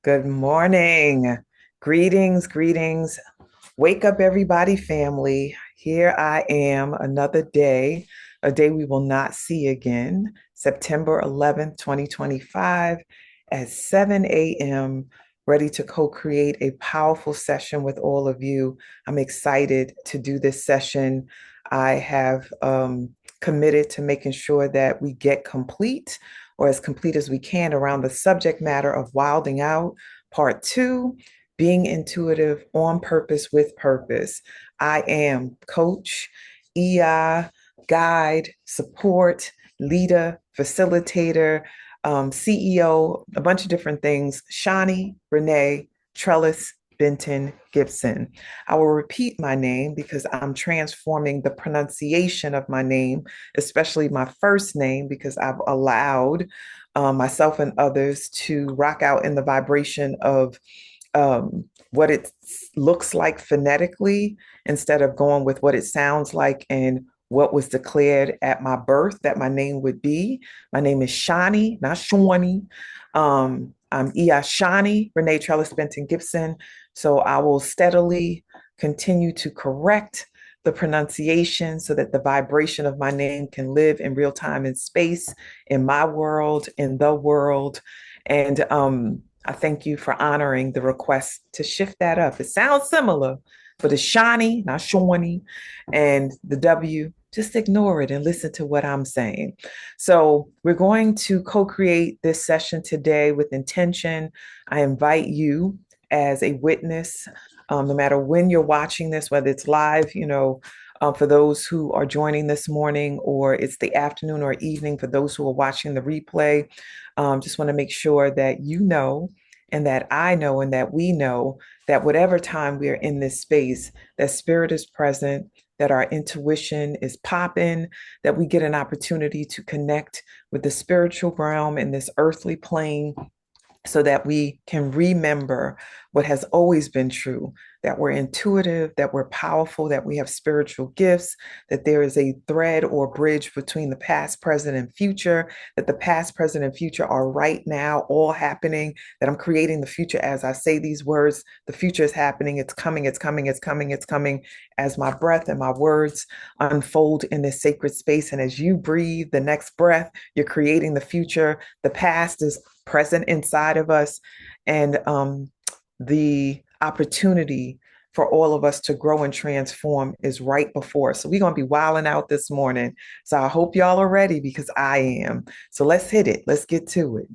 Good morning. Greetings, greetings. Wake up, everybody, family. Here I am, another day, a day we will not see again, September 11th, 2025, at 7 a.m., ready to co create a powerful session with all of you. I'm excited to do this session. I have committed to making sure that we get complete or as complete as we can around the subject matter of wilding out, part two, being intuitive on purpose with purpose. I am coach, EI, guide, support, leader, facilitator, CEO, a bunch of different things. Shawnee, Reneé, Trellis, Benton Gibson. I will repeat my name because I'm transforming the pronunciation of my name, especially my first name, because I've allowed myself and others to rock out in the vibration of what it looks like phonetically instead of going with what it sounds like and what was declared at my birth that my name would be. My name is Shawnee, not Shawnee. I'm Shawnee, Reneé Trellis Benton Gibson. So I will steadily continue to correct the pronunciation so that the vibration of my name can live in real time and space in my world, in the world. And I thank you for honoring the request to shift that up. It sounds similar, but it's Shawnee, not Shawnee. And the W, just ignore it and listen to what I'm saying. So we're going to co-create this session today with intention. I invite you as a witness, no matter when you're watching this, whether it's live, for those who are joining this morning, or it's the afternoon or evening for those who are watching the replay. Just want to make sure that you know, and that I know, and that we know that whatever time we are in this space, that spirit is present, that our intuition is popping, that we get an opportunity to connect with the spiritual realm in this earthly plane so that we can remember what has always been true, that we're intuitive, that we're powerful, that we have spiritual gifts, that there is a thread or bridge between the past, present, and future, that the past, present, and future are right now all happening, that I'm creating the future as I say these words. The future is happening. It's coming, it's coming, it's coming, it's coming as my breath and my words unfold in this sacred space. And as you breathe the next breath, you're creating the future. The past is present inside of us, and the opportunity for all of us to grow and transform is right before us. So we're going to be wilding out this morning. So I hope y'all are ready, because I am. So let's hit it. Let's get to it.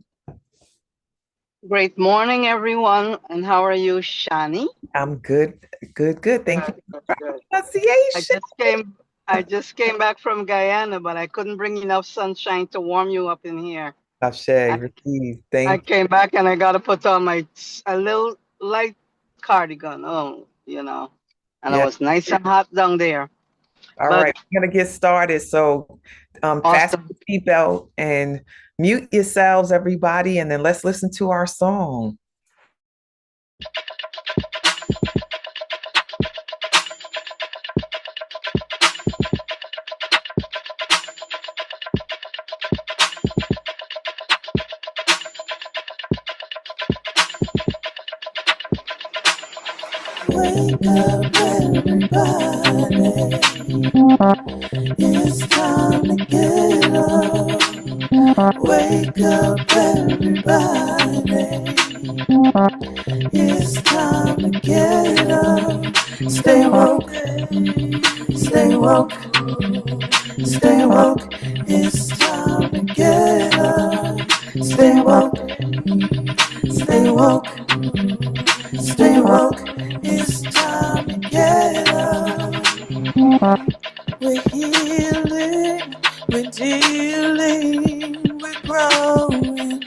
Great morning, everyone. And how are you, Shawnee? I'm good. Good. Thank you for Good. pronunciation. I just came back from Guyana, but I couldn't bring enough sunshine to warm you up in here. Ashe, receive. I Thank came back and I got to put on a little light cardigan. And it you. Yeah. was nice and hot down there. All But right. We're going to get started. So fasten awesome. your seatbelt and mute yourselves, everybody, and then let's listen to our song. Wake up, everybody. It's time to get up. Wake up, everybody. It's time to get up. Stay woke. Stay woke. Stay woke. It's time to get up. Stay woke. Stay woke. Stay woke. It's time to get up. We're healing, we're dealing, we're growing.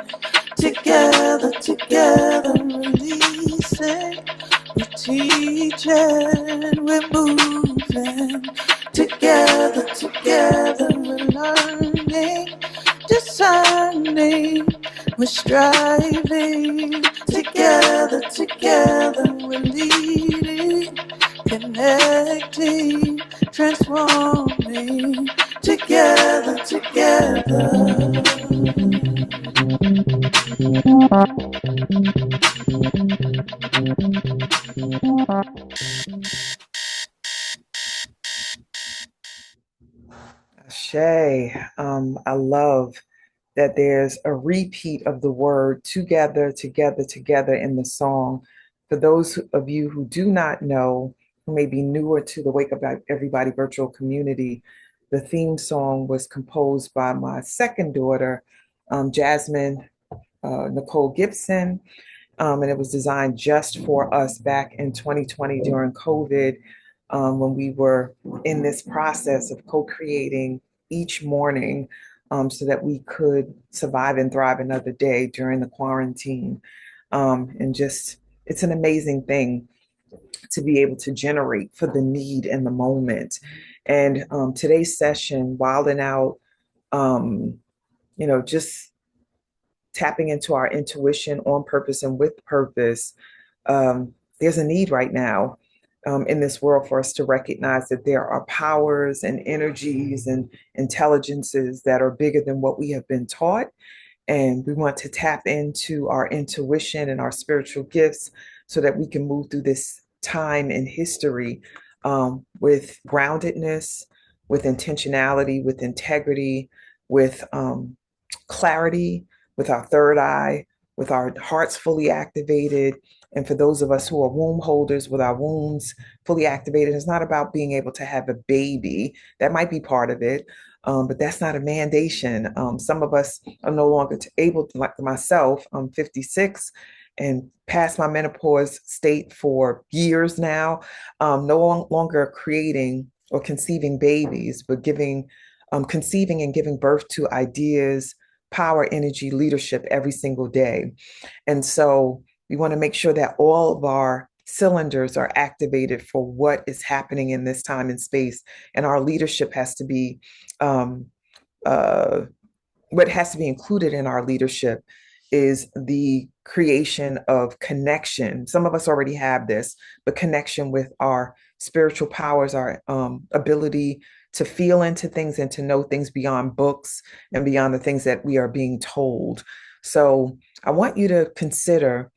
Together, releasing. We're teaching, we're moving. Together, we're learning, discerning. We're striving. Together, we're leading, connecting, transforming. Together. Shay, I love that there's a repeat of the word together, together, together in the song. For those of you who do not know, who may be newer to the Wake Up Everybody virtual community, the theme song was composed by my second daughter, Jasmine Nicole Gibson, and it was designed just for us back in 2020 during COVID, when we were in this process of co-creating each morning, so that we could survive and thrive another day during the quarantine. And just, it's an amazing thing to be able to generate for the need and the moment. And today's session, Wilding Out, just tapping into our intuition on purpose and with purpose. There's a need right now, in this world, for us to recognize that there are powers and energies and intelligences that are bigger than what we have been taught. And we want to tap into our intuition and our spiritual gifts so that we can move through this time in history, with groundedness, with intentionality, with integrity, with clarity, with our third eye, with our hearts fully activated. And for those of us who are womb holders, with our wombs fully activated, it's not about being able to have a baby. That might be part of it, but that's not a mandation. Some of us are no longer able to, like myself, I'm 56 and past my menopause state for years now, no longer creating or conceiving babies, but conceiving and giving birth to ideas, power, energy, leadership every single day. And so we want to make sure that all of our cylinders are activated for what is happening in this time and space. And our leadership has to be, what has to be included in our leadership is the creation of connection. Some of us already have this, but connection with our spiritual powers, our ability to feel into things and to know things beyond books and beyond the things that we are being told. So I want you to consider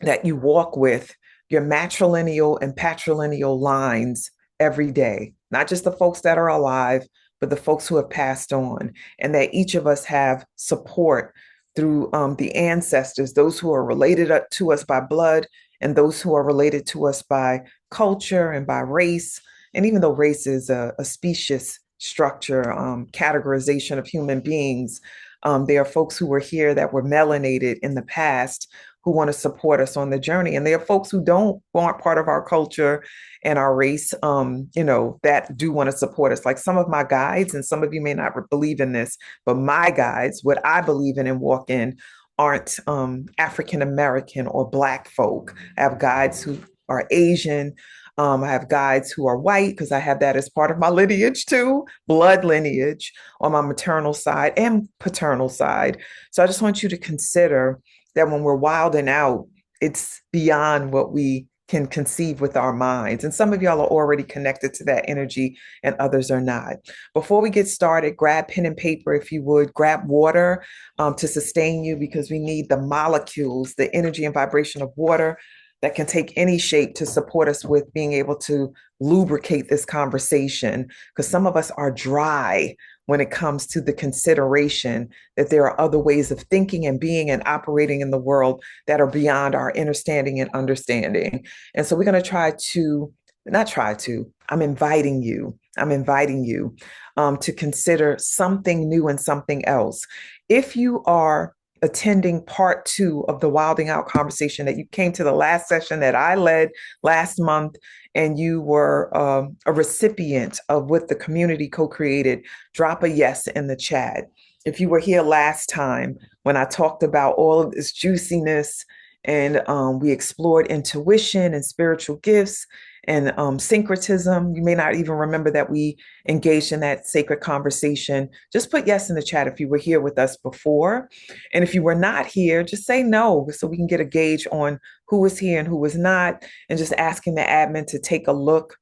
that you walk with your matrilineal and patrilineal lines every day, not just the folks that are alive, but the folks who have passed on, and that each of us have support through the ancestors, those who are related to us by blood and those who are related to us by culture and by race. And even though race is a specious structure, categorization of human beings, there are folks who were here that were melanated in the past who want to support us on the journey. And there are folks who aren't part of our culture and our race, that do want to support us. Like some of my guides, and some of you may not believe in this, but my guides, what I believe in and walk in, aren't African-American or Black folk. I have guides who are Asian. I have guides who are white, because I have that as part of my lineage too, blood lineage on my maternal side and paternal side. So I just want you to consider that when we're wilding out, it's beyond what we can conceive with our minds. And some of y'all are already connected to that energy and others are not. Before we get started, grab pen and paper if you would, grab water to sustain you, because we need the molecules, the energy and vibration of water that can take any shape to support us with being able to lubricate this conversation. Because some of us are dry when it comes to the consideration that there are other ways of thinking and being and operating in the world that are beyond our understanding and understanding. And so we're going to I'm inviting you to consider something new and something else. If you are attending part 2 of the Wilding Out conversation, that you came to the last session that I led last month, and you were a recipient of what the community co-created, drop a yes in the chat. If you were here last time when I talked about all of this juiciness and we explored intuition and spiritual gifts and syncretism, you may not even remember that we engaged in that sacred conversation. Just put yes in the chat if you were here with us before. And if you were not here, just say no, so we can get a gauge on who was here and who was not, and just asking the admin to take a look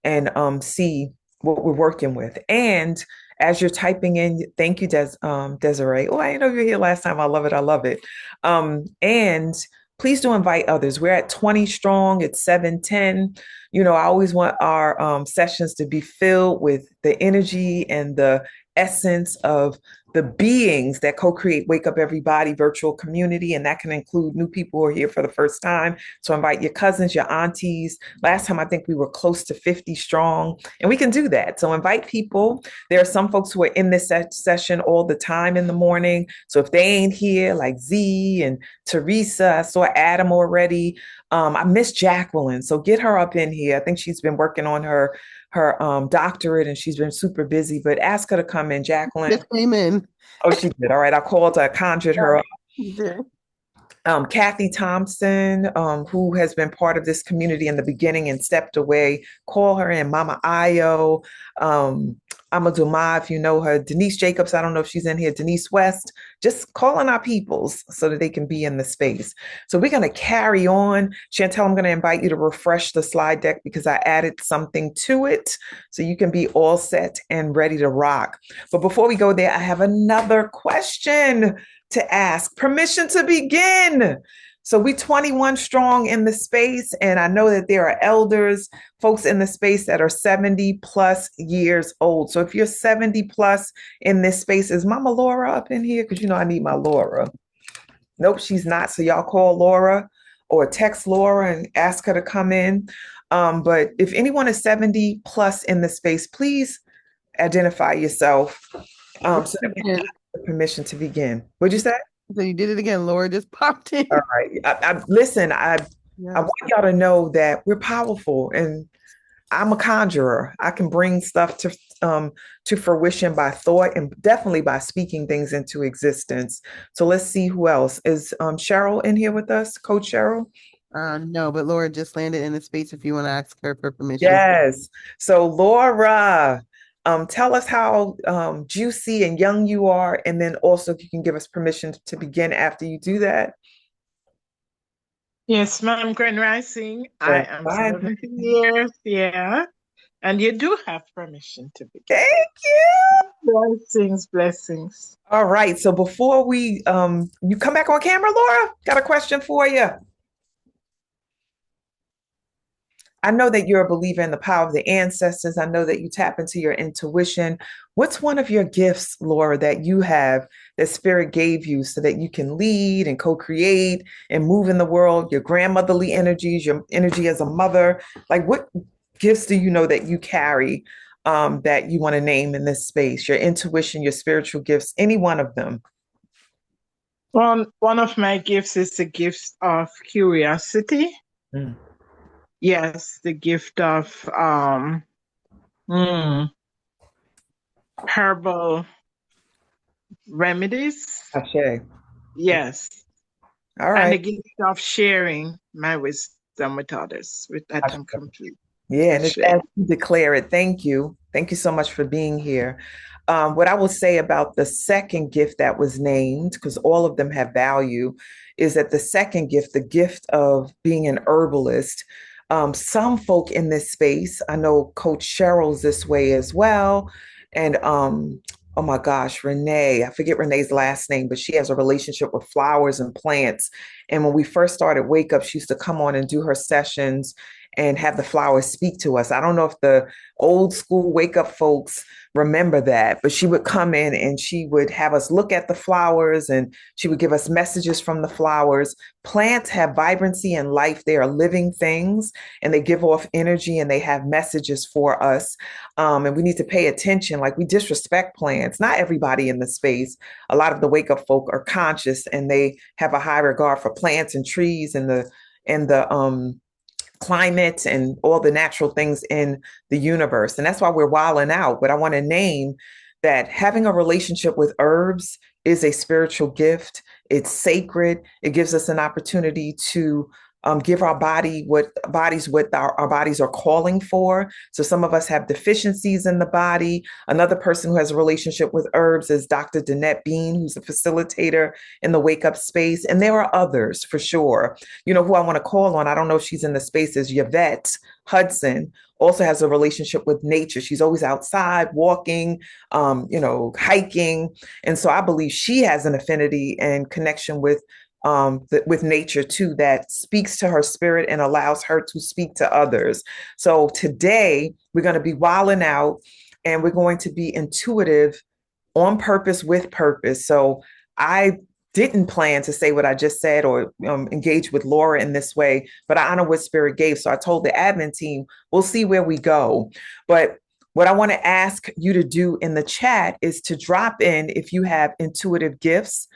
and see what we're working with. And as you're typing in, thank you, Desiree. Oh, I know you were here last time. I love it. I love it. And please do invite others. We're at 20 strong. It's 7:10. I always want our sessions to be filled with the energy and the essence of the beings that co-create Wake Up Everybody virtual community. And that can include new people who are here for the first time. So invite your cousins, your aunties. Last time, I think we were close to 50 strong, and we can do that. So invite people. There are some folks who are in this session all the time in the morning. So if they ain't here, like Z and Teresa, I saw Adam already. I miss Jacqueline. So get her up in here. I think she's been working on her doctorate, and she's been super busy, but ask her to come in, Jacqueline. Just came in. Oh, she did. All right. I called her, I conjured her up. Yeah. Kathy Thompson, who has been part of this community in the beginning and stepped away, call her in. Mama Ayo, Amaduma, if you know her. Denise Jacobs, I don't know if she's in here. Denise West, just calling our peoples so that they can be in the space. So we're going to carry on. Chantel, I'm going to invite you to refresh the slide deck because I added something to it so you can be all set and ready to rock. But before we go there, I have another question to ask. Permission to begin. So we 21 strong in the space, and I know that there are elders, folks in the space that are 70 plus years old. So if you're 70 plus in this space, is Mama Laura up in here? Because I need my Laura. Nope, she's not. So y'all call Laura or text Laura and ask her to come in. But if anyone is 70 plus in the space, please identify yourself so that we have permission to begin. What'd you say? So you did it again. Laura just popped in. All right. Listen, I want y'all to know that we're powerful, and I'm a conjurer. I can bring stuff to fruition by thought and definitely by speaking things into existence. So let's see who else. Is Cheryl in here with us? Coach Cheryl? No, but Laura just landed in the space if you want to ask her for permission. Yes. So Laura, tell us how juicy and young you are, and then also if you can give us permission to begin after you do that. Yes, ma'am, Grand Rising. I am 70 years, yeah. And you do have permission to begin. Thank you. Blessings. All right. So before we you come back on camera, Laura, got a question for you. I know that you're a believer in the power of the ancestors. I know that you tap into your intuition. What's one of your gifts, Laura, that you have that Spirit gave you so that you can lead and co-create and move in the world? Your grandmotherly energies, your energy as a mother. Like, what gifts do you know that you carry that you want to name in this space? Your intuition, your spiritual gifts, any one of them. One of my gifts is the gift of curiosity. Mm. Yes, the gift of herbal remedies. Okay. Yes. All right. And the gift of sharing my wisdom with others. With that, I'm complete. Yeah, and it's as you declare it. Thank you. Thank you so much for being here. What I will say about the second gift that was named, because all of them have value, is that the second gift, the gift of being an herbalist, some folk in this space, I know Coach Cheryl's this way as well. And oh my gosh, Reneé, I forget Renee's last name, but she has a relationship with flowers and plants. And when we first started Wake Up, she used to come on and do her sessions and have the flowers speak to us. I don't know if the old school Wake Up folks remember that, but she would come in and she would have us look at the flowers and she would give us messages from the flowers. Plants have vibrancy and life. They are living things and they give off energy and they have messages for us. And we need to pay attention. Like, we disrespect plants. Not everybody in the space. A lot of the Wake Up folk are conscious and they have a high regard for plants and trees and the climate and all the natural things in the universe. And that's why we're wilding out. But I want to name that having a relationship with herbs is a spiritual gift. It's sacred. It gives us an opportunity to give our body what our bodies are calling for. So some of us have deficiencies in the body. Another person who has a relationship with herbs is Dr. Danette Bean, who's a facilitator in the Wake Up space. And there are others for sure. You know, who I want to call on, I don't know if she's in the space, is Yvette Hudson. Also has a relationship with nature. She's always outside walking, hiking. And so I believe she has an affinity and connection with with nature too, that speaks to her spirit and allows her to speak to others. So today we're going to be wilding out, and we're going to be intuitive on purpose with purpose. So I didn't plan to say what I just said or engage with Laura in this way, but I honor what Spirit gave. So I told the admin team, we'll see where we go. But what I want to ask you to do in the chat is to drop in if you have intuitive gifts.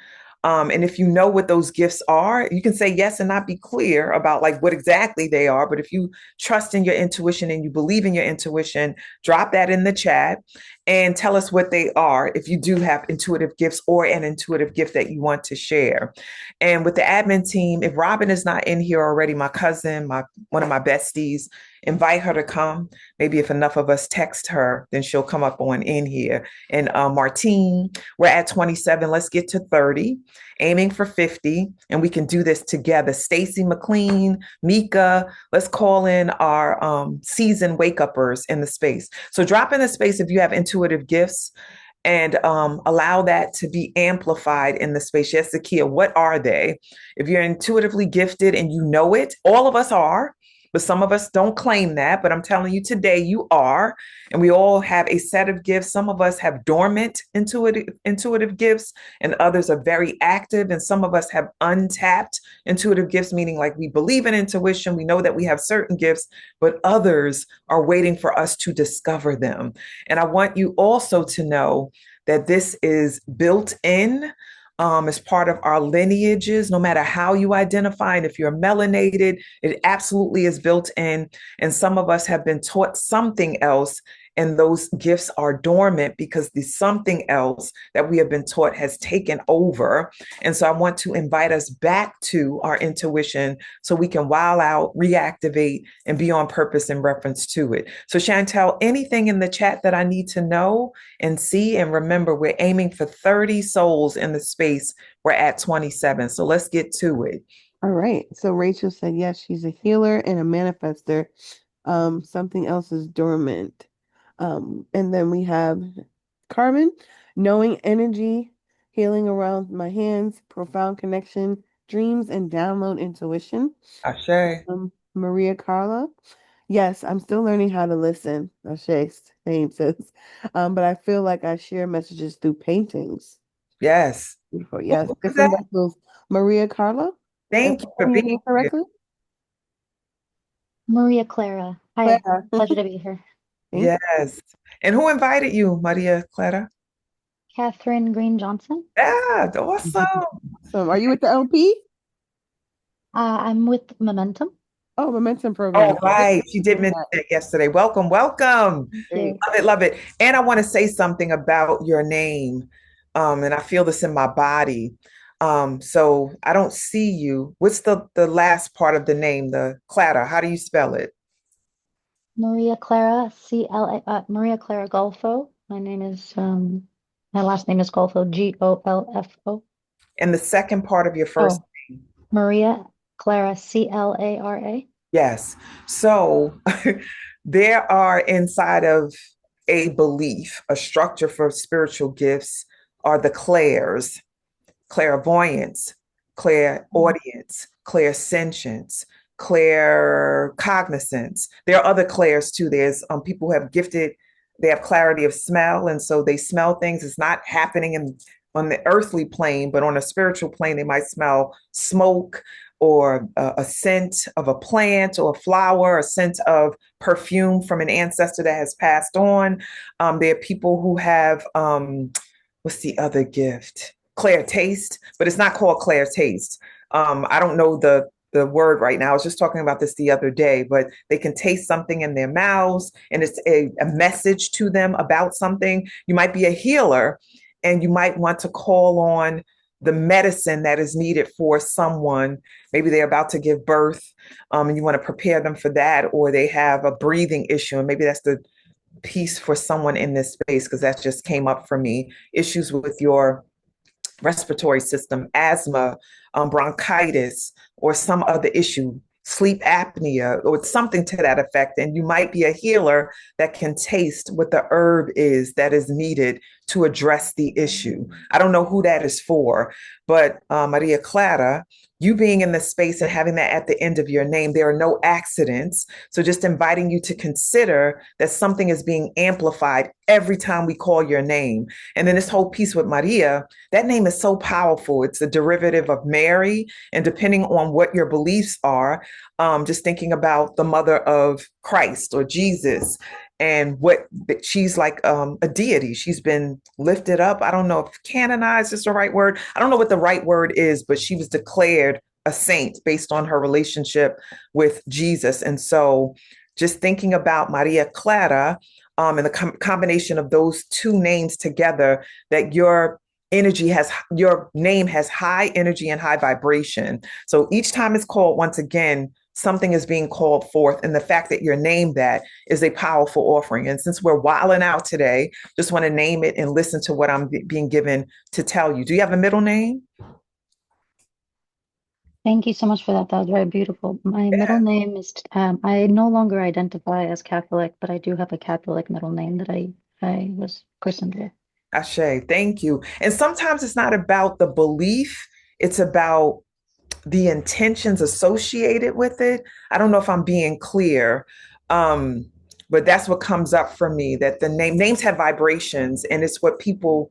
And if you know what those gifts are, you can say yes and not be clear about like what exactly they are. But if you trust in your intuition and you believe in your intuition, drop that in the chat and tell us what they are if you do have intuitive gifts or an intuitive gift that you want to share. And with the admin team, if Robin is not in here already, my cousin, one of my besties, invite her to come. Maybe if enough of us text her, then she'll come up on in here. And Martine, we're at 27. Let's get to 30, aiming for 50, and we can do this together. Stacy McLean, Mika, let's call in our seasoned wake-uppers in the space. So drop in the space if you have intuitive gifts, and allow that to be amplified in the space. Yes, Zakia, what are they? If you're intuitively gifted and you know it, all of us are, but some of us don't claim that. But I'm telling you today, you are. And we all have a set of gifts. Some of us have dormant intuitive gifts, and others are very active. And some of us have untapped intuitive gifts, meaning like we believe in intuition. We know that we have certain gifts, but others are waiting for us to discover them. And I want you also to know that this is built in as part of our lineages, no matter how you identify. And if you're melanated, it absolutely is built in. And some of us have been taught something else, and those gifts are dormant because the something else that we have been taught has taken over. And so I want to invite us back to our intuition so we can wild out, reactivate, and be on purpose in reference to it. So Chantel, anything in the chat that I need to know and see? And remember, we're aiming for 30 souls in the space. We're at 27. So let's get to it. All right. So Rachel said, yes, she's a healer and a manifester. Something else is dormant. And then we have Carmen, knowing energy, healing around my hands, profound connection, dreams, and download intuition. Ashe. Maria Carla, yes, I'm still learning how to listen. Ashe, same says. But I feel like I share messages through paintings. Yes. Beautiful. Yes, different vessels. Maria Carla, thank you for being here correctly. Maria Clara. Hi, pleasure to be here. Yes. And who invited you, Maria Clara? Catherine Green Johnson. Yeah, awesome. So are you with the LP? I'm with Momentum. Oh, Momentum program. Oh, right. She did mention that yesterday. Welcome, welcome. Love it, love it. And I want to say something about your name. And I feel this in my body. So I don't see you. What's the last part of the name, the Clara? How do you spell it? Maria Clara, Maria Clara Golfo. My last name is Golfo, Golfo. And the second part of your first name? Maria Clara, Clara. Yes. So there are inside of a belief, a structure for spiritual gifts are the clairs, clairvoyance, clairaudience, clairsentience, claircognizance. There are other clairs too. There's people who have gifted, they have clarity of smell, and so they smell things. It's not happening on the earthly plane, but on a spiritual plane, they might smell smoke or a scent of a plant or a flower, a scent of perfume from an ancestor that has passed on. There are people who have, what's the other gift? Clair taste, but it's not called Clair taste. I don't know the word right now. I was just talking about this the other day, but they can taste something in their mouths and it's a message to them about something. You might be a healer and you might want to call on the medicine that is needed for someone. Maybe they're about to give birth and you want to prepare them for that, or they have a breathing issue and maybe that's the piece for someone in this space, because that just came up for me. Issues with your respiratory system, asthma, bronchitis, or some other issue, sleep apnea or something to that effect. And you might be a healer that can taste what the herb is that is needed to address the issue. I don't know who that is for, but Maria Clara, you being in the space and having that at the end of your name, there are no accidents. So just inviting you to consider that something is being amplified every time we call your name. And then this whole piece with Maria, that name is so powerful. It's a derivative of Mary. And depending on what your beliefs are, just thinking about the mother of Christ or Jesus, and what she's like, a deity. She's been lifted up. I don't know if canonized is the right word. I don't know what the right word is, but she was declared a saint based on her relationship with Jesus. And so just thinking about Maria Clara, and the combination of those two names together, that your name has high energy and high vibration. So each time it's called, once again, something is being called forth. And the fact that you're named that is a powerful offering. And since we're wilding out today, just want to name it and listen to what I'm being given to tell you. Do you have a middle name? Thank you so much for that. That was very beautiful. My middle name is, I no longer identify as Catholic, but I do have a Catholic middle name that I was christened with. Ashe, thank you. And sometimes it's not about the belief, it's about the intentions associated with it. I don't know if I'm being clear, but that's what comes up for me, that the names have vibrations, and it's what people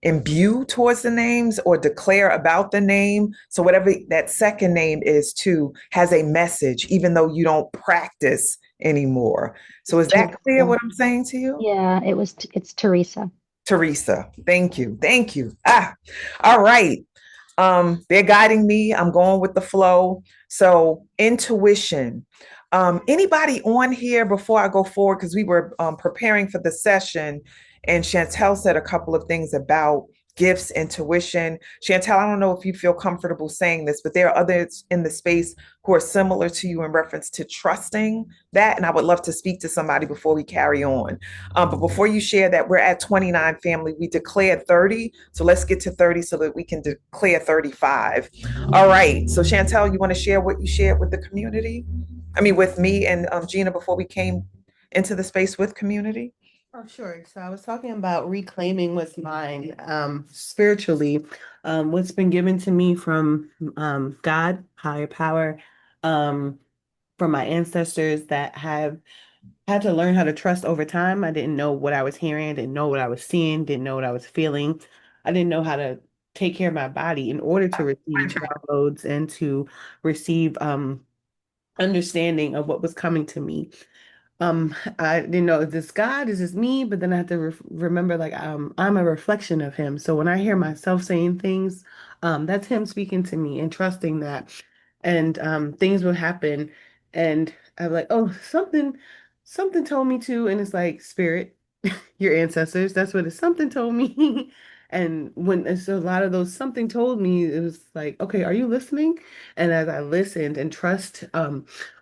imbue towards the names or declare about the name. So whatever that second name is too has a message, even though you don't practice anymore. So is that clear what I'm saying to you? Yeah, it's Teresa. Teresa, thank you. Thank you. All right. They're guiding me. I'm going with the flow. So intuition. Anybody on here before I go forward, because we were preparing for the session, and Chantel said a couple of things about gifts, intuition. Chantel, I don't know if you feel comfortable saying this, but there are others in the space who are similar to you in reference to trusting that. And I would love to speak to somebody before we carry on. But before you share that, we're at 29 family. We declared 30. So let's get to 30 so that we can declare 35. All right. So Chantel, you want to share what you shared with the community? I mean, with me and Gina before we came into the space with community? Oh, sure. So I was talking about reclaiming what's mine, spiritually, what's been given to me from God, higher power, from my ancestors that have had to learn how to trust over time. I didn't know what I was hearing, didn't know what I was seeing, didn't know what I was feeling. I didn't know how to take care of my body in order to receive downloads and to receive understanding of what was coming to me. I didn't know, is this God, is this me? But then I have to remember, like, I'm a reflection of him. So when I hear myself saying things, that's him speaking to me and trusting that. And things will happen, and I'm like, oh, something told me to, and it's like spirit, your ancestors. That's what it's something told me. And when it's a lot of those something told me, it was like, okay, are you listening? And as I listened and trust,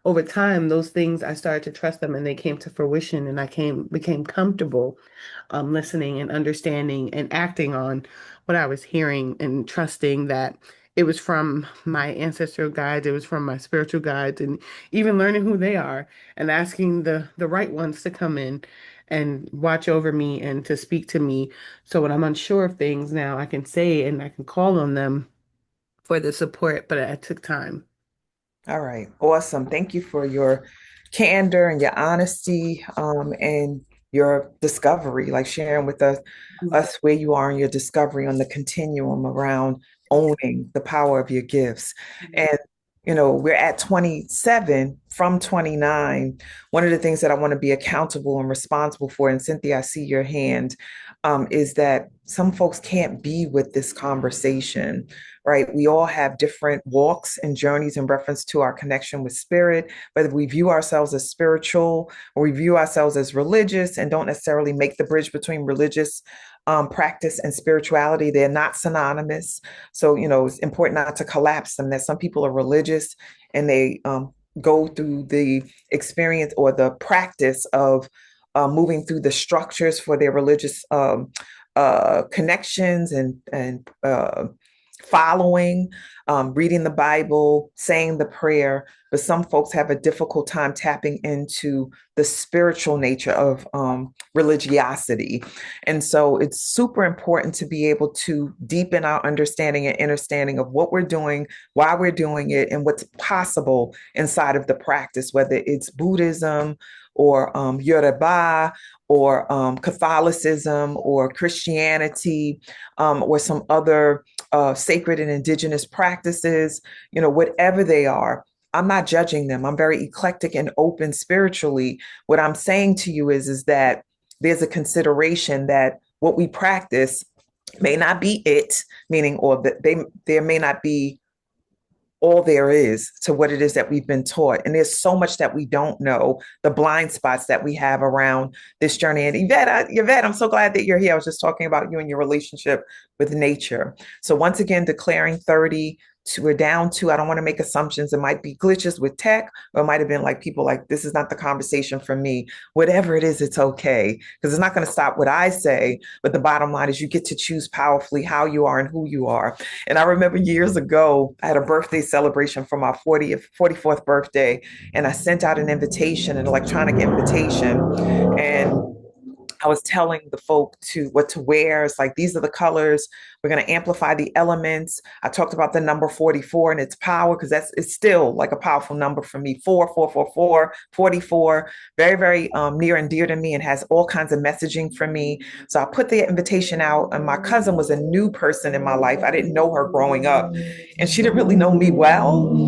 over time, those things I started to trust them, and they came to fruition, and I became comfortable listening and understanding and acting on what I was hearing, and trusting that it was from my ancestral guides, it was from my spiritual guides, and even learning who they are and asking the right ones to come in and watch over me and to speak to me. So when I'm unsure of things now, I can say and I can call on them for the support, but it took time. All right. Awesome. Thank you for your candor and your honesty, and your discovery, like sharing with us where you are in your discovery on the continuum around owning the power of your gifts. And, we're at 27 from 29. One of the things that I want to be accountable and responsible for, and Cynthia, I see your hand, is that some folks can't be with this conversation, right? We all have different walks and journeys in reference to our connection with spirit, whether we view ourselves as spiritual or we view ourselves as religious and don't necessarily make the bridge between religious practice and spirituality. They're not synonymous. So, it's important not to collapse them, that some people are religious and they go through the experience or the practice of moving through the structures for their religious connections and following, reading the Bible, saying the prayer, but some folks have a difficult time tapping into the spiritual nature of religiosity. And so it's super important to be able to deepen our understanding and understanding of what we're doing, why we're doing it, and what's possible inside of the practice, whether it's Buddhism or Yoruba or Catholicism or Christianity or some other sacred and indigenous practices, whatever they are. I'm not judging them. I'm very eclectic and open spiritually. What I'm saying to you is that there's a consideration that what we practice may not be it, meaning, or that there may not be all there is to what it is that we've been taught. And there's so much that we don't know, the blind spots that we have around this journey. And Yvette, I'm so glad that you're here. I was just talking about you and your relationship with nature. So once again, declaring 30, we're down to, I don't want to make assumptions. It might be glitches with tech, or it might have been like people like, this is not the conversation for me. Whatever it is, it's okay. Because it's not going to stop what I say. But the bottom line is you get to choose powerfully how you are and who you are. And I remember years ago, I had a birthday celebration for my 44th birthday. And I sent out an invitation, an electronic invitation. And I was telling the folk what to wear. It's like, these are the colors. We're going to amplify the elements. I talked about the number 44 and its power, because it's still like a powerful number for me. 4444, 44, very, very near and dear to me, and has all kinds of messaging for me. So I put the invitation out, and my cousin was a new person in my life. I didn't know her growing up, and she didn't really know me well.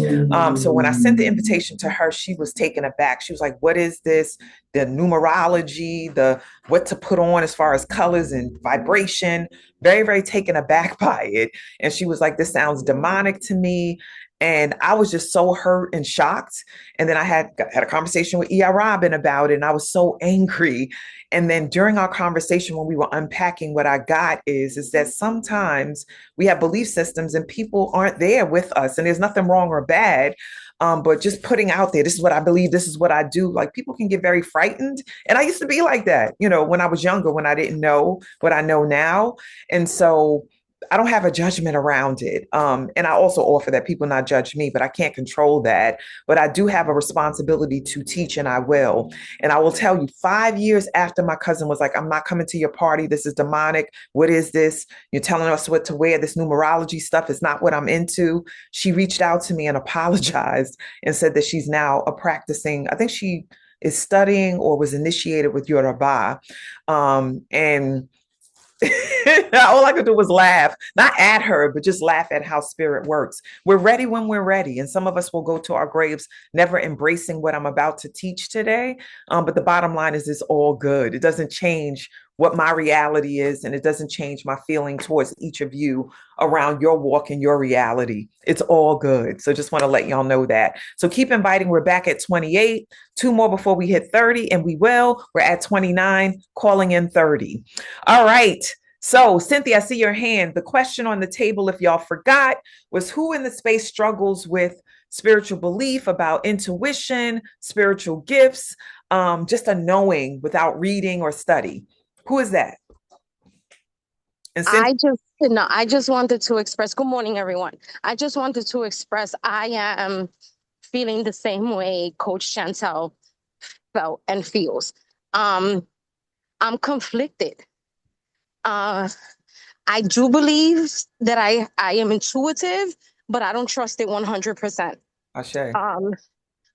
So when I sent the invitation to her, she was taken aback. She was like, what is this? The numerology, the what to put on as far as colors and vibration, very, very taken aback by it. And she was like, this sounds demonic to me. And I was just so hurt and shocked. And then I had a conversation with E.I. Robin about it, and I was so angry. And then during our conversation, when we were unpacking, what I got is that sometimes we have belief systems and people aren't there with us, and there's nothing wrong or bad. But just putting out there, this is what I believe, this is what I do. Like, people can get very frightened. And I used to be like that, when I was younger, when I didn't know what I know now. And so I don't have a judgment around it. And I also offer that people not judge me, but I can't control that. But I do have a responsibility to teach, and I will. And I will tell you, 5 years after my cousin was like, I'm not coming to your party. This is demonic. What is this? You're telling us what to wear. This numerology stuff is not what I'm into. She reached out to me and apologized and said that she's now a practicing, I think she is studying or was initiated with Yoruba. And all I could do was laugh, not at her, but just laugh at how spirit works. We're ready when we're ready. And some of us will go to our graves never embracing what I'm about to teach today. But the bottom line is, it's all good. It doesn't change what my reality is, and it doesn't change my feeling towards each of you around your walk and your reality. It's all good. So just want to let y'all know that. So keep inviting. We're back at 28, 2 more before we hit 30, and we will. We're at 29, calling in 30. All right. So Cynthia, I see your hand. The question on the table, if y'all forgot, was who in the space struggles with spiritual belief, about intuition, spiritual gifts, just a knowing without reading or study. Who is that? And I just wanted to express, good morning, everyone. I just wanted to express, I am feeling the same way Coach Chantel felt and feels. I'm conflicted. I do believe that I am intuitive, but I don't trust it 100%.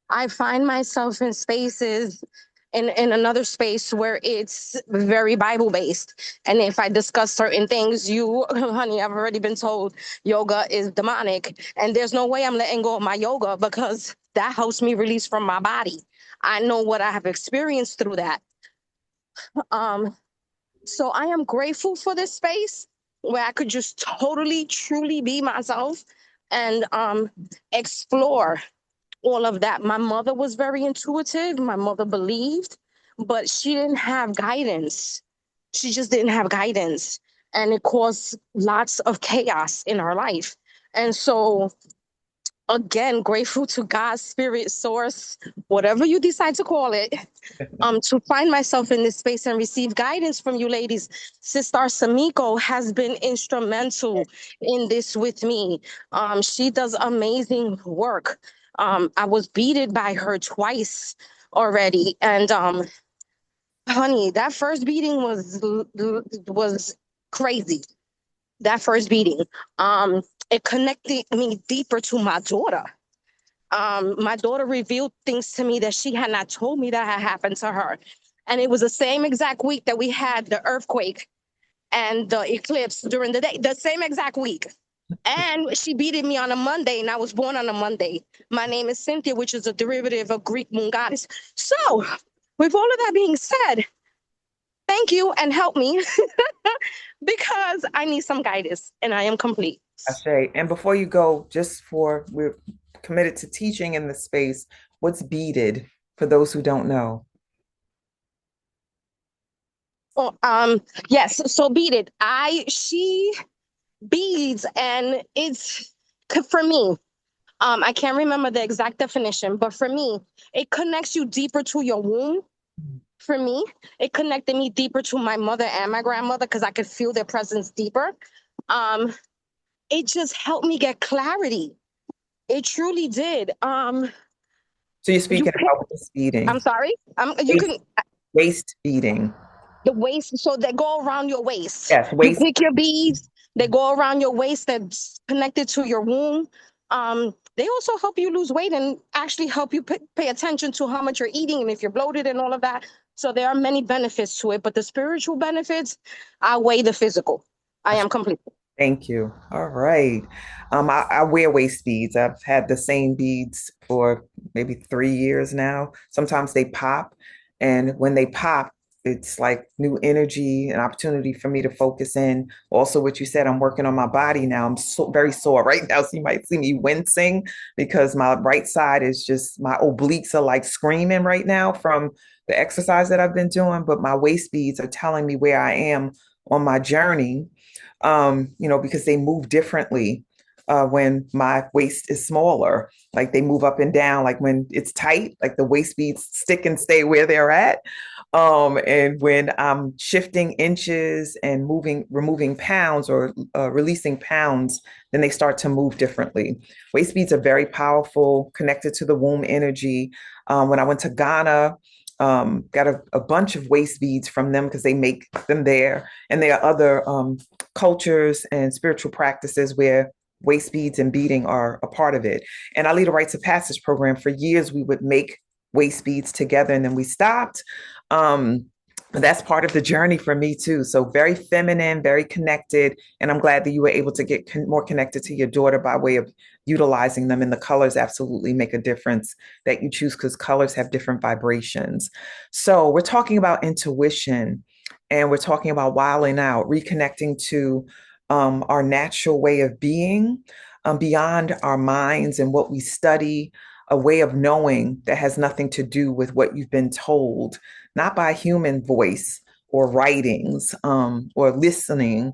I find myself in spaces, in another space where it's very Bible-based. And if I discuss certain things, honey, I've already been told yoga is demonic. And there's no way I'm letting go of my yoga, because that helps me release from my body. I know what I have experienced through that. So I am grateful for this space where I could just totally, truly be myself and explore all of that. My mother was very intuitive. My mother believed, but she didn't have guidance. She just didn't have guidance. And it caused lots of chaos in her life. And so again, grateful to God, spirit, source, whatever you decide to call it, to find myself in this space and receive guidance from you ladies. Sister Samiko has been instrumental in this with me. She does amazing work. I was beaten by her twice already. And honey, that first beating was crazy. That first beating. It connected me deeper to my daughter. My daughter revealed things to me that she had not told me that had happened to her. And it was the same exact week that we had the earthquake and the eclipse during the day, the same exact week. And she beated me on a Monday, and I was born on a Monday. My name is Cynthia, which is a derivative of Greek moon goddess. So, with all of that being said, thank you and help me because I need some guidance and I am complete. Ashe. And before you go, we're committed to teaching in the space. What's beaded for those who don't know? Oh, yes. So beaded. She beads, and it's for me. I can't remember the exact definition, but for me, it connects you deeper to your womb. For me, it connected me deeper to my mother and my grandmother because I could feel their presence deeper. It just helped me get clarity. It truly did. So you're speaking about waist beading. I'm sorry. You can waist beading. The waist, so they go around your waist. Yes, waist. You pick your beads, they go around your waist that's connected to your womb. They also help you lose weight and actually help you pay attention to how much you're eating and if you're bloated and all of that. So there are many benefits to it, but the spiritual benefits outweigh the physical. I am complete. Thank you. All right. I wear waist beads. I've had the same beads for maybe 3 years now. Sometimes they pop, and when they pop, it's like new energy, an opportunity for me to focus in. Also, what you said, I'm working on my body now. I'm very sore right now, so you might see me wincing because my right side is just, my obliques are like screaming right now from the exercise that I've been doing, but my waist beads are telling me where I am on my journey, because they move differently when my waist is smaller. Like they move up and down. Like when it's tight, like the waist beads stick and stay where they're at. And when I'm shifting inches and removing pounds or releasing pounds, then they start to move differently. Waist beads are very powerful, connected to the womb energy. When I went to Ghana, got a bunch of waist beads from them because they make them there. And there are other cultures and spiritual practices where waist beads and beading are a part of it. And I lead a rites of passage program. For years, we would make waist beads together and then we stopped. That's part of the journey for me too. So very feminine, very connected. And I'm glad that you were able to get more connected to your daughter by way of utilizing them. And the colors absolutely make a difference that you choose because colors have different vibrations. So we're talking about intuition and we're talking about wilding out, reconnecting to our natural way of being, beyond our minds and what we study, a way of knowing that has nothing to do with what you've been told, not by human voice or writings or listening,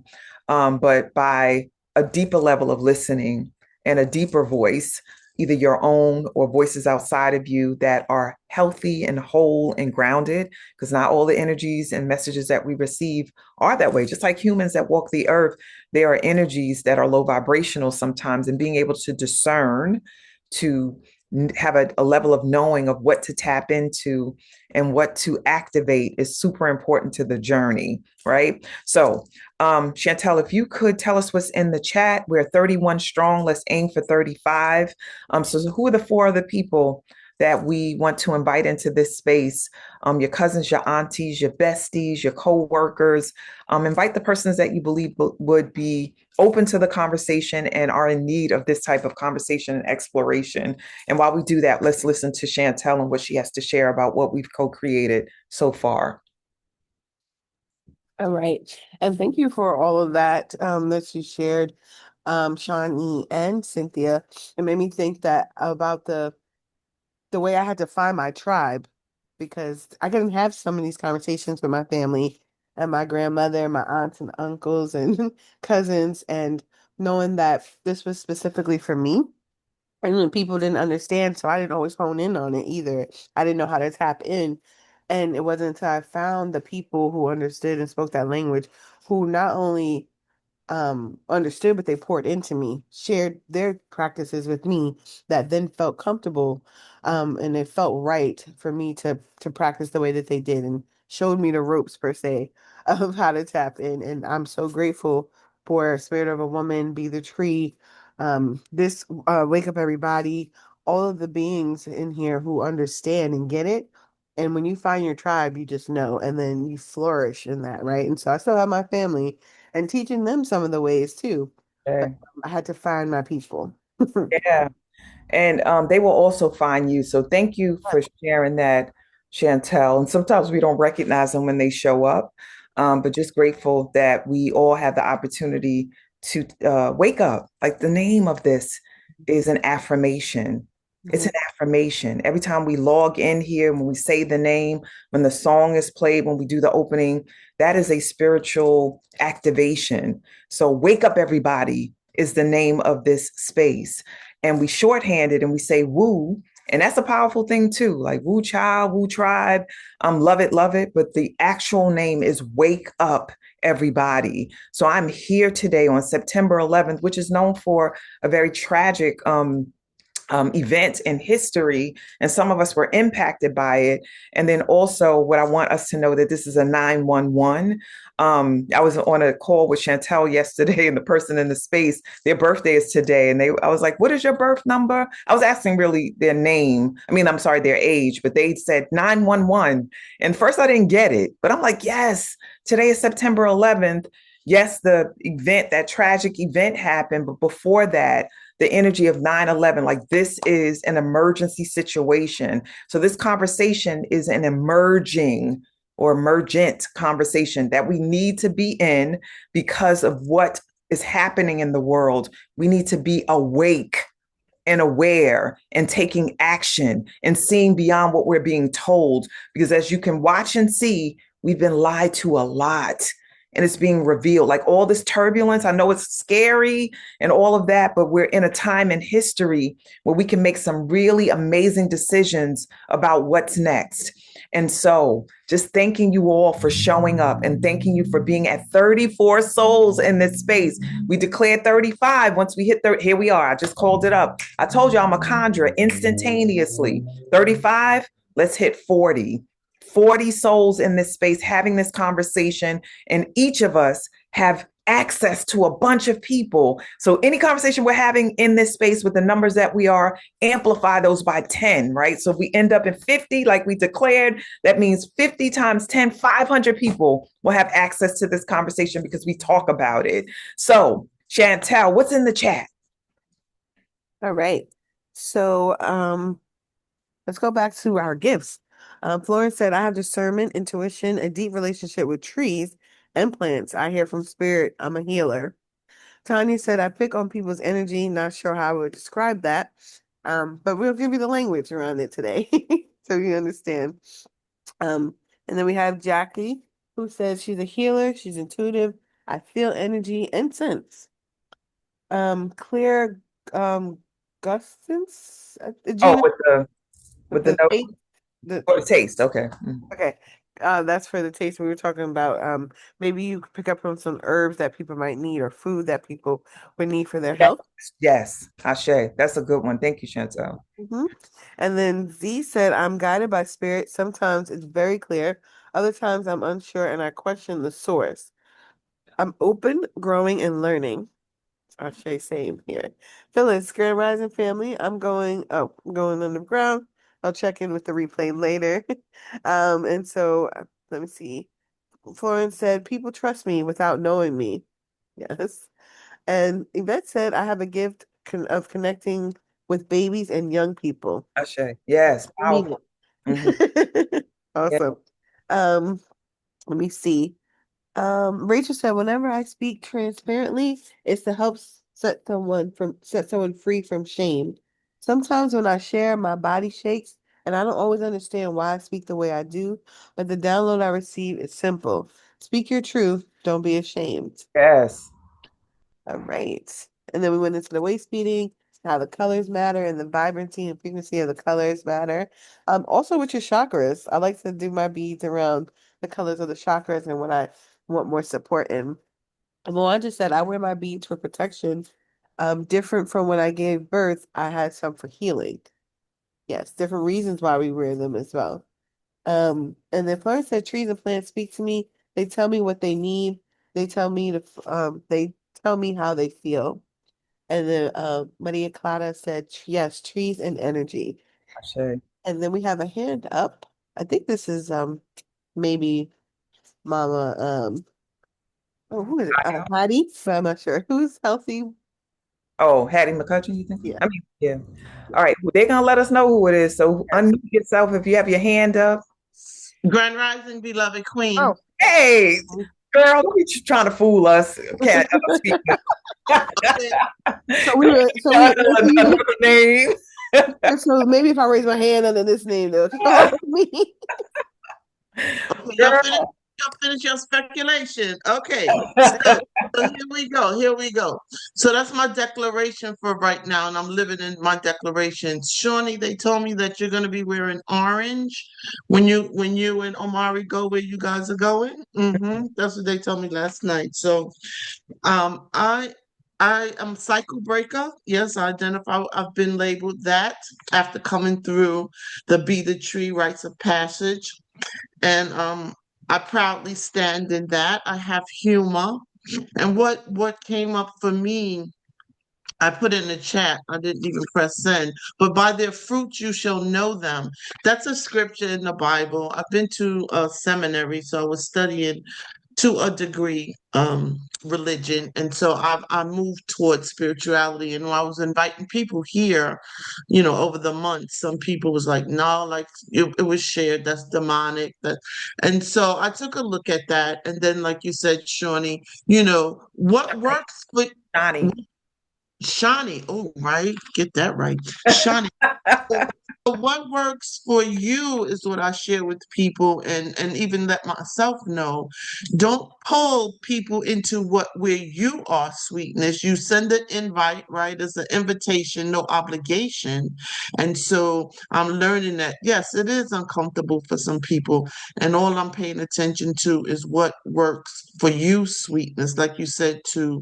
but by a deeper level of listening and a deeper voice, either your own or voices outside of you that are healthy and whole and grounded, because not all the energies and messages that we receive are that way. Just like humans that walk the earth, there are energies that are low vibrational sometimes, and being able to discern, to have a level of knowing of what to tap into and what to activate is super important to the journey, right? So, Chantel, if you could tell us what's in the chat. We're 31 strong. Let's aim for 35. So who are the 4 other people that we want to invite into this space? Your cousins, your aunties, your besties, your co-workers. Invite the persons that you believe would be open to the conversation and are in need of this type of conversation and exploration. And while we do that, let's listen to Chantel and what she has to share about what we've co-created so far. All right. And thank you for all of that that you shared, Shawnee and Cynthia. It made me think that about the way I had to find my tribe, because I couldn't have some of these conversations with my family and my grandmother, my aunts and uncles and cousins, and knowing that this was specifically for me, And then people didn't understand, so I didn't always hone in on it either. I didn't know how to tap in. And it wasn't until I found the people who understood and spoke that language, who not only understood, but they poured into me, shared their practices with me, that then felt comfortable, and it felt right for me to practice the way that they did, and showed me the ropes per se of how to tap in. And I'm so grateful for Spirit of a Woman, Be the Tree, this Wake Up Everybody, all of the beings in here who understand and get it. And when you find your tribe, you just know, and then you flourish in that, right? And so I still have my family, and teaching them some of the ways too. But Okay. I had to find my people. Yeah. And they will also find you. So thank you for sharing that, Chantel. And sometimes we don't recognize them when they show up, but just grateful that we all have the opportunity to wake up. Like the name of this is an affirmation. It's Mhm. an affirmation. Every time we log in here, when we say the name, when the song is played, when we do the opening, that is a spiritual activation. So wake up, everybody, is the name of this space, and we shorthand it and we say woo. And that's a powerful thing too, like woo child, woo tribe, love it, love it. But the actual name is Wake Up Everybody. So I'm here today on September 11th, which is known for a very tragic event in history, and some of us were impacted by it. And then also, what I want us to know that this is a 911. I was on a call with Chantel yesterday, and the person in the space, their birthday is today, and I was like, "What is your birth number?" I was asking really their name. I mean, I'm sorry, their age, but they said 911. And first, I didn't get it, but I'm like, "Yes, today is September 11th. Yes, the event, that tragic event happened, but before that, the energy of 9/11, like this is an emergency situation. So this conversation is an emerging or emergent conversation that we need to be in because of what is happening in the world. We need to be awake and aware and taking action and seeing beyond what we're being told. Because as you can watch and see, we've been lied to a lot, and it's being revealed. Like all this turbulence, I know it's scary and all of that, but we're in a time in history where we can make some really amazing decisions about what's next. And so, just thanking you all for showing up and thanking you for being at 34 souls in this space. We declared 35. Once we hit 30, here we are. I just called it up. I told you I'm a conjurer instantaneously. 35, let's hit 40. 40 souls in this space having this conversation, and each of us have access to a bunch of people. So any conversation we're having in this space with the numbers that we are, amplify those by 10, right? So if we end up in 50, like we declared, that means 50 times 10, 500 people will have access to this conversation because we talk about it. So Chantel, what's in the chat? All right. So let's go back to our gifts. Florence said, I have discernment, intuition, a deep relationship with trees and plants. I hear from spirit. I'm a healer. Tanya said, I pick on people's energy. Not sure how I would describe that. But we'll give you the language around it today so you understand. And then we have Jackie, who says she's a healer, she's intuitive. I feel energy and sense. Claire Gustins, Oh, Gina, with with the the note taste. The or the taste. Okay. Okay. That's for the taste. We were talking about maybe you could pick up on some herbs that people might need, or food that people would need for their Yes, health. yes, Ashe. That's a good one. Thank you, Chantel. Hmm. And then Z said, I'm guided by spirit. Sometimes it's very clear. Other times I'm unsure and I question the source. I'm open, growing, and learning. Ashe, same here. Phyllis, Grand Rising family. I'm going underground. I'll check in with the replay later. And so let me see. Florence said, people trust me without knowing me. Yes. And Yvette said, I have a gift of connecting with babies and young people. Ashe. Yes, I mean powerful. Mhm. it. Yeah. Awesome. Um, Let me see. Rachel said, whenever I speak transparently, it's to help set someone free from shame. Sometimes when I share, my body shakes, and I don't always understand why I speak the way I do, but the download I receive is simple. Speak your truth, don't be ashamed. Yes. All right. And then we went into the waist beating, how the colors matter and the vibrancy and frequency of the colors matter. Also with your chakras, I like to do my beads around the colors of the chakras and when I want more support in. And Luan just said I wear my beads for protection. Different from when I gave birth, I had some for healing. Yes, different reasons why we wear them as well. And then Florence said trees and plants speak to me. They tell me what they need. They tell me they tell me how they feel. And then Maria Clara said, yes, trees and energy. Sure. And then we have a hand up. I think this is maybe Mama oh, who is it? Hattie, but I'm not sure. Who's healthy? Oh, Hattie McCutcheon, you think? Yeah. I mean, yeah. All right. Well, they're gonna let us know who it is. So unmute yourself if you have your hand up. Grand Rising, beloved queen. Oh, Hey, girl, don't be trying to fool us. Okay, So we were another name. so maybe if I raise my hand under this name, they'll call me. Okay, y'all finish your speculation. Okay, so here we go. Here we go. So that's my declaration for right now, and I'm living in my declaration. Shawnee, they told me that you're going to be wearing orange when you and Omari go where you guys are going. That's what they told me last night. So, I am cycle breaker. Yes, I identify. I've been labeled that after coming through the Be the Tree rites of passage. And I proudly stand in that. I have humor. And what came up for me, I put in the chat. I didn't even press send. But by their fruits you shall know them. That's a scripture in the Bible. I've been to a seminary, so I was studying to a degree religion, and so I moved towards spirituality. And when I was inviting people here, over the months, some people was like, no, like it was shared, that's demonic, that. And so I took a look at that, and then like you said, Shawnee, what works with Johnny. Shawnee, oh right, get that right. Shawnee. So what works for you is what I share with people, and even let myself know. Don't pull people into where you are, sweetness. You send an invite, right? As an invitation, no obligation. And so I'm learning that yes, it is uncomfortable for some people. And all I'm paying attention to is what works for you, sweetness. Like you said to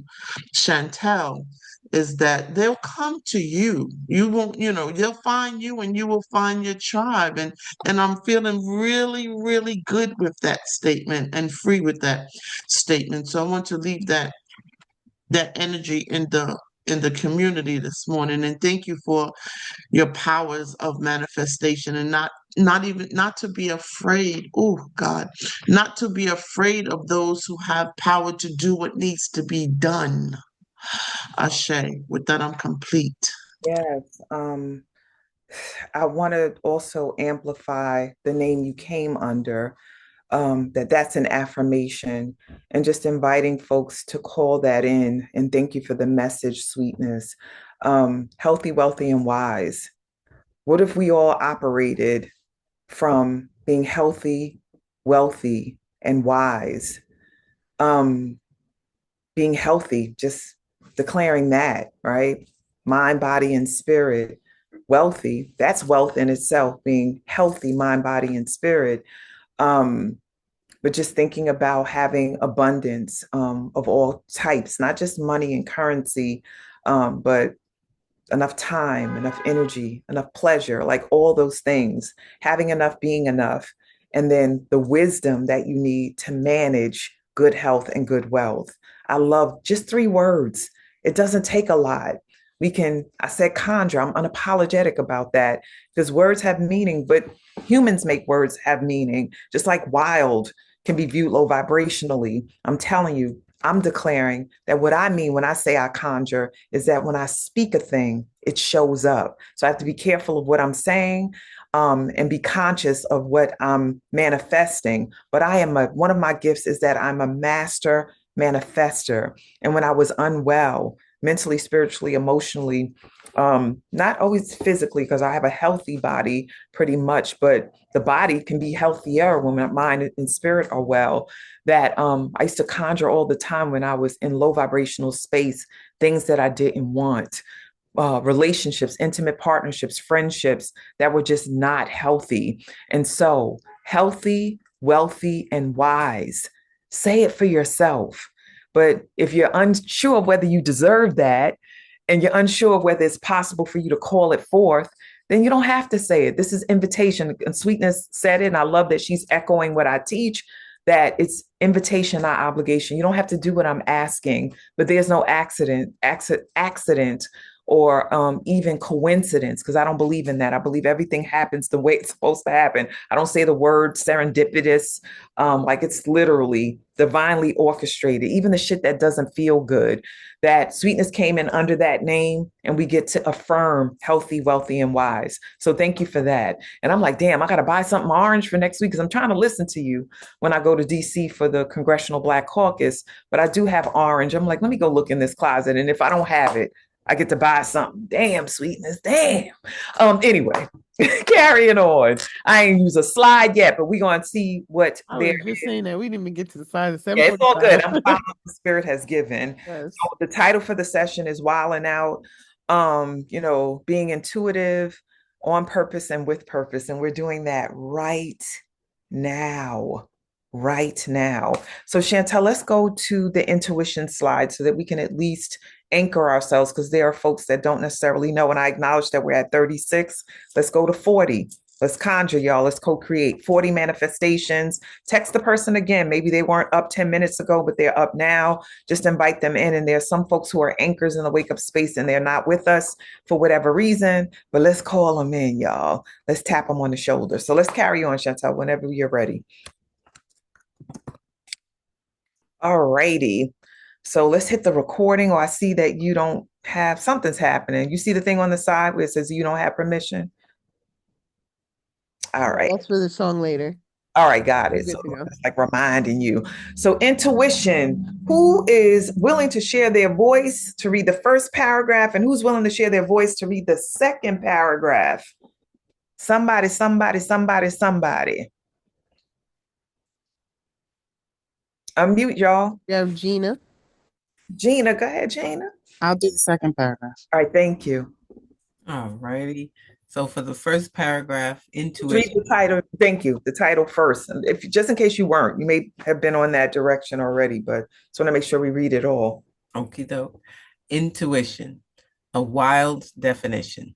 Chantel, is that they'll come to you. You won't, they'll find you and you will find your tribe. And I'm feeling really, really good with that statement and free with that statement. So I want to leave that energy in the community this morning. And thank you for your powers of manifestation, and not to be afraid. Oh God, not to be afraid of those who have power to do what needs to be done. Ashe, with that, I'm complete. Yes. I want to also amplify the name you came under, that's an affirmation, and just inviting folks to call that in. And thank you for the message, sweetness. Healthy, wealthy, and wise. What if we all operated from being healthy, wealthy, and wise? Being healthy, just declaring that, right? Mind, body, and spirit. Wealthy, that's wealth in itself, being healthy, mind, body, and spirit. But just thinking about having abundance of all types, not just money and currency, but enough time, enough energy, enough pleasure, like all those things, having enough, being enough, and then the wisdom that you need to manage good health and good wealth. I love just 3 words. It doesn't take a lot. I said conjure, I'm unapologetic about that because words have meaning, but humans make words have meaning, just like wild can be viewed low vibrationally. I'm telling you, I'm declaring that what I mean when I say I conjure is that when I speak a thing, it shows up. So I have to be careful of what I'm saying, and be conscious of what I'm manifesting. But one of my gifts is that I'm a master manifester. And when I was unwell, mentally, spiritually, emotionally, not always physically, because I have a healthy body pretty much, but the body can be healthier when my mind and spirit are well. That I used to conjure all the time when I was in low vibrational space, things that I didn't want. relationships, intimate partnerships, friendships that were just not healthy. And so, healthy, wealthy, and wise. Say it for yourself. But if you're unsure of whether you deserve that, and you're unsure of whether it's possible for you to call it forth, then you don't have to say it. This is invitation. And Sweetness said it, and I love that she's echoing what I teach, that it's invitation, not obligation. You don't have to do what I'm asking, but there's no accident or even coincidence, because I don't believe in that. I believe everything happens the way it's supposed to happen. I don't say the word serendipitous, like it's literally divinely orchestrated. Even the shit that doesn't feel good, that Sweetness came in under that name, and we get to affirm healthy, wealthy, and wise. So thank you for that. And I'm like, damn, I got to buy something orange for next week because I'm trying to listen to you when I go to DC for the Congressional Black Caucus. But I do have orange. I'm like, let me go look in this closet. And if I don't have it, I get to buy something. Damn, Sweetness. Damn. Anyway, carrying on. I ain't use a slide yet, but we're going to see what I there was just saying that we didn't even get to the side of Yeah, it's all good. 7:45. I'm following what the spirit has given. Yes. So the title for the session is Wildin' Out, being intuitive, on purpose, and with purpose. And we're doing that right now. Right now. So Chantel, let's go to the intuition slide so that we can at least anchor ourselves, because there are folks that don't necessarily know. And I acknowledge that we're at 36. Let's go to 40. Let's conjure, y'all. Let's co-create 40 manifestations. Text the person again. Maybe they weren't up 10 minutes ago, but they're up now. Just invite them in. And there's some folks who are anchors in the wake up space and they're not with us for whatever reason, but let's call them in, y'all. Let's tap them on the shoulder. So let's carry on, Chantel, whenever you're ready. All righty. So let's hit the recording. Or I see that you don't have, something's happening. You see the thing on the side where it says you don't have permission? All right. That's for the song later. All right, got it. So it's like reminding you. So intuition, who is willing to share their voice to read the first paragraph, and who's willing to share their voice to read the second paragraph? Somebody, somebody, somebody, somebody. Unmute, y'all. We have Gina. Gina, go ahead, Gina. I'll do the second paragraph. All right, thank you. All righty. So for the first paragraph, intuition. Read the title. Thank you. The title first. If just in case you weren't, you may have been on that direction already, but just want to make sure we read it all. Okie doke. Intuition, a wild definition.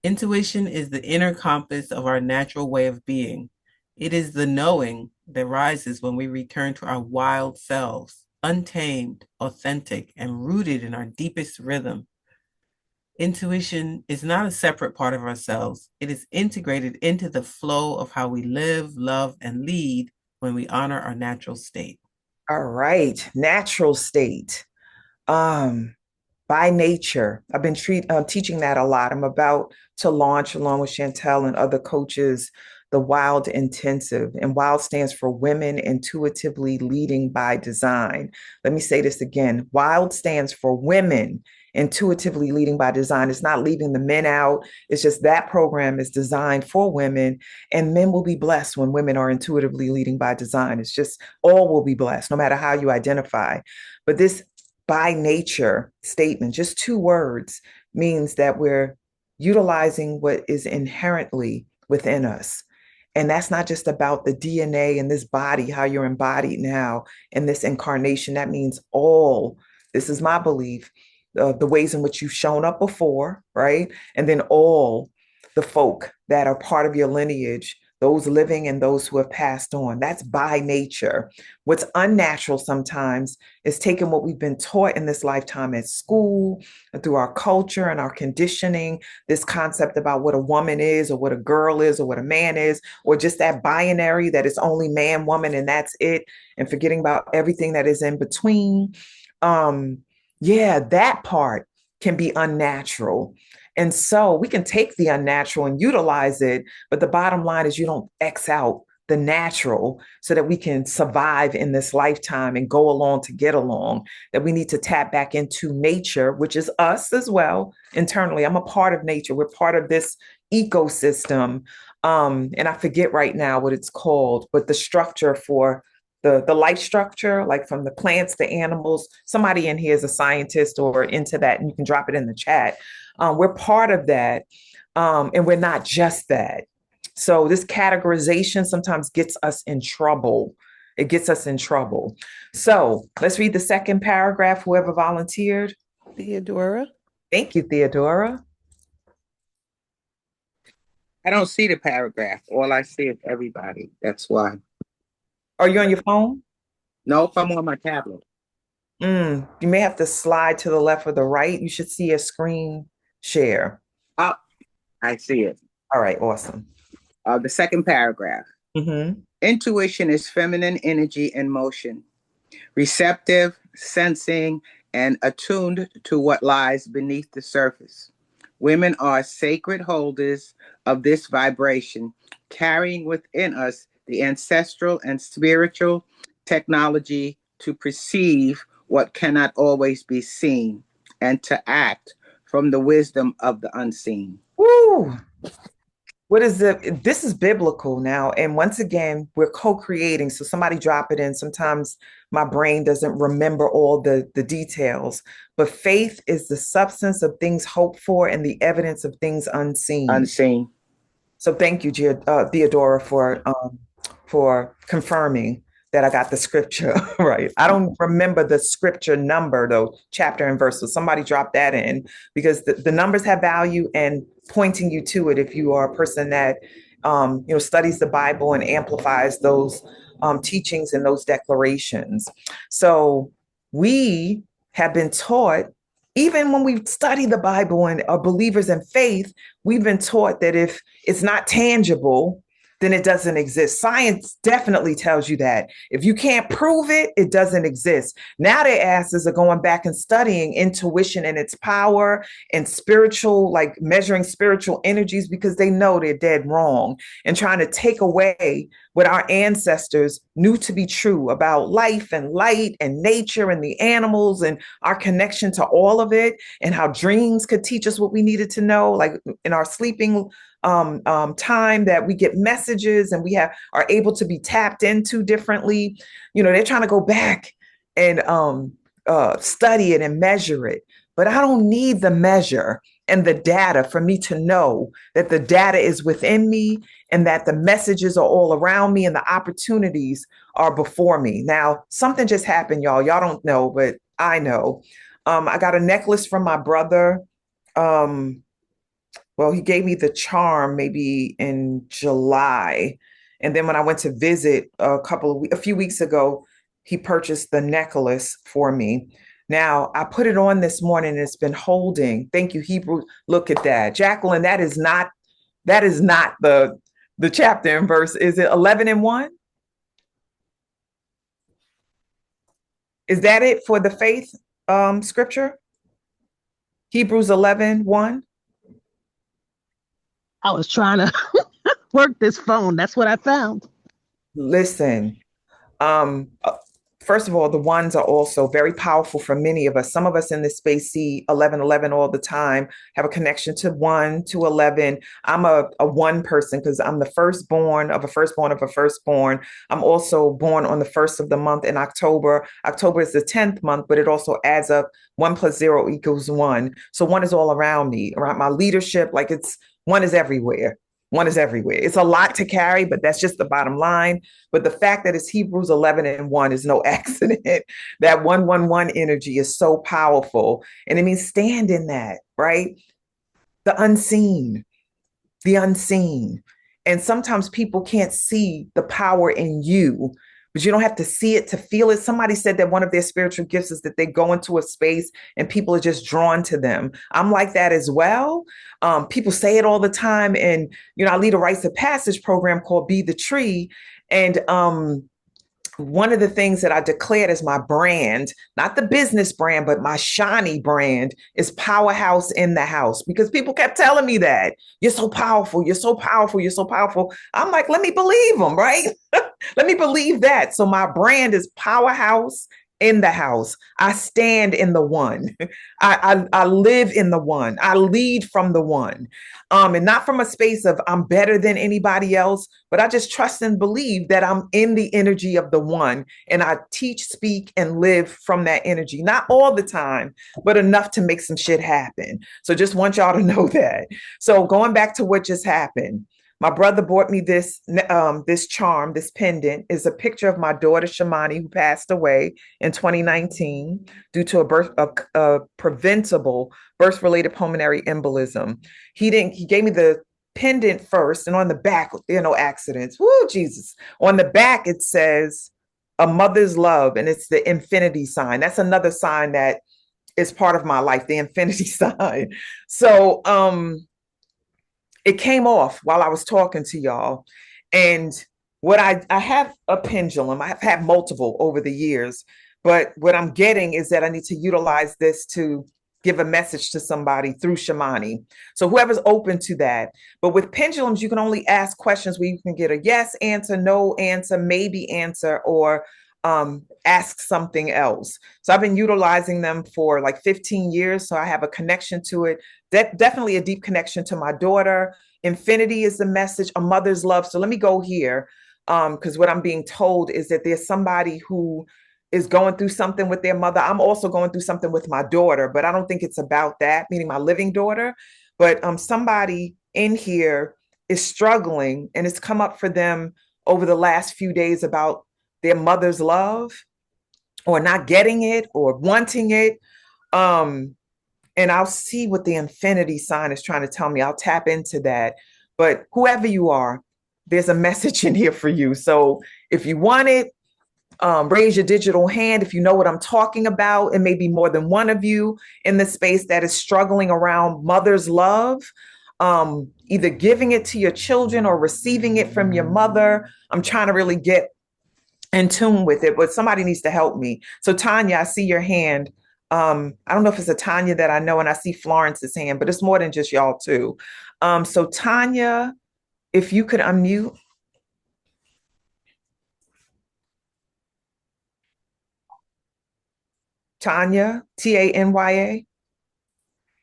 Intuition is the inner compass of our natural way of being. It is the knowing that rises when we return to our wild selves, untamed, authentic, and rooted in our deepest rhythm. Intuition is not a separate part of ourselves. It is integrated into the flow of how we live, love, and lead when we honor our natural state. All right. Natural state. By nature. I've been teaching that a lot. I'm about to launch, along with Chantel and other coaches, the WILD Intensive. And WILD stands for Women Intuitively Leading by Design. Let me say this again. WILD stands for Women Intuitively Leading by Design. It's not leaving the men out. It's just that program is designed for women, and men will be blessed when women are intuitively leading by design. It's just all will be blessed, no matter how you identify. But this by nature statement, just 2 words, means that we're utilizing what is inherently within us. And that's not just about the DNA in this body, how you're embodied now in this incarnation. That means all, this is my belief, the ways in which you've shown up before, right? And then all the folk that are part of your lineage, those living and those who have passed on. That's by nature. What's unnatural sometimes is taking what we've been taught in this lifetime at school, through our culture and our conditioning, this concept about what a woman is, or what a girl is, or what a man is, or just that binary that it's only man, woman, and that's it, and forgetting about everything that is in between. That part can be unnatural. And so we can take the unnatural and utilize it. But the bottom line is you don't X out the natural so that we can survive in this lifetime and go along to get along, that we need to tap back into nature, which is us as well. Internally, I'm a part of nature. We're part of this ecosystem. And I forget right now what it's called, but the structure for the life structure, like from the plants, the animals. Somebody in here is a scientist or into that, and you can drop it in the chat. We're part of that, and we're not just that. So this categorization sometimes gets us in trouble. It gets us in trouble. So let's read the second paragraph, whoever volunteered. Theodora. Thank you, Theodora. I don't see the paragraph. All I see is everybody. That's why. Are you on your phone? Nope, I'm on my tablet. You may have to slide to the left or the right. You should see a screen share. Oh, I see it. All right, awesome. The second paragraph. Mm-hmm. Intuition is feminine energy in motion, receptive, sensing, and attuned to what lies beneath the surface. Women are sacred holders of this vibration, carrying within us the ancestral and spiritual technology to perceive what cannot always be seen and to act from the wisdom of the unseen. Woo! What is it? This is biblical now. And once again, we're co-creating. So somebody drop it in. Sometimes my brain doesn't remember all the details. But faith is the substance of things hoped for and the evidence of things unseen. Unseen. So thank you, Theodora, for confirming that I got the scripture right. I don't remember the scripture number, though, chapter and verse. So somebody drop that in, because the numbers have value, and pointing you to it if you are a person that studies the Bible and amplifies those teachings and those declarations. So we have been taught, even when we study the Bible and are believers in faith, we've been taught that if it's not tangible, then it doesn't exist. Science definitely tells you that. If you can't prove it, it doesn't exist. Now their asses are going back and studying intuition and its power and spiritual, like measuring spiritual energies, because they know they're dead wrong, and trying to take away what our ancestors knew to be true about life and light and nature and the animals and our connection to all of it, and how dreams could teach us what we needed to know, like in our sleeping time, that we get messages and we are able to be tapped into differently. They're trying to go back and study it and measure it, but I don't need the measure and the data for me to know that the data is within me and that the messages are all around me and the opportunities are before me. Now, something just happened, y'all. Y'all don't know, but I know. I got a necklace from my brother. Well, he gave me the charm maybe in July. And then when I went to visit a few weeks ago, he purchased the necklace for me. Now, I put it on this morning and it's been holding. Thank you, Hebrew. Look at that. Jacqueline, that is not the chapter and verse. Is it 11:1? Is that it for the faith scripture? Hebrews 11:1? I was trying to work this phone. That's what I found. Listen, first of all, the ones are also very powerful for many of us. Some of us in this space see 11:11 all the time, have a connection to 1, to 11. I'm a 1 person because I'm the firstborn of a firstborn of a firstborn. I'm also born on the 1st of the month in October. October is the 10th month, but it also adds up. 1 + 0 = 1. So 1 is all around me, around my leadership. Like 1 is everywhere. 1 is everywhere. It's a lot to carry, but that's just the bottom line. But the fact that it's Hebrews 11:1 is no accident. That 111 energy is so powerful. And it means stand in that, right? The unseen, the unseen. And sometimes people can't see the power in you, but you don't have to see it to feel it. Somebody said that one of their spiritual gifts is that they go into a space and people are just drawn to them. I'm like that as well. People say it all the time. And, I lead a rites of passage program called Be the Tree. And one of the things that I declared as my brand, not the business brand, but my Shawnee brand, is powerhouse in the house, because people kept telling me that you're so powerful, you're so powerful, you're so powerful. I'm like, let me believe them, right? Let me believe that. So my brand is powerhouse in the house. I stand in the one. I live in the one. I lead from the one. And not from a space of I'm better than anybody else, but I just trust and believe that I'm in the energy of the one. And I teach, speak, and live from that energy. Not all the time, but enough to make some shit happen. So just want y'all to know that. So going back to what just happened. My brother bought me this charm, this pendant is a picture of my daughter Shawnee, who passed away in 2019 due to a preventable birth-related pulmonary embolism. He gave me the pendant first, and on the back, there are no accidents. Woo, Jesus. On the back, it says a mother's love, and it's the infinity sign. That's another sign that is part of my life, the infinity sign. So it came off while I was talking to y'all. And what I have a pendulum, I've had multiple over the years, but what I'm getting is that I need to utilize this to give a message to somebody through Shamani. So whoever's open to that. But with pendulums, you can only ask questions where you can get a yes answer, no answer, maybe answer, or ask something else. So I've been utilizing them for like 15 years. So I have a connection to it. Definitely a deep connection to my daughter. Infinity is the message, a mother's love. So let me go here. Because what I'm being told is that there's somebody who is going through something with their mother. I'm also going through something with my daughter, but I don't think it's about that, meaning my living daughter. But somebody in here is struggling, and it's come up for them over the last few days about their mother's love or not getting it or wanting it. And I'll see what the infinity sign is trying to tell me. I'll tap into that. But whoever you are, there's a message in here for you. So if you want it, raise your digital hand if you know what I'm talking about. It may be more than one of you in the space that is struggling around mother's love, either giving it to your children or receiving it from your mother. I'm trying to really get in tune with it, but somebody needs to help me. So Tanya, I see your hand. I don't know if it's a Tanya that I know, and I see Florence's hand, but it's more than just y'all too. So Tanya, if you could unmute. Tanya, Tanya.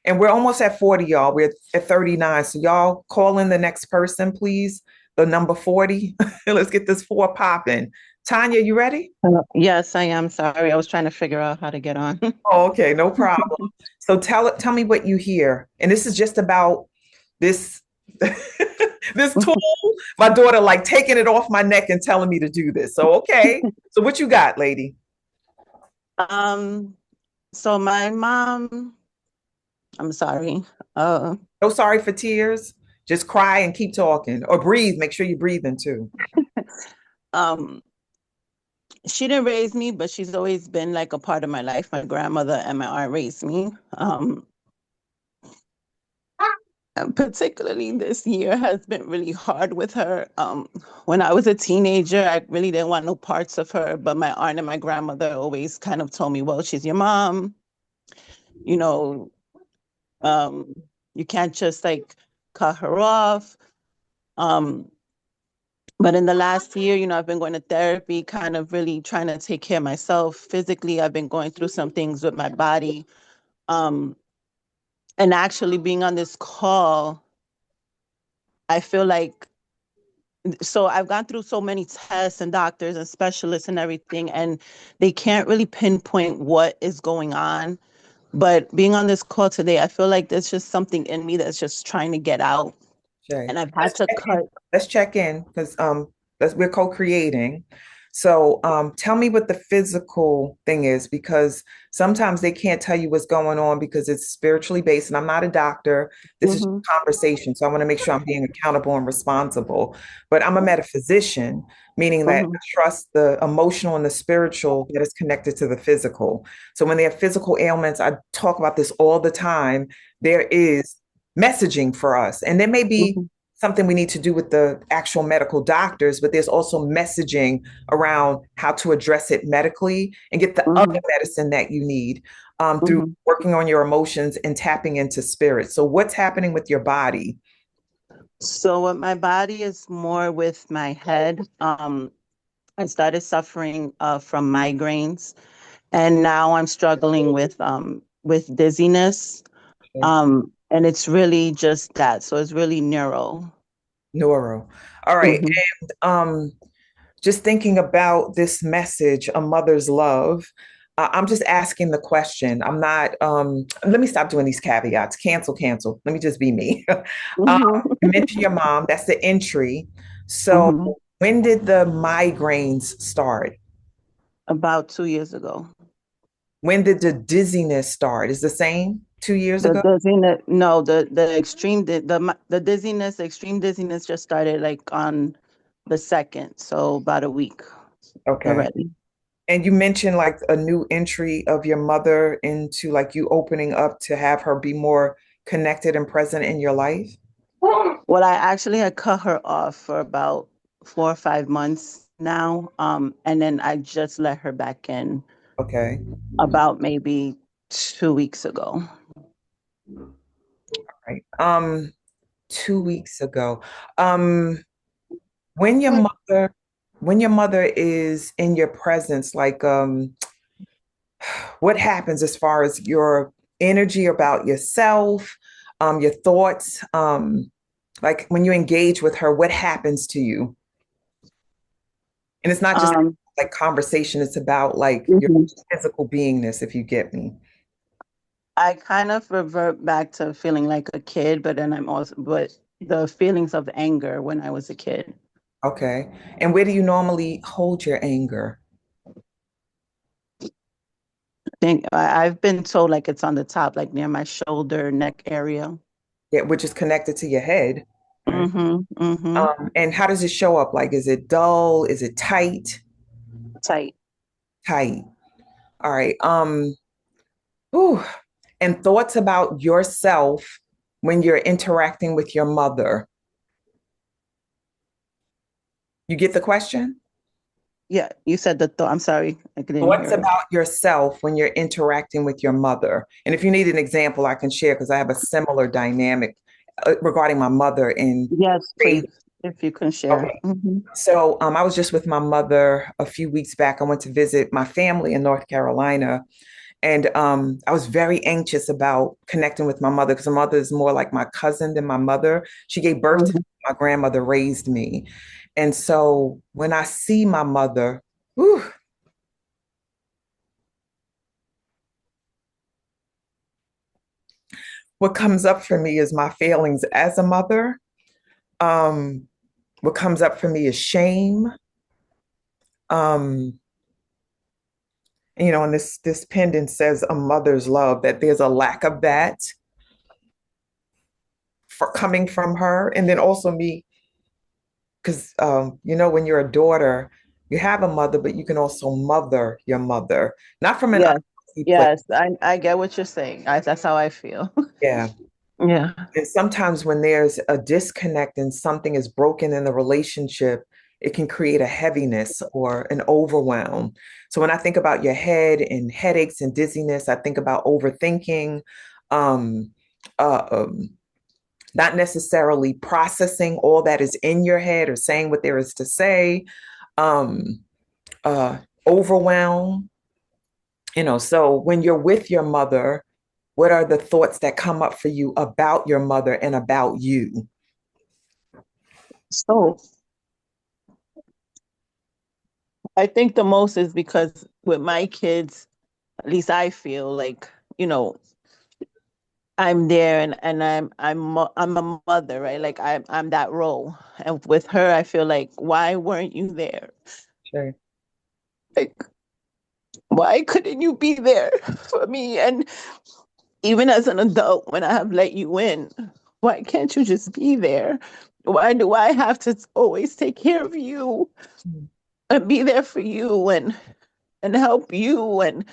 And we're almost at 40, y'all. We're at 39. So y'all call in the next person, please. The number 40. Let's get this 4 popping. Tanya, you ready? Yes, I am. Sorry, I was trying to figure out how to get on. Oh, okay, no problem. So tell me what you hear. And this is just about this this tool. My daughter like taking it off my neck and telling me to do this. So okay. So what you got, lady? So my mom, I'm sorry. No sorry for tears. Just cry and keep talking or breathe. Make sure you're breathing too. She didn't raise me, but she's always been like a part of my life. My grandmother and my aunt raised me. And particularly this year has been really hard with her. When I was a teenager, I really didn't want no parts of her, but my aunt and my grandmother always kind of told me, well, she's your mom. You know, you can't just like cut her off. But in the last year, I've been going to therapy, kind of really trying to take care of myself physically. I've been going through some things with my body. And actually being on this call, I feel like, so I've gone through so many tests and doctors and specialists and everything, and they can't really pinpoint what is going on. But being on this call today, I feel like there's just something in me that's just trying to get out. Okay. And I've had to cut. Let's check in because we're co-creating. So tell me what the physical thing is, because sometimes they can't tell you what's going on because it's spiritually based. And I'm not a doctor. This is just a conversation. So I want to make sure I'm being accountable and responsible. But I'm a metaphysician, meaning that I trust the emotional and the spiritual that is connected to the physical. So when they have physical ailments, I talk about this all the time. There is messaging for us. And there may be something we need to do with the actual medical doctors, but there's also messaging around how to address it medically and get the other medicine that you need through working on your emotions and tapping into spirit. So what's happening with your body? So with my body is more with my head. I started suffering from migraines, and now I'm struggling with dizziness. Okay. And it's really just that. So it's really neuro. Neuro. All right. Mhm. And just thinking about this message, a mother's love. I'm just asking the question. I'm not, let me stop doing these caveats. Cancel, cancel. Let me just be me. Mhm. You mentioned your mom, that's the entry. So Mhm. when did the migraines start? About 2 years ago. When did the dizziness start? Is the same 2 years The ago? dizziness, no, the extreme the dizziness, the extreme dizziness just started like on the second, so about a week Okay. already. And you mentioned like a new entry of your mother into like you opening up to have her be more connected and present in your life. Well, I actually had cut her off for about 4 or 5 months now, and then I just let her back in Okay. about maybe 2 weeks ago. Right. 2 weeks ago. Um, when your mother, when your mother is in your presence, like what happens as far as your energy about yourself, your thoughts, like when you engage with her, what happens to you? And it's not just Um, like conversation, it's about like your mhm. physical beingness, if you get me. I kind of revert back to feeling like a kid, but then but the feelings of anger when I was a kid. Okay. And where do you normally hold your anger? I've been told like it's on the top, like near my shoulder, neck area. Yeah, which is connected to your head, right? Mm-hmm. Mm-hmm. And how does it show up? Like, is it dull? Is it tight? Tight. Tight. All right. Whew. And thoughts about yourself when you're interacting with your mother. You get the question? Yeah, you said the thought. I'm sorry, I didn't Thoughts hear it. about yourself when you're interacting with your mother. And if you need an example, I can share because I have a similar dynamic regarding my mother in Yes, faith. please, if you can share. Okay. Mm-hmm. So I was just with my mother a few weeks back. I went to visit my family in North Carolina. And I was very anxious about connecting with my mother because my mother is more like my cousin than my mother. She gave birth to me. My grandmother raised me. And so when I see my mother, whew, what comes up for me is my failings as a mother. Um, what comes up for me is shame. Um, and this pendant says a mother's love, that there's a lack of that for coming from her. And then also me, because when you're a daughter, you have a mother, but you can also mother your mother, not from an Yes, unhealthy place. yes, I get what you're saying. That's how I feel. Yeah. Yeah. And sometimes when there's a disconnect and something is broken in the relationship, it can create a heaviness or an overwhelm. So when I think about your head and headaches and dizziness, I think about overthinking, um, uh, um, not necessarily processing all that is in your head or saying what there is to say, um, uh, overwhelm. So when you're with your mother, what are the thoughts that come up for you about your mother and about you? So I think the most is because with my kids, at least I feel like, you know, I'm there and I'm a mother, right? Like I'm that role. And with her, I feel like, why weren't you there? Sure. Like, why couldn't you be there for me? And even as an adult, when I have let you in, why can't you just be there? Why do I have to always take care of you and be there for you and help you? And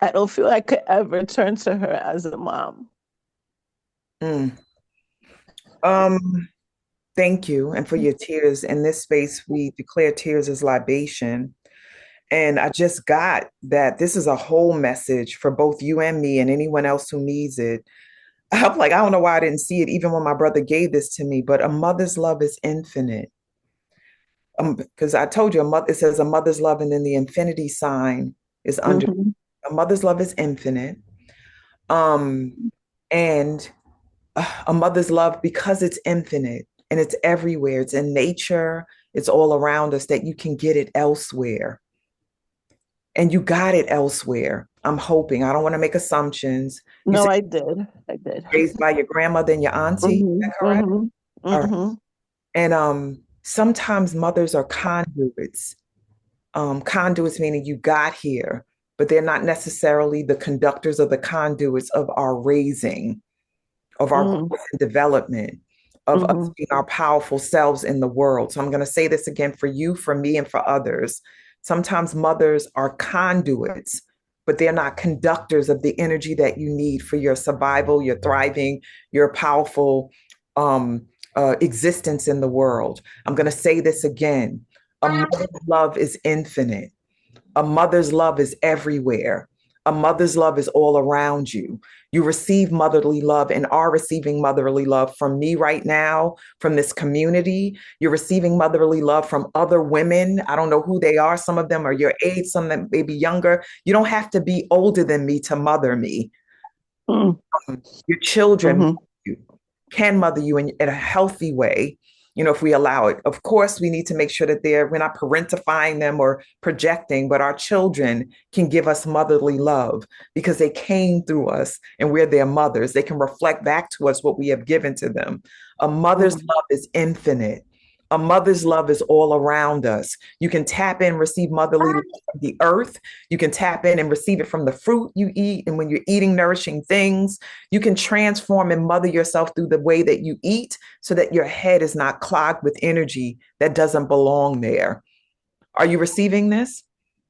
I don't feel I could ever turn to her as a mom. Mm. Um, Thank you. And for your tears. In this space, we declare tears as libation. And I just got that this is a whole message for both you and me and anyone else who needs it. I'm like, I don't know why I didn't see it even when my brother gave this to me, but a mother's love is infinite. Because I told you, it says a mother's love and then the infinity sign. is under. A mother's love is infinite. And a mother's love, because it's infinite and it's everywhere, it's in nature, it's all around us, that you can get it elsewhere. And you got it elsewhere. I'm hoping. I don't want to make assumptions. You No, said I did. I did. raised by your grandmother and your auntie. Is that correct? All right. And sometimes mothers are conduits. Conduits meaning you got here, but they're not necessarily the conductors or the conduits of our raising, of our growth and development, of us being our powerful selves in the world. So I'm going to say this again for you, for me, and for others. Sometimes mothers are conduits, but they're not conductors of the energy that you need for your survival, your thriving, your powerful existence in the world. I'm going to say this again. A mother's love is infinite. A mother's love is everywhere. A mother's love is all around you. You receive motherly love and are receiving motherly love from me right now, from this community. You're receiving motherly love from other women. I don't know who they are. Some of them are your age, some of them may be younger. You don't have to be older than me to mother me. Your children can mother you in a healthy way, if we allow it. Of course, we need to make sure that we're not parentifying them or projecting, but our children can give us motherly love because they came through us and we're their mothers. They can reflect back to us what we have given to them. A mother's love is infinite. A mother's love is all around us. You can tap in, receive motherly love from the earth. You can tap in and receive it from the fruit you eat. And when you're eating nourishing things, you can transform and mother yourself through the way that you eat so that your head is not clogged with energy that doesn't belong there. Are you receiving this?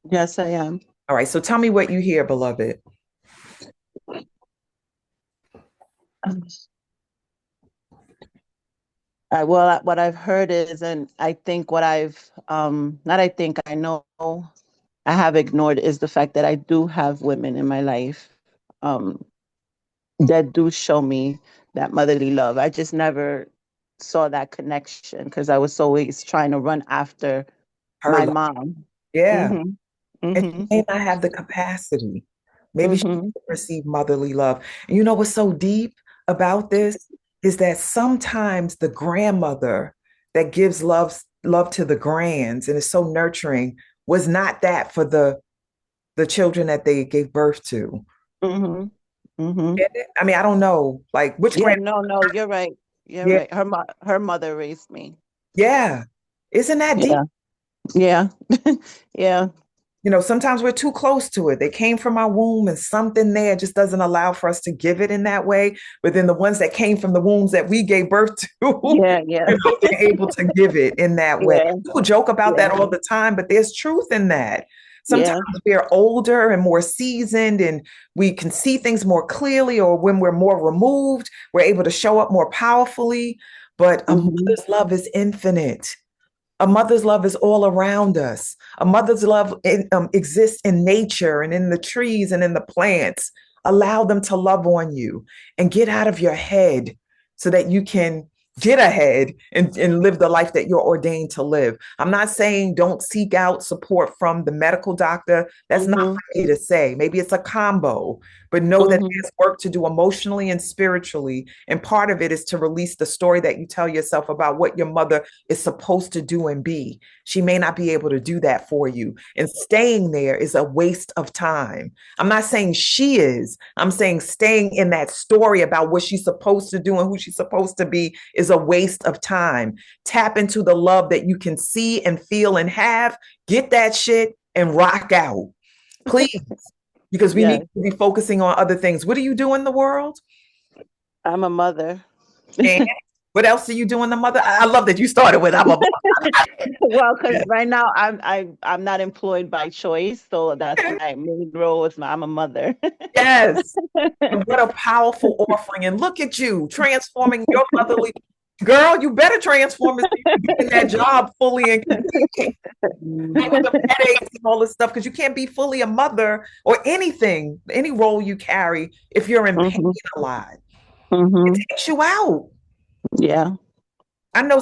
Yes, I am. All right. So tell me what you hear, beloved. Well, what I've heard is, and I think what I know I have ignored is the fact that I do have women in my life that do show me that motherly love. I just never saw that connection because I was always trying to run after my mom. Yeah. And she may not have the capacity. Maybe she didn't receive motherly love. And you know what's so deep about this is that sometimes the grandmother that gives love to the grands and is so nurturing was not that for the children that they gave birth to. I mean, I don't know, like which grandmother. No, you're right. You're right. Her mother raised me. Yeah. Isn't that deep? Yeah. Yeah. Sometimes we're too close to it. They came from our womb and something there just doesn't allow for us to give it in that way. But then the ones that came from the wombs that we gave birth to, they're able to give it in that way. People joke about that all the time, but there's truth in that. Sometimes we're older and more seasoned and we can see things more clearly, or when we're more removed, we're able to show up more powerfully. But a mother's love is infinite. A mother's love is all around us. A mother's love exists in nature and in the trees and in the plants. Allow them to love on you and get out of your head so that you can get ahead and live the life that you're ordained to live. I'm not saying don't seek out support from the medical doctor. That's not for me to say. Maybe it's a combo, but know that there's work to do emotionally and spiritually. And part of it is to release the story that you tell yourself about what your mother is supposed to do and be. She may not be able to do that for you. And staying there is a waste of time. I'm not saying she is. I'm saying staying in that story about what she's supposed to do and who she's supposed to be is a waste of time. Tap into the love that you can see and feel and have. Get that shit and rock out, please, because we need to be focusing on other things. What do you do in the world? I'm a mother. And what else do you do in the mother? I love that you started with I'm a mother. Well, because right now I'm not employed by choice, so that's my main role is I'm a mother. Yes. And what a powerful offering. And look at you transforming your motherly. Girl, you better transform as you get that job fully and completely. The headaches and all this stuff, because you can't be fully a mother or anything, any role you carry, if you're in pain a lot. It takes you out. Yeah. I know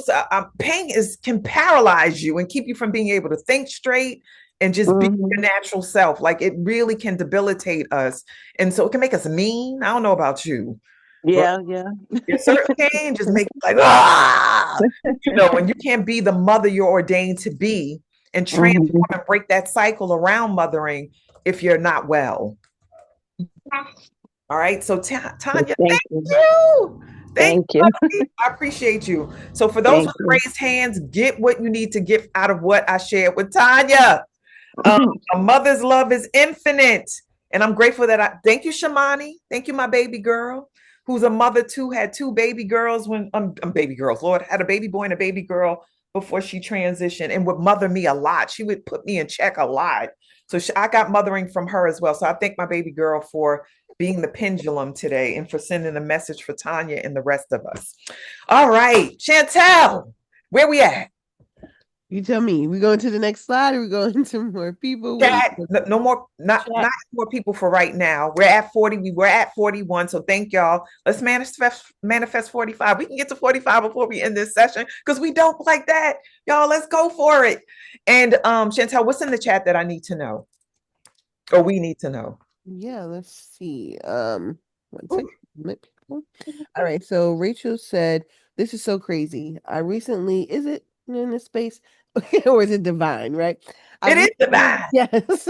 pain can paralyze you and keep you from being able to think straight, and just be your Mhm. natural self. Like it really can debilitate us. And so it can make us mean. I don't know about you, but Yeah, yeah. certain pain just make it like, ah, and you can't be the mother you're ordained to be and transform Mhm. and break that cycle around mothering if you're not well. All right. So Tanya, Thank thank you. you. Thank Thank you. you. Lovely. I appreciate you. So for those Thank with you. raised hands, get what you need to get out of what I shared with Tanya. Um, a mother's love is infinite. And I'm grateful that thank you, Shamani. Thank you, my baby girl, who's a mother too, had two baby girls when baby girls, Lord, had a baby boy and a baby girl before she transitioned and would mother me a lot. She would put me in check a lot. So I got mothering from her as well. So I thank my baby girl for being the pendulum today and for sending a message for Tanya and the rest of us. All right, Chantel, where we at? You tell me. We going to the next slide or we going to more people? What Chat, no more, chat? not more people for right now. We're at 40. We were at 41. So thank y'all. Let's manifest 45. We can get to 45 before we end this session because we don't like that. Y'all, let's go for it. And Chantel, what's in the chat that I need to know? Or we need to know? Yeah, let's see. One second. All right. So Rachel said, "This is so crazy. I recently, is it in this space or is it divine? Right? I It is recently, divine. yes,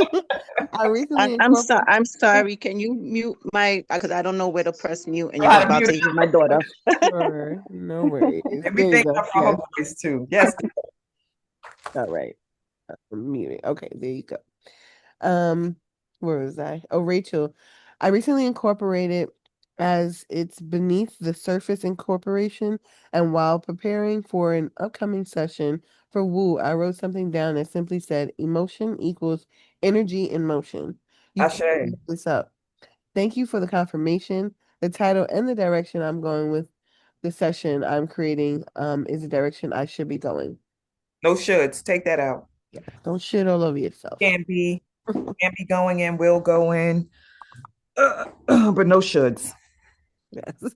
I recently incorporated. I'm sorry. Can you mute my, because I don't know where to press mute and Oh, you're how to about mute to hear my daughter. Sure, no worries. There you everything go. up for her Yes. voice too. Yes. All right. I'm muting. Okay, there you go. Um, where was I? Oh, Rachel. I recently incorporated as it's beneath the surface incorporation, and while preparing for an upcoming session for Woo, I wrote something down that simply said emotion equals energy in motion. You can't Ashe. make this up. Thank you for the confirmation. The title and the direction I'm going with the session I'm creating is the direction I should be going. No shoulds. Take that out. Yeah. Don't shit all over yourself. Can be, can be going in, will go in. But no shoulds. Yes.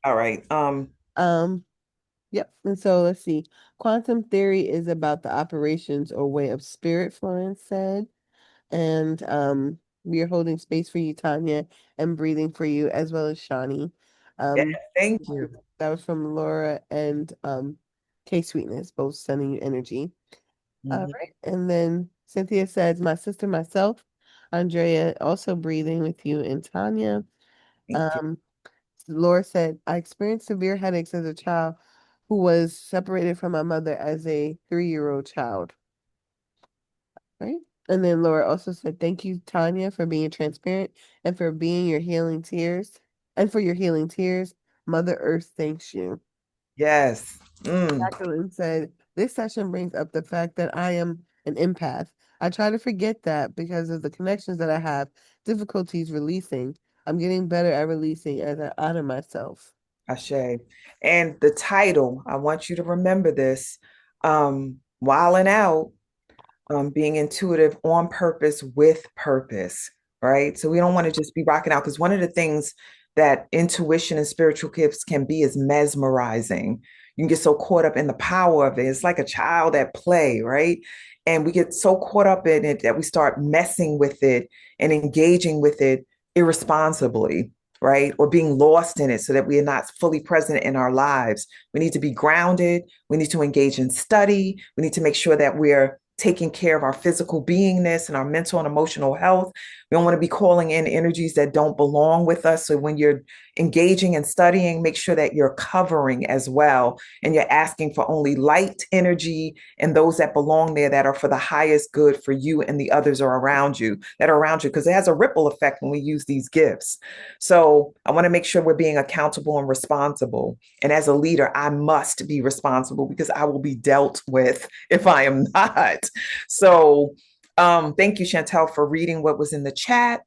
All right. Um, yep. And so let's see. Quantum theory is about the operations or way of spirit, Florence said. And we are holding space for you, Tanya, and breathing for you as well as Shawnee. Yeah, Um, thank you. that was from Laura and K Sweetness, both sending you energy. All Mhm. right. And then Cynthia says, my sister, myself, Andrea, also breathing with you and Tanya. Thank you. Um, Laura said, I experienced severe headaches as a child who was separated from my mother as a 3-year-old child. Right. And then Laura also said, thank you, Tanya, for being transparent and for being your healing tears and for your healing tears. Mother Earth thanks you. Yes. Mm, Jacqueline said, this session brings up the fact that I am an empath. I try to forget that because of the connections that I have, difficulties releasing. I'm getting better at releasing as I honor myself. Ashe. And the title, I want you to remember this. Wilding out, being intuitive on purpose with purpose, right? So we don't want to just be rocking out because one of the things that intuition and spiritual gifts can be is mesmerizing. You can get so caught up in the power of it. It's like a child at play, right? And we get so caught up in it that we start messing with it and engaging with it irresponsibly, right? Or being lost in it so that we are not fully present in our lives. We need to be grounded. We need to engage in study. We need to make sure that we're taking care of our physical beingness and our mental and emotional health. We don't want to be calling in energies that don't belong with us. So when you're engaging and studying, make sure that you're covering as well. And you're asking for only light energy and those that belong there that are for the highest good for you and the others are around you, that are around you, because it has a ripple effect when we use these gifts. So I want to make sure we're being accountable and responsible. And as a leader, I must be responsible because I will be dealt with if I am not. So thank you, Chantel, for reading what was in the chat.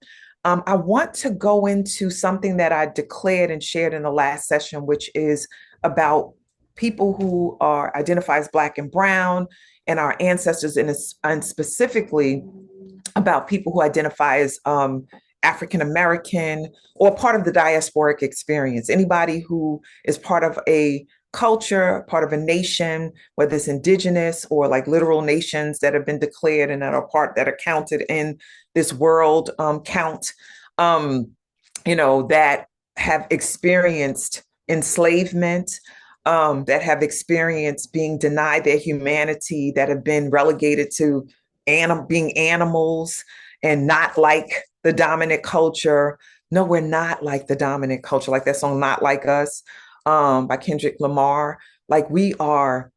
I want to go into something that I declared and shared in the last session, which is about people who are identified as Black and Brown and our ancestors, and specifically about people who identify as African American or part of the diasporic experience. Anybody who is part of a culture, part of a nation, whether it's indigenous or like literal nations that have been declared and that are counted in this world count, that have experienced enslavement, that have experienced being denied their humanity, that have been relegated to being animals and not like the dominant culture. No, we're not like the dominant culture. Like that song, Not Like Us, by Kendrick Lamar. Like we are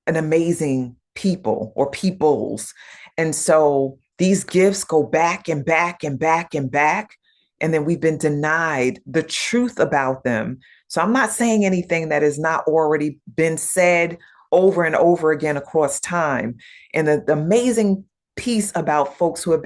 an amazing people or peoples. And so these gifts go back and back and back and back. And then we've been denied the truth about them. So I'm not saying anything that has not already been said over and over again across time. And the amazing piece about folks who have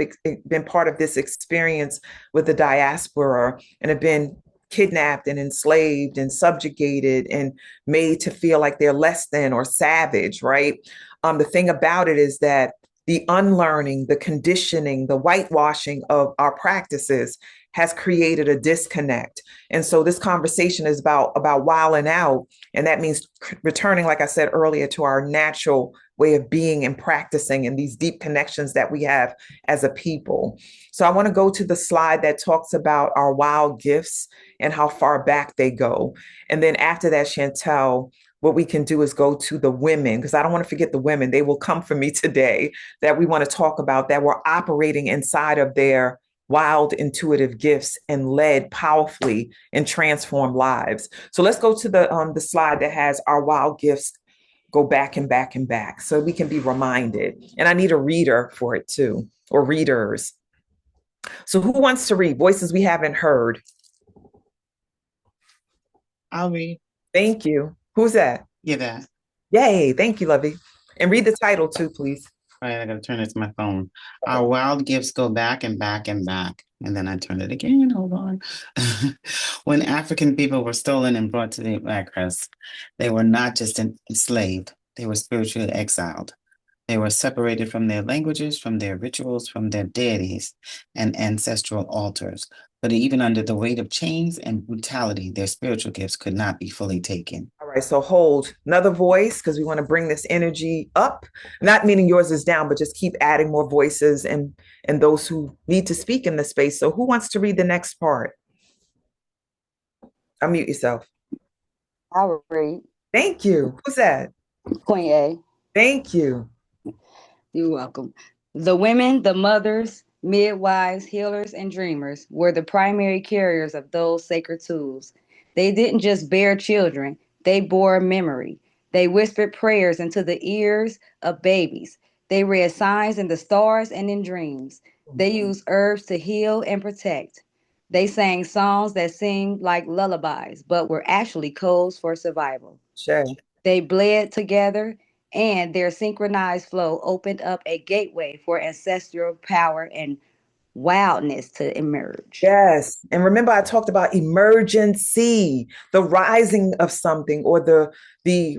been part of this experience with the diaspora and have been kidnapped and enslaved and subjugated and made to feel like they're less than or savage, right? The thing about it is that the unlearning, the conditioning, the whitewashing of our practices has created a disconnect. And so this conversation is about wilding out. And that means returning, like I said earlier, to our natural way of being and practicing and these deep connections that we have as a people. So I want to go to the slide that talks about our wild gifts and how far back they go. And then after that, Chantel, what we can do is go to the women, because I don't want to forget the women. They will come for me today that we want to talk about that were operating inside of their wild intuitive gifts and led powerfully and transformed lives. So let's go to the slide that has our wild gifts go back and back and back so we can be reminded. And I need a reader for it too, or readers. So who wants to read Voices We Haven't Heard? I'll read. Thank you. Who's that? Yeah, that. Yay. Thank you, Lovey. And read the title too, please. All right, I gotta turn it to my phone. Our wild gifts go back and back and back. And then I turn it again. Hold on. When African people were stolen and brought to the Americas, they were not just enslaved, they were spiritually exiled. They were separated from their languages, from their rituals, from their deities and ancestral altars. But even under the weight of chains and brutality, their spiritual gifts could not be fully taken. All right, so hold another voice because we want to bring this energy up. Not meaning yours is down, but just keep adding more voices and those who need to speak in the space. So who wants to read the next part? Unmute yourself. I'll read. Thank you. Who's that? Queen A. Thank you. You're welcome. The women, the mothers, midwives, healers, and dreamers were the primary carriers of those sacred tools. They didn't just bear children, they bore memory. They whispered prayers into the ears of babies. They read signs in the stars and in dreams. They used herbs to heal and protect. They sang songs that seemed like lullabies, but were actually codes for survival. Sure. They bled together, and their synchronized flow opened up a gateway for ancestral power and wildness to emerge. Yes. And remember, I talked about emergency, the rising of something or the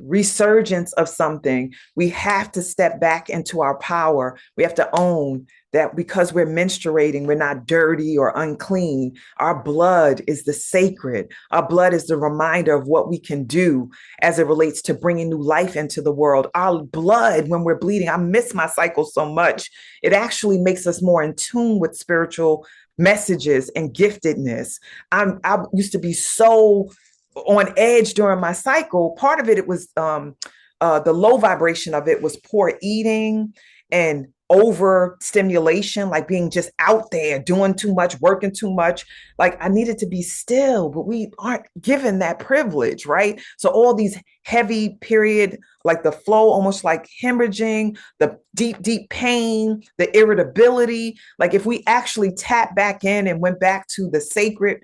resurgence of something. We have to step back into our power. We have to own that because we're menstruating, we're not dirty or unclean. Our blood is the sacred. Our blood is the reminder of what we can do as it relates to bringing new life into the world. Our blood, when we're bleeding, I miss my cycle so much. It actually makes us more in tune with spiritual messages and giftedness. I used to be so on edge during my cycle. Part of it was the low vibration of it was poor eating and overstimulation, like being just out there doing too much, working too much. Like I needed to be still, but we aren't given that privilege, right? So all these heavy period, like the flow, almost like hemorrhaging, the deep, deep pain, the irritability. Like if we actually tap back in and went back to the sacred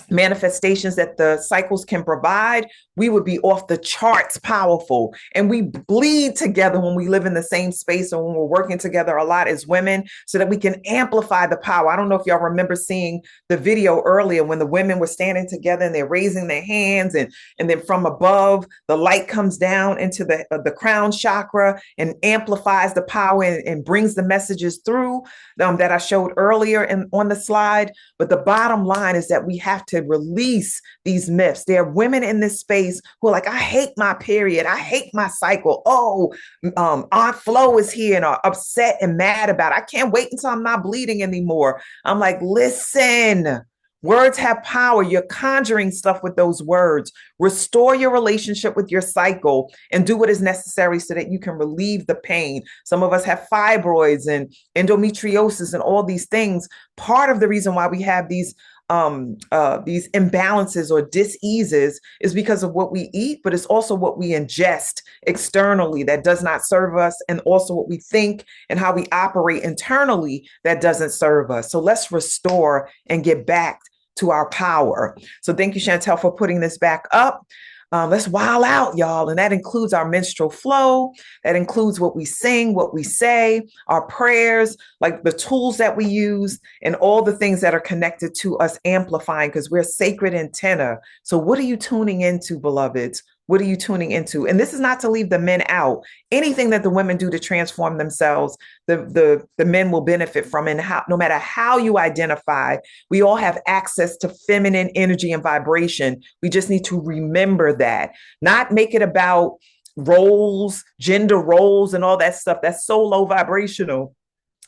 manifestations that the cycles can provide, we would be off the charts powerful. And we bleed together when we live in the same space or when we're working together a lot as women so that we can amplify the power. I don't know if y'all remember seeing the video earlier when the women were standing together and they're raising their hands and then from above, the light comes down into the crown chakra and amplifies the power and brings the messages through that I showed earlier on the slide. But the bottom line is that we have to to release these myths. There are women in this space who are like, I hate my period. I hate my cycle. Oh, Aunt Flo is here and are upset and mad about it. I can't wait until I'm not bleeding anymore. I'm like, listen, words have power. You're conjuring stuff with those words. Restore your relationship with your cycle and do what is necessary so that you can relieve the pain. Some of us have fibroids and endometriosis and all these things. Part of the reason why we have these imbalances or diseases is because of what we eat, but it's also what we ingest externally that does not serve us, and also what we think and how we operate internally that doesn't serve us. So let's restore and get back to our power. So thank you, Chantel, for putting this back up. Let's wild out, y'all. And that includes our menstrual flow. That includes what we sing, what we say, our prayers, like the tools that we use, and all the things that are connected to us amplifying, because we're sacred antenna. So what are you tuning into, beloveds? What are you tuning into? And this is not to leave the men out. Anything that the women do to transform themselves, the men will benefit from. And how, no matter how you identify, we all have access to feminine energy and vibration. We just need to remember that, not make it about roles, gender roles, and all that stuff. That's so low vibrational,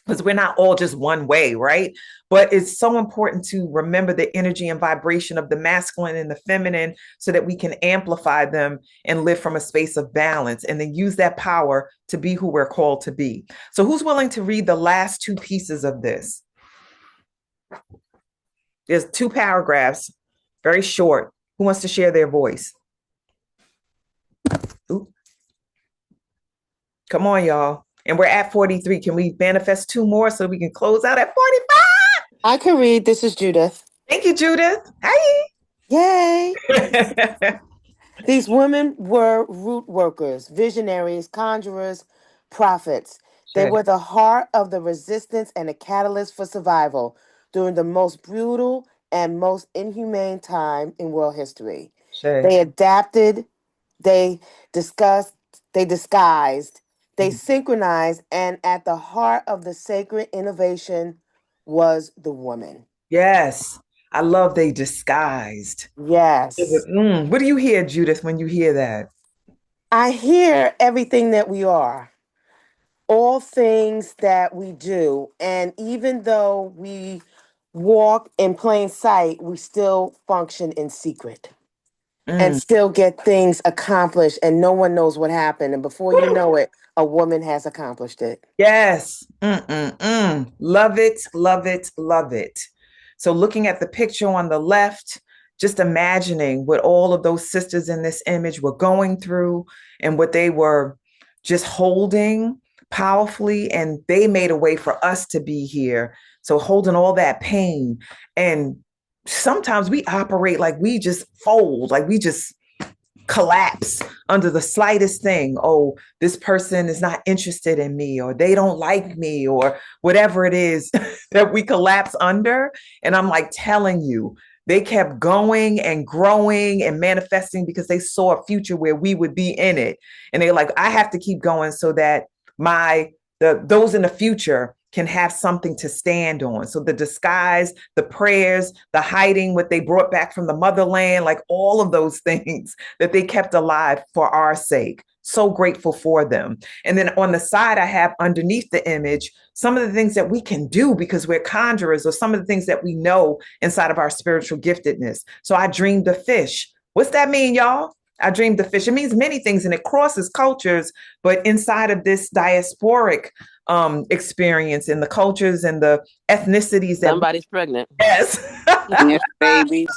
because we're not all just one way, right? But it's so important to remember the energy and vibration of the masculine and the feminine so that we can amplify them and live from a space of balance, and then use that power to be who we're called to be. So who's willing to read the last two pieces of this? There's 2 paragraphs, very short. Who wants to share their voice? Ooh. Come on, y'all. And we're at 43. Can we manifest 2 more so we can close out at 45? I can read. This is Judith. Thank you, Judith. Hey. Yay. These women were root workers, visionaries, conjurers, prophets. They were the heart of the resistance and a catalyst for survival during the most brutal and most inhumane time in world history. They adapted, they discussed, they disguised, they synchronized, and at the heart of the sacred innovation was the woman. Yes. I love they disguised. Yes. What do you hear, Judith, when you hear that? I hear everything that we are, all things that we do. And even though we walk in plain sight, we still function in secret and still get things accomplished, and no one knows what happened. And before you know it, a woman has accomplished it. Yes. Love it, love it, love it. So looking at the picture on the left, just imagining what all of those sisters in this image were going through and what they were just holding powerfully, and they made a way for us to be here. So holding all that pain. And sometimes we operate like we just fold, like we just collapse under the slightest thing. Oh, this person is not interested in me, or they don't like me, or whatever it is that we collapse under. And I'm like telling you, they kept going and growing and manifesting because they saw a future where we would be in it. And they're like, I have to keep going so that those in the future can have something to stand on. So the disguise, the prayers, the hiding, what they brought back from the motherland, like all of those things that they kept alive for our sake. So grateful for them. And then on the side, I have underneath the image, some of the things that we can do because we're conjurers, or some of the things that we know inside of our spiritual giftedness. So I dreamed a fish. What's that mean, y'all? I dreamed the fish. It means many things, and it crosses cultures, but inside of this diasporic experience in the cultures and the ethnicities that somebody's pregnant. Yes. Yes, babies.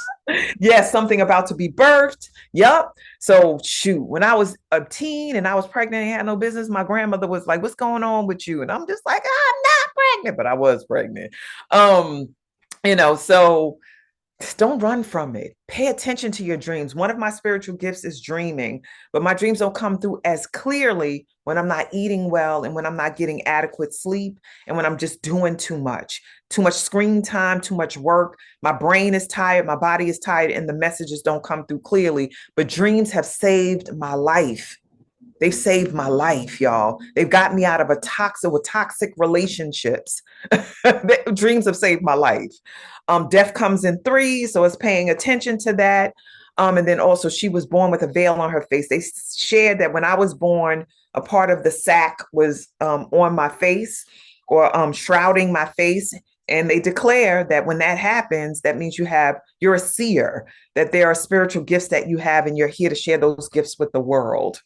Yes, something about to be birthed. Yup. So shoot, when I was a teen and I was pregnant and had no business, my grandmother was like, what's going on with you? And I'm just like, I'm not pregnant, but I was pregnant. So don't run from it. Pay attention to your dreams. One of my spiritual gifts is dreaming, but my dreams don't come through as clearly when I'm not eating well, and when I'm not getting adequate sleep, and when I'm just doing too much screen time, too much work. My brain is tired, my body is tired, and the messages don't come through clearly. But dreams have saved my life. They've saved my life, y'all. They've got me out of toxic relationships. Dreams have saved my life. Death comes in threes, so it's paying attention to that. And then also, she was born with a veil on her face. They shared that when I was born, a part of the sack was on my face, or shrouding my face. And they declare that when that happens, that means you're a seer, that there are spiritual gifts that you have, and you're here to share those gifts with the world.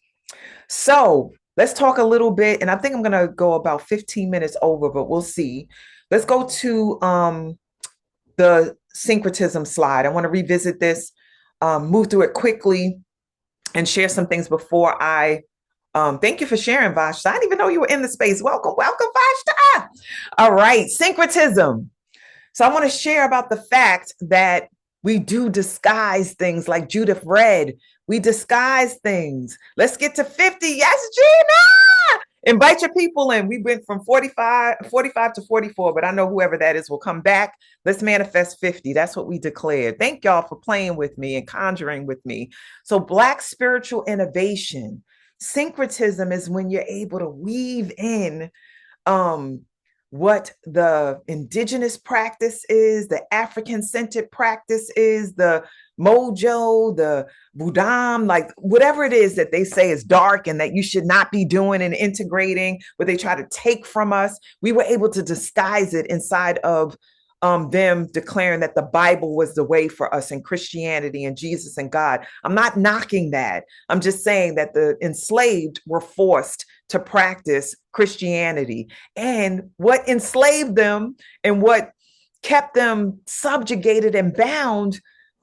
So let's talk a little bit, and I think I'm going to go about 15 minutes over, but we'll see. Let's go to the syncretism slide. I want to revisit this, move through it quickly, and share some things before I thank you for sharing, Vashta. I didn't even know you were in the space. Welcome, Vashta. All right, syncretism. So I want to share about the fact that we do disguise things, like Judith read. We disguise things. Let's get to 50. Yes, Gina. Invite your people in. We went from 45 to 44, but I know whoever that is will come back. Let's manifest 50. That's what we declared. Thank y'all for playing with me and conjuring with me. So Black spiritual innovation. Syncretism is when you're able to weave in what the indigenous practice is, the African-centered practice is, the mojo, the budam, like whatever it is that they say is dark and that you should not be doing and integrating, what they try to take from us. We were able to disguise it inside of them declaring that the Bible was the way for us, and Christianity and Jesus and God. I'm not knocking that. I'm just saying that the enslaved were forced to practice Christianity, and what enslaved them and what kept them subjugated and bound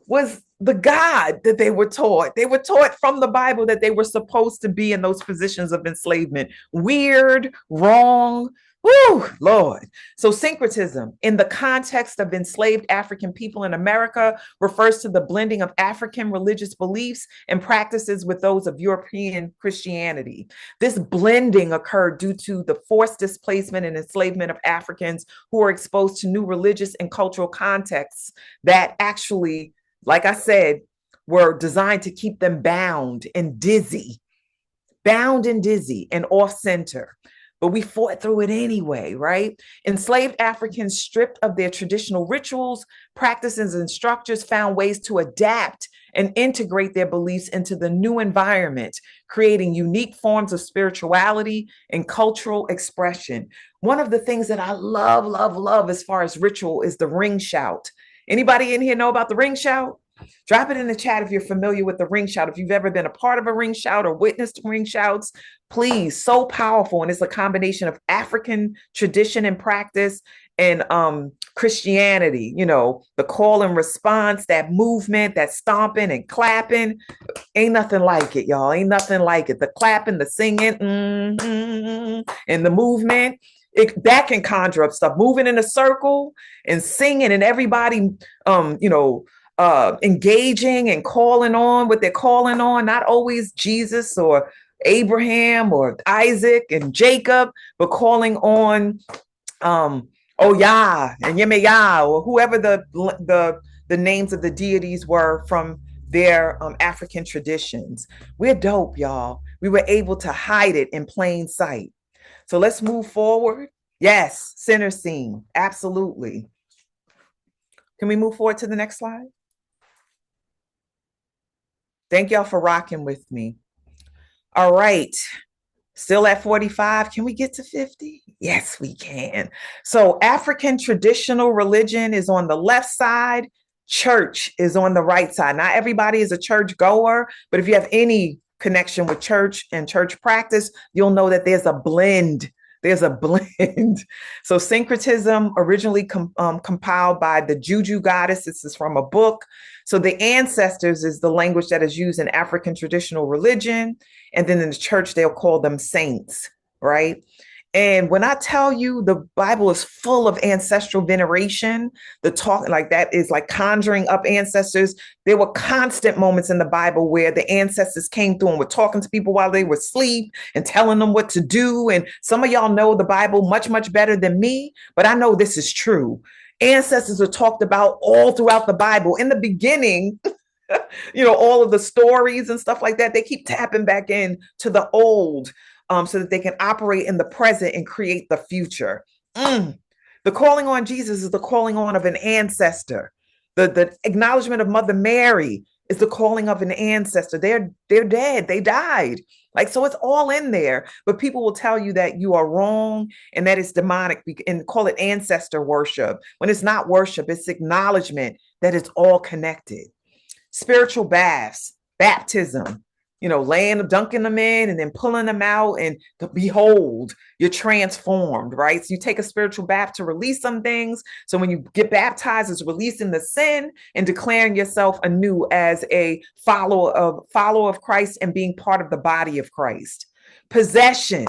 was the God that they were taught. They were taught from the Bible that they were supposed to be in those positions of enslavement. Weird, wrong. Woo, Lord. So syncretism in the context of enslaved African people in America refers to the blending of African religious beliefs and practices with those of European Christianity. This blending occurred due to the forced displacement and enslavement of Africans who were exposed to new religious and cultural contexts that actually, like I said, were designed to keep them bound and dizzy and off center. But we fought through it anyway, right? Enslaved Africans, stripped of their traditional rituals, practices, and structures, found ways to adapt and integrate their beliefs into the new environment, creating unique forms of spirituality and cultural expression. One of the things that I love as far as ritual is the ring shout. Anybody in here know about the ring shout? Drop it in the chat if you're familiar with the ring shout. If you've ever been a part of a ring shout or witnessed ring shouts, please, so powerful. And it's a combination of African tradition and practice and Christianity, the call and response, that movement, that stomping and clapping. Ain't nothing like it, y'all. Ain't nothing like it. The clapping, the singing, and the movement. That can conjure up stuff. Moving in a circle and singing and everybody, engaging and calling on what they're calling on, not always Jesus or Abraham or Isaac and Jacob, but calling on Yah and Yemeyah, or whoever the names of the deities were from their African traditions. We're dope, y'all. We were able to hide it in plain sight. So let's move forward. Yes, center scene. Absolutely. Can we move forward to the next slide? Thank y'all for rocking with me. All right. Still at 45. Can we get to 50? Yes, we can. So African traditional religion is on the left side. Church is on the right side. Not everybody is a church goer, but if you have any connection with church and church practice, you'll know that there's a blend. So syncretism, originally compiled by the Juju goddess. This is from a book. So the ancestors is the language that is used in African traditional religion. And then in the church, they'll call them saints, right? And when I tell you the Bible is full of ancestral veneration, the talk like that is like conjuring up ancestors. There were constant moments in the Bible where the ancestors came through and were talking to people while they were asleep and telling them what to do. And some of y'all know the Bible much, much better than me, but I know this is true. Ancestors are talked about all throughout the Bible. In the beginning, all of the stories and stuff like that. They keep tapping back in to the old, so that they can operate in the present and create the future. The calling on Jesus is the calling on of an ancestor. The acknowledgement of Mother Mary is the calling of an ancestor. They're dead. They died. Like, so it's all in there, but people will tell you that you are wrong and that it's demonic and call it ancestor worship. When it's not worship, it's acknowledgement that it's all connected. Spiritual baths, baptism, dunking them in and then pulling them out, and to behold, you're transformed, right? So you take a spiritual bath to release some things. So when you get baptized, it's releasing the sin and declaring yourself anew as a follower of Christ and being part of the body of Christ. Possession,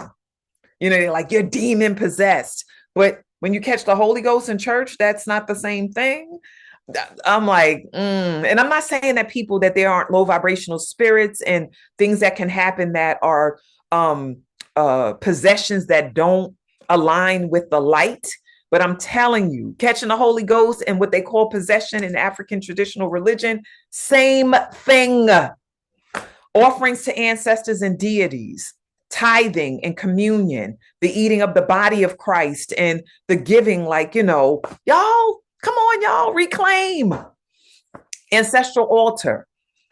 like you're demon possessed. But when you catch the Holy Ghost in church, that's not the same thing. I'm like, and I'm not saying that there aren't low vibrational spirits and things that can happen that are possessions that don't align with the light. But I'm telling you, catching the Holy Ghost and what they call possession in African traditional religion, same thing. Offerings to ancestors and deities, tithing and communion, the eating of the body of Christ, and the giving, y'all. Come on, y'all, reclaim. Ancestral altar,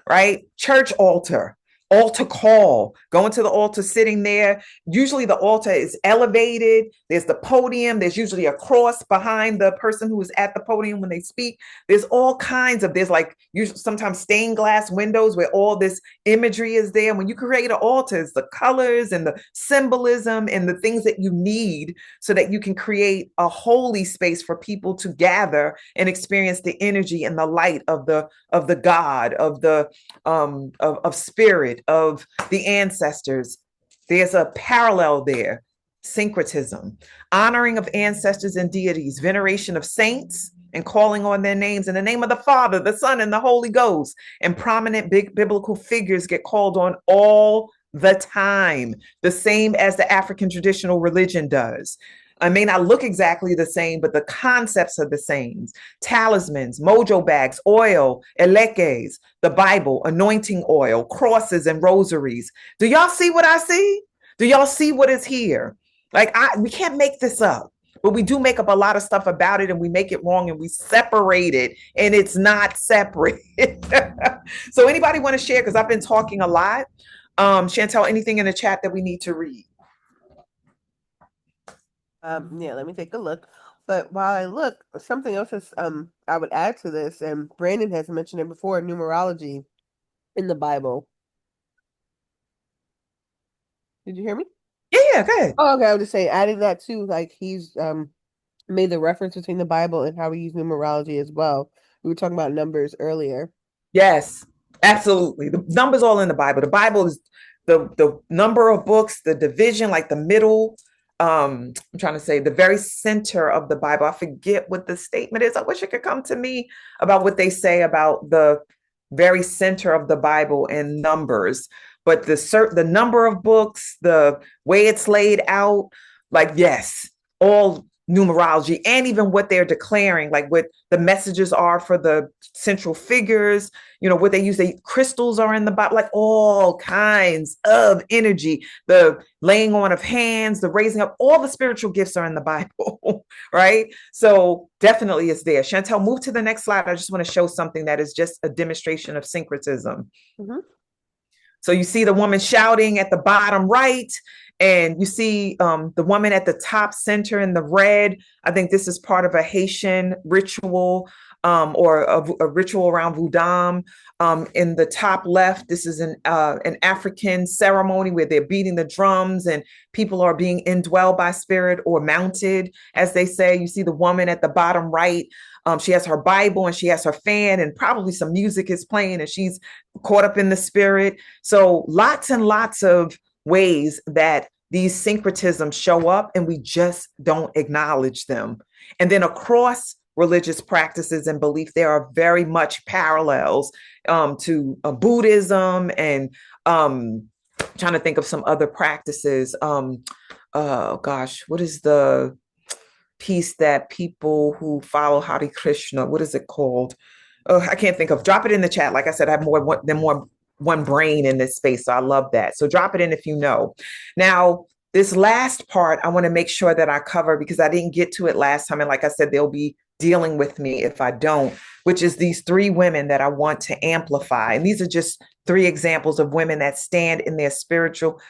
right? Church altar, altar call, going to the altar, sitting there. Usually the altar is elevated. There's the podium. There's usually a cross behind the person who is at the podium when they speak. There's all kinds of, usually sometimes stained glass windows where all this imagery is there. When you create an altar, it's the colors and the symbolism and the things that you need so that you can create a holy space for people to gather and experience the energy and the light of the God, of the of spirit, of the ancestors. There's a parallel there. Syncretism, honoring of ancestors and deities, veneration of saints, and calling on their names in the name of the Father, the Son, and the Holy Ghost. And prominent big biblical figures get called on all the time, the same as the African traditional religion does. It may not look exactly the same, but the concepts are the same. Talismans, mojo bags, oil, elekes, the Bible, anointing oil, crosses, and rosaries. Do y'all see what I see? Do y'all see what is here? We can't make this up, but we do make up a lot of stuff about it, and we make it wrong and we separate it, and it's not separate. So anybody want to share? Because I've been talking a lot. Chantel, anything in the chat that we need to read? Yeah, let me take a look. But while I look, something else is I would add to this, and Brandon has mentioned it before, numerology in the Bible. Did you hear me? Yeah, go ahead. Oh, okay. I was just saying, adding that too, he's made the reference between the Bible and how we use numerology as well. We were talking about numbers earlier. Yes, absolutely. The numbers all in the Bible. The Bible is the number of books, the division, like the middle. I'm trying to say the very center of the Bible. I forget what the statement is. I wish it could come to me about what they say about the very center of the Bible and numbers. But the number of books, the way it's laid out, yes, all numerology, and even what they're declaring, what the messages are for the central figures, what they use, the crystals are in the Bible, all kinds of energy, the laying on of hands, the raising up, all the spiritual gifts are in the Bible, right? So definitely it's there. Chantel, move to the next slide. I just want to show something that is just a demonstration of syncretism. Mm-hmm. So you see the woman shouting at the bottom right, and you see the woman at the top center in the red. I think this is part of a Haitian ritual or a ritual around Voodoo. In the top left, this is an African ceremony where they're beating the drums and people are being indwelled by spirit or mounted, as they say. You see the woman at the bottom right. She has her Bible and she has her fan, and probably some music is playing, and she's caught up in the spirit. So lots and lots of ways that these syncretisms show up, and we just don't acknowledge them. And then across religious practices and belief, there are very much parallels to Buddhism and trying to think of some other practices. What is the piece that people who follow Hare Krishna, what is it called? Oh, I can't think of. Drop it in the chat. Like I said, I have more one brain in this space. So I love that. So drop it in if you know. Now, this last part, I want to make sure that I cover because I didn't get to it last time. And like I said, they'll be dealing with me if I don't, which is these three women that I want to amplify. And these are just three examples of women that stand in their spiritual.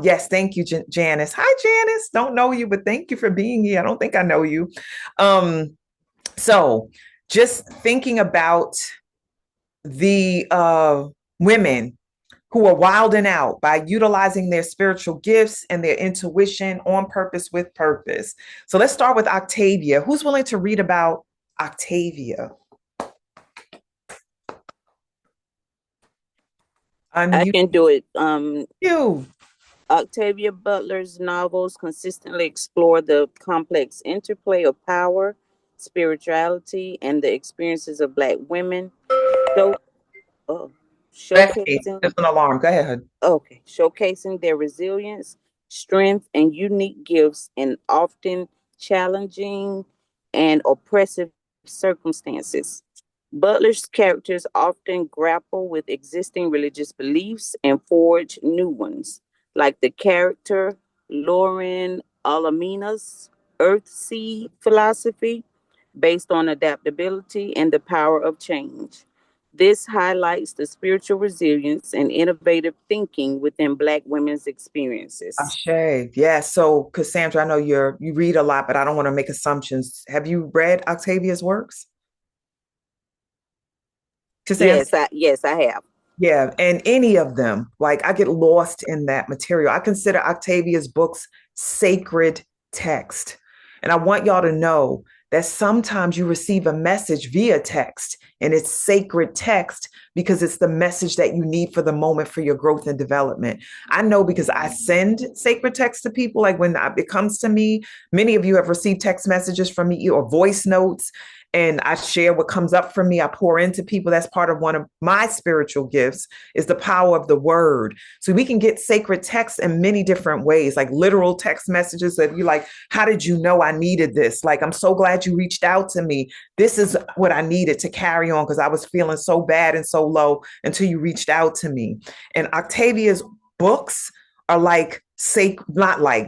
Yes, thank you, Janice. Hi, Janice. Don't know you, but thank you for being here. I don't think I know you. So just thinking about the women who are wilding out by utilizing their spiritual gifts and their intuition on purpose with purpose. So let's start with Octavia. Who's willing to read about Octavia? I can do it. You. Octavia Butler's novels consistently explore the complex interplay of power, spirituality, and the experiences of Black women. So, showcasing There's an alarm. Go ahead. showcasing their resilience, strength, and unique gifts in often challenging and oppressive circumstances. Butler's characters often grapple with existing religious beliefs and forge new ones, like the character Lauren Alamina's Earthsea philosophy, based on adaptability and the power of change. This highlights the spiritual resilience and innovative thinking within Black women's experiences. Ashe. Yeah. So, Cassandra, I know you read a lot, but I don't want to make assumptions. Have you read Octavia's works? Cassandra? Yes, I have. Yeah, and any of them, like I get lost in that material. I consider Octavia's books sacred text. And I want y'all to know that sometimes you receive a message via text and it's sacred text because it's the message that you need for the moment for your growth and development. I know because I send sacred text to people, like when it comes to me, many of you have received text messages from me or voice notes, and I share what comes up for me. I pour into people. That's part of one of my spiritual gifts is the power of the word. So we can get sacred texts in many different ways, like literal text messages that you like, how did you know I needed this? Like, I'm so glad you reached out to me. This is what I needed to carry on because I was feeling so bad and so low until you reached out to me. And Octavia's books are like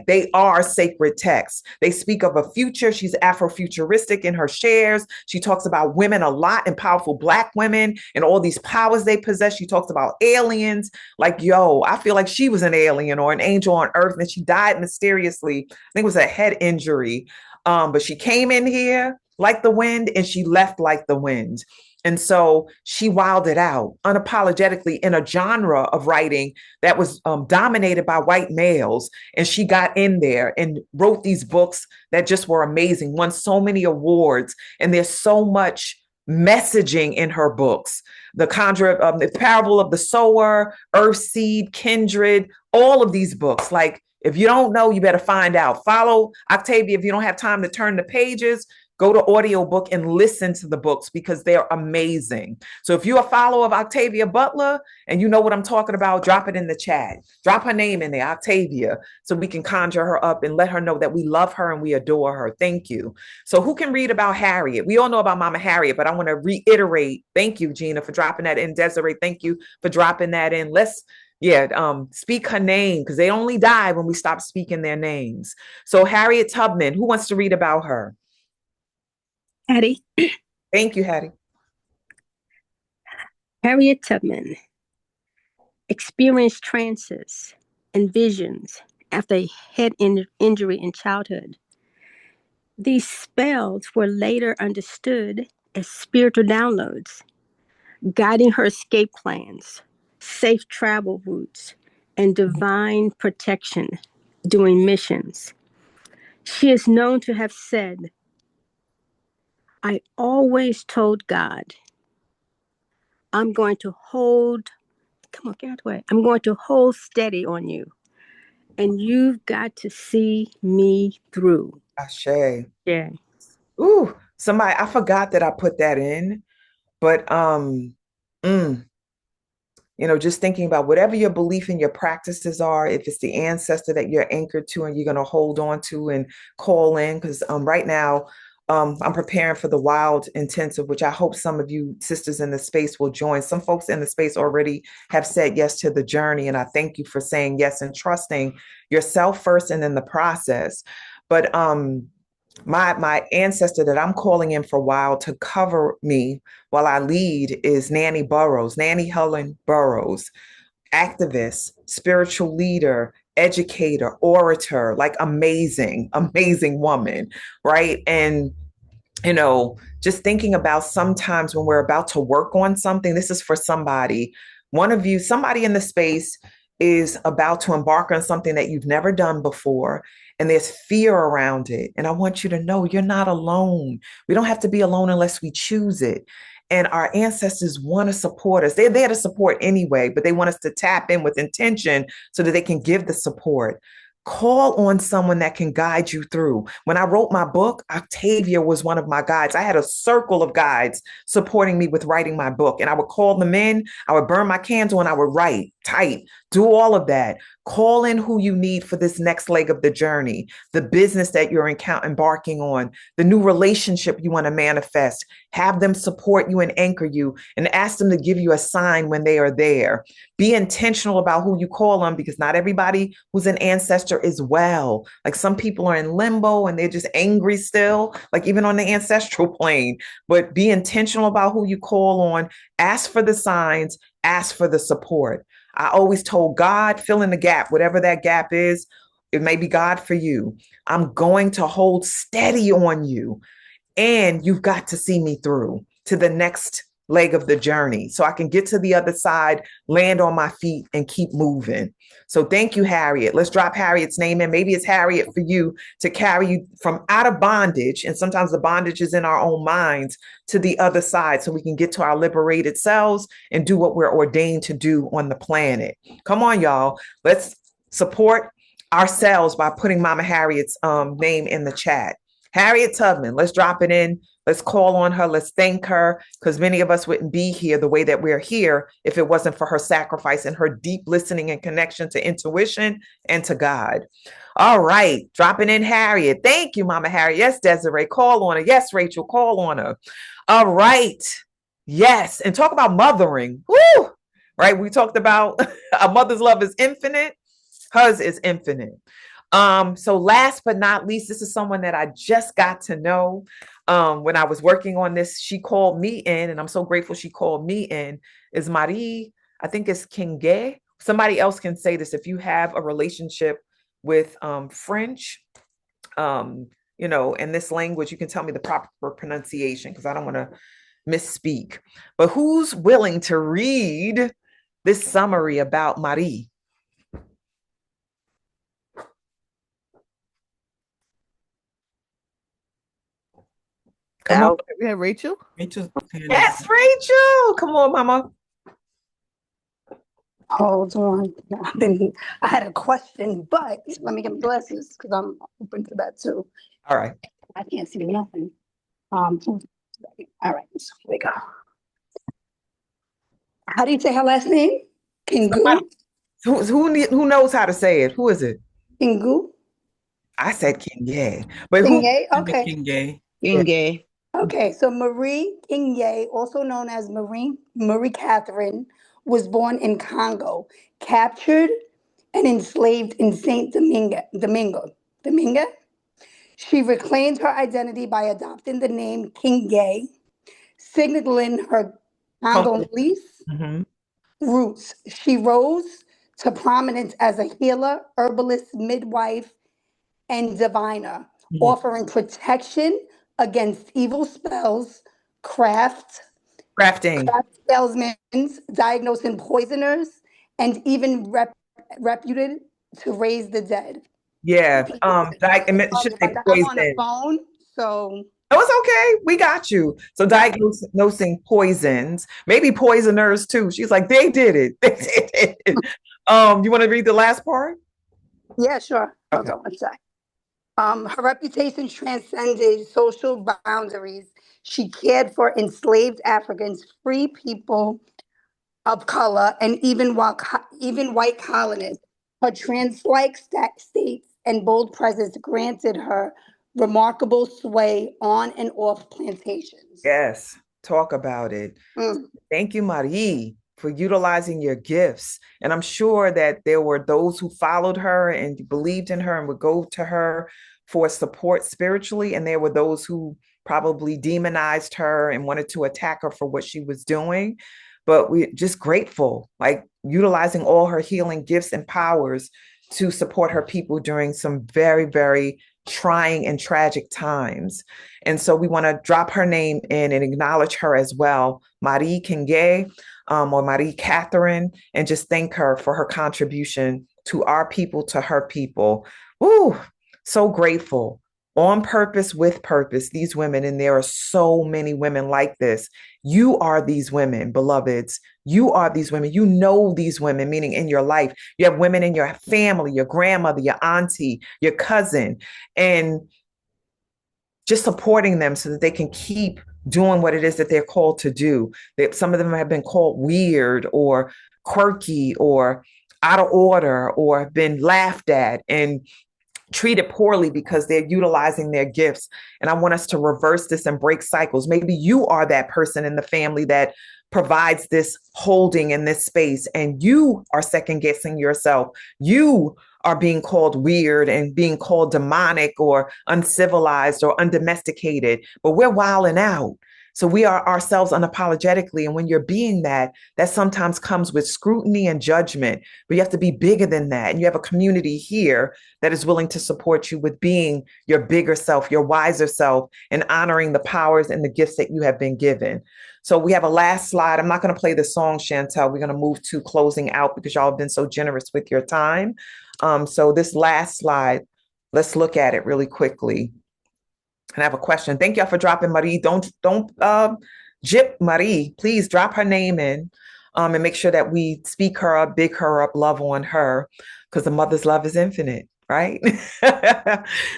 they are sacred texts. They speak of a future. She's Afrofuturistic in her shares. She talks about women a lot and powerful Black women and all these powers they possess. She talks about aliens. Like, yo, I feel like she was an alien or an angel on earth and she died mysteriously. I think it was a head injury. But she came in here like the wind and she left like the wind. And so she wilded out unapologetically in a genre of writing that was dominated by white males. And she got in there and wrote these books that just were amazing, won so many awards. And there's so much messaging in her books. The the Parable of the Sower, Earthseed, Kindred, all of these books. Like, if you don't know, you better find out. Follow Octavia if you don't have time to turn the pages. Go to audiobook and listen to the books because they're amazing. So if you're a follower of Octavia Butler and you know what I'm talking about, drop it in the chat. Drop her name in there, Octavia, so we can conjure her up and let her know that we love her and we adore her. Thank you. So who can read about Harriet? We all know about Mama Harriet, but I want to reiterate. Thank you, Gina, for dropping that in. Desiree, thank you for dropping that in. Speak her name because they only die when we stop speaking their names. So Harriet Tubman, who wants to read about her? Hattie. Thank you, Hattie. Harriet Tubman experienced trances and visions after a head injury in childhood. These spells were later understood as spiritual downloads, guiding her escape plans, safe travel routes, and divine protection during missions. She is known to have said, "I always told God, I'm going to hold steady on you. And you've got to see me through." Ashe. Yeah. Ooh, I forgot that I put that in, but just thinking about whatever your belief and your practices are, if it's the ancestor that you're anchored to and you're going to hold on to and call in, because right now I'm preparing for the Wild Intensive, which I hope some of you sisters in the space will join. Some folks in the space already have said yes to the journey, and I thank you for saying yes and trusting yourself first and then the process. But my ancestor that I'm calling in for Wild to cover me while I lead is Nanny Burroughs, Nanny Helen Burroughs, activist, spiritual leader, educator, orator, like amazing, amazing woman, right? And just thinking about sometimes when we're about to work on something, this is for somebody. One of you, somebody in the space is about to embark on something that you've never done before, and there's fear around it. And I want you to know you're not alone. We don't have to be alone unless we choose it. And our ancestors want to support us. They're there to support anyway, but they want us to tap in with intention so that they can give the support. Call on someone that can guide you through. When I wrote my book, Octavia was one of my guides. I had a circle of guides supporting me with writing my book, and I would call them in. I would burn my candle and I would write, type, do all of that. Call in who you need for this next leg of the journey, the business that you're embarking on, the new relationship you want to manifest. Have them support you and anchor you, and ask them to give you a sign when they are there. Be intentional about who you call on, because not everybody who's an ancestor is well. Like some people are in limbo and they're just angry still, like even on the ancestral plane. But be intentional about who you call on. Ask for the signs, ask for the support. I always told God, fill in the gap, whatever that gap is. It may be God for you. I'm going to hold steady on you, and you've got to see me through to the next leg of the journey so I can get to the other side, land on my feet, and keep moving. So thank you, Harriet. Let's drop Harriet's name in. Maybe it's Harriet for you to carry you from out of bondage. And sometimes the bondage is in our own minds, to the other side so we can get to our liberated selves and do what we're ordained to do on the planet. Come on, y'all. Let's support ourselves by putting Mama Harriet's name in the chat. Harriet Tubman, let's drop it in. Let's call on her. Let's thank her, because many of us wouldn't be here the way that we're here if it wasn't for her sacrifice and her deep listening and connection to intuition and to God. All right, dropping in Harriet. Thank you, Mama Harriet. Yes, Desiree, call on her. Yes, Rachel, call on her. All right. Yes, and talk about mothering. Woo! Right, we talked about a mother's love is infinite. Hers is infinite. So last but not least, this is someone that I just got to know when I was working on this. She called me in, and I'm so grateful she called me in, is Marie. I think it's Kinge. Somebody else can say this. If you have a relationship with French, in this language, you can tell me the proper pronunciation, because I don't want to misspeak. But who's willing to read this summary about Marie? Come on. We have Rachel. Rachel. Yes, Rachel. Come on, Mama. Hold on. I had a question, but let me get my glasses because I'm open to that too. All right. I can't see nothing. All right, so here we go. How do you say her last name? Kingu? Who knows how to say it? Who is it? Kingu? I said Kinge. But Kinge? Okay. Kinge. Kinge. Okay, so Marie Kinge, also known as Marie Catherine, was born in Congo, captured and enslaved in Saint Domingo. She reclaimed her identity by adopting the name Kinge, signaling her Congolese roots. She rose to prominence as a healer, herbalist, midwife, and diviner, offering protection against evil spells, crafting salesmen, diagnosing poisoners, and even reputed to raise the dead. Yeah. I'm on the phone, so. Oh, it's okay. We got you. So diagnosing poisons, maybe poisoners too. She's like, they did it. They did it. You want to read the last part? Yeah, sure. Okay. Hold on one sec. Her reputation transcended social boundaries. She cared for enslaved Africans, free people of color, and even white colonists. Her trance-like states and bold presence granted her remarkable sway on and off plantations. Yes, talk about it. Mm. Thank you, Marie, for utilizing your gifts. And I'm sure that there were those who followed her and believed in her and would go to her for support spiritually. And there were those who probably demonized her and wanted to attack her for what she was doing. But we're just grateful, like utilizing all her healing gifts and powers to support her people during some very, very trying and tragic times. And so we want to drop her name in and acknowledge her as well, Marie Kenge, or Marie Catherine, and just thank her for her contribution to our people, to her people. Woo, so grateful. On purpose, with purpose, these women, and there are so many women like this. You are these women, beloveds. You are these women. You know these women, meaning in your life. You have women in your family, your grandmother, your auntie, your cousin, and just supporting them so that they can keep doing what it is that they're called to do. Some of them have been called weird or quirky or out of order or have been laughed at and treated poorly because they're utilizing their gifts. And I want us to reverse this and break cycles. Maybe you are that person in the family that provides this holding in this space, and you are second guessing yourself. You are being called weird and being called demonic or uncivilized or undomesticated, but we're wilding out. So we are ourselves unapologetically. And when you're being that, that sometimes comes with scrutiny and judgment, but you have to be bigger than that. And you have a community here that is willing to support you with being your bigger self, your wiser self, and honoring the powers and the gifts that you have been given. So we have a last slide. I'm not going to play the song, Chantel. We're going to move to closing out because y'all have been so generous with your time. So this last slide, let's look at it really quickly. And I have a question. Thank y'all for dropping Marie. Don't jip Marie. Please drop her name in and make sure that we speak her up, big her up, love on her, because the mother's love is infinite, right?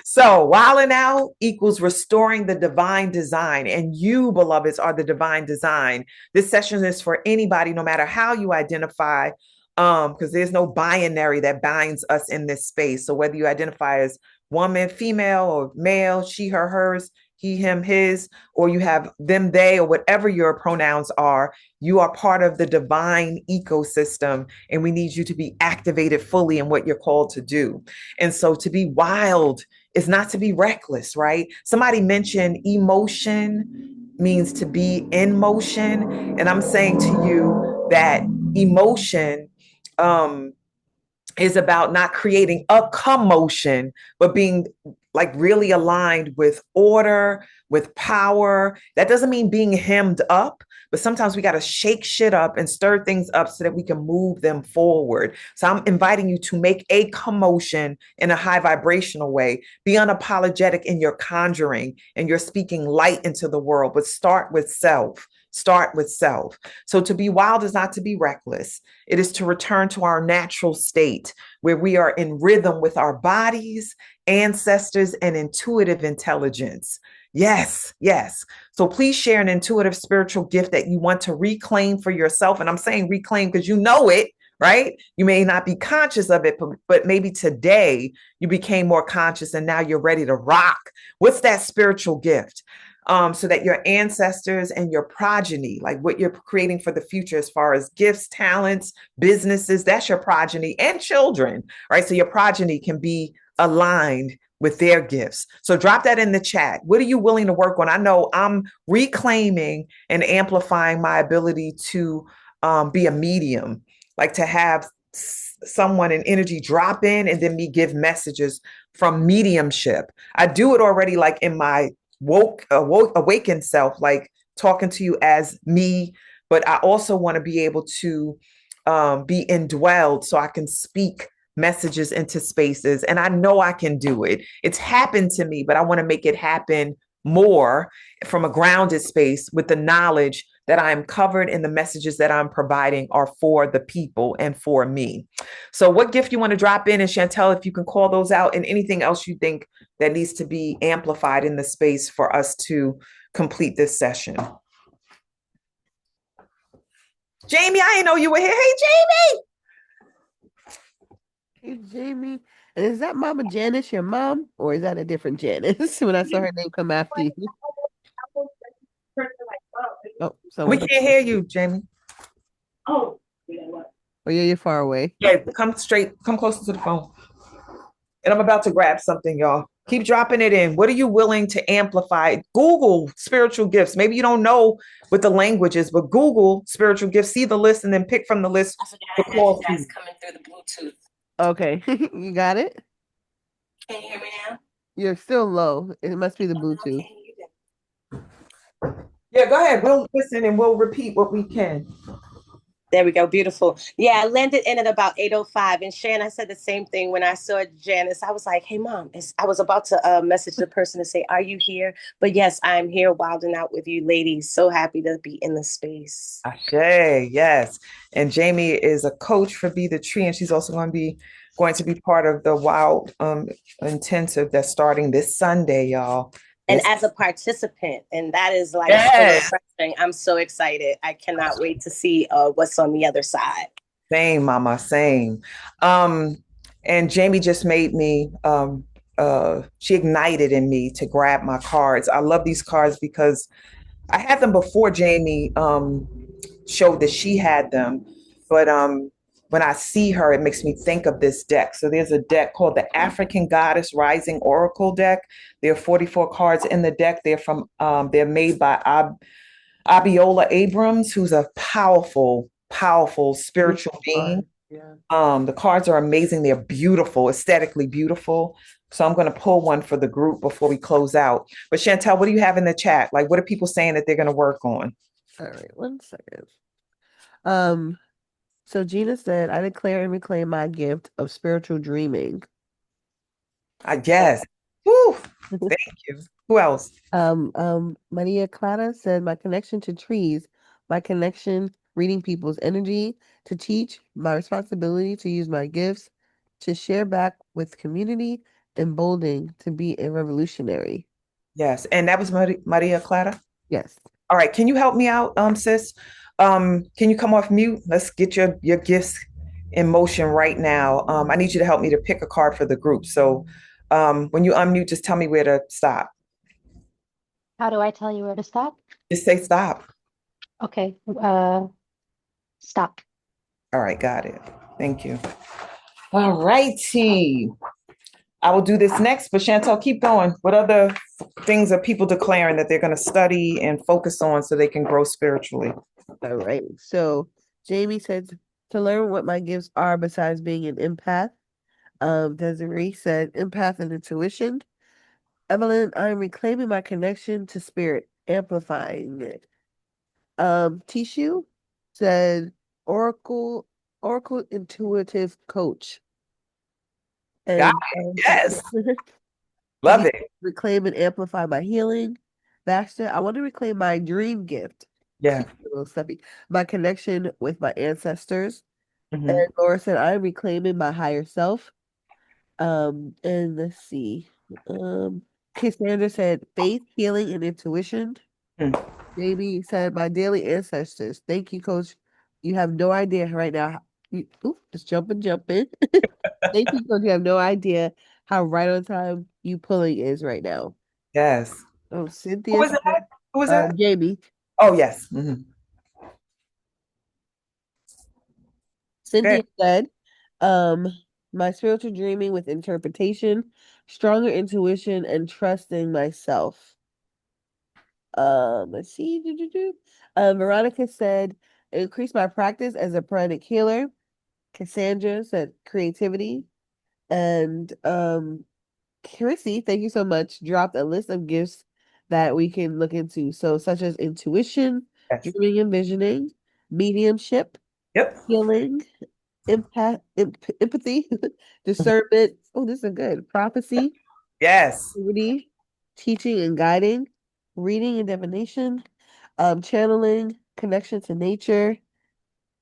So wilding out equals restoring the divine design. And you, beloveds, are the divine design. This session is for anybody, no matter how you identify, because there's no binary that binds us in this space. So whether you identify as woman, female, or male, she, her, hers, he, him, his, or you have them, they, or whatever your pronouns are, you are part of the divine ecosystem, and we need you to be activated fully in what you're called to do. And so to be wild is not to be reckless, right? Somebody mentioned emotion means to be in motion. And I'm saying to you that emotion, is about not creating a commotion, but being like really aligned with order, with power. That doesn't mean being hemmed up, but sometimes we got to shake shit up and stir things up so that we can move them forward. So I'm inviting you to make a commotion in a high vibrational way. Be unapologetic in your conjuring and you're speaking light into the world, but start with self. Start with self. So to be wild is not to be reckless. It is to return to our natural state where we are in rhythm with our bodies, ancestors, and intuitive intelligence. Yes, yes. So please share an intuitive spiritual gift that you want to reclaim for yourself. And I'm saying reclaim because you know it, right? You may not be conscious of it, but maybe today you became more conscious and now you're ready to rock. What's that spiritual gift? So that your ancestors and your progeny, like what you're creating for the future as far as gifts, talents, businesses, that's your progeny and children, right? So your progeny can be aligned with their gifts. So drop that in the chat. What are you willing to work on? I know I'm reclaiming and amplifying my ability to be a medium, like to have someone in energy drop in and then me give messages from mediumship. I do it already, like in my awakened self, like talking to you as me, but I also want to be able to be indwelled so I can speak messages into spaces. And I know I can do it. It's happened to me, but I want to make it happen more from a grounded space with the knowledge that I am covered and the messages that I'm providing are for the people and for me. So what gift you want to drop in, and Chantel, if you can call those out, and anything else you think that needs to be amplified in the space for us to complete this session. Jamie, I didn't know you were here. Hey, Jamie. Hey, Jamie. And is that Mama Janice your mom, or is that a different Janice? When I saw her name come after you. Oh, We someone. can't hear you, Jamie. Oh, yeah, you're far away. Yeah, come closer to the phone. And I'm about to grab something, y'all. Keep dropping it in. What are you willing to amplify? Google spiritual gifts. Maybe you don't know what the language is, but Google spiritual gifts, see the list, and then pick from the list. I forgot I had you guys coming through the Bluetooth. Okay, you got it? Can you hear me now? You're still low. It must be the Bluetooth. Yeah, go ahead. We'll listen and we'll repeat what we can. There we go. Beautiful. Yeah, I landed in at about 8:05. And Shan, I said the same thing when I saw Janice. I was like, hey, Mom, I was about to message the person to say, are you here? But yes, I'm here wilding out with you ladies. So happy to be in the space. Ashe, yes. And Jamie is a coach for Be the Tree, and she's also going to be part of the Wild Intensive that's starting this Sunday, y'all. And as a participant, and that is like so refreshing. I'm so excited. I cannot wait to see what's on the other side. Same, mama, same. And Jamie just made me, she ignited in me to grab my cards. I love these cards because I had them before Jamie showed that she had them. But when I see her, it makes me think of this deck. So there's a deck called the African Goddess Rising Oracle deck. There are 44 cards in the deck. They're made by Abiola Abrams, who's a powerful, powerful spiritual being. Yeah. The cards are amazing. They're beautiful, aesthetically beautiful. So I'm going to pull one for the group before we close out. But Chantel, what do you have in the chat? Like, what are people saying that they're going to work on? All right, 1 second. So Gina said, I declare and reclaim my gift of spiritual dreaming. I guess. Woo! Thank you. Who else? Maria Clara said, my connection to trees, my connection reading people's energy, to teach, my responsibility to use my gifts, to share back with community, emboldening to be a revolutionary. Yes. And that was Maria Clara? Yes. All right. Can you help me out, sis? Can you come off mute? Let's get your gifts in motion right now. I need you to help me to pick a card for the group. So when you unmute, just tell me where to stop. How do I tell you where to stop? Just say stop. Okay. Stop. All right, got it. Thank you. All righty. I will do this next, but Chantel, keep going. What other things are people declaring that they're going to study and focus on so they can grow spiritually? All right. So Jamie said to learn what my gifts are besides being an empath. Desiree said empath and intuition. Evelyn, I'm reclaiming my connection to spirit, amplifying it. Tishu said Oracle intuitive coach. Got And it. Yes. Love it. Reclaim and amplify my healing. Baxter, I want to reclaim my dream gift. Yeah. A little stuffy. My connection with my ancestors. Mhm. And Laura said, I'm reclaiming my higher self. And let's see. Cassandra said faith, healing, and intuition. Jamie said, my daily ancestors. Thank you, Coach. You have no idea right now. Just jumping. Thank you, Coach. You have no idea how right on time you pulling is right now. Yes. Oh, Cynthia. Who was that? Who was that? Jamie. Oh, yes. Mm-hmm. Cynthia said, my spiritual dreaming with interpretation, stronger intuition, and trusting myself. Let's see. Veronica said, increase my practice as a pranic healer. Cassandra said creativity. And Chrissy, thank you so much, dropped a list of gifts that we can look into. So such as intuition, dreaming and visioning, mediumship, healing, empathy, discernment. Oh, this is good. Prophecy. Yes. Teaching and guiding, reading and divination, channeling, connection to nature,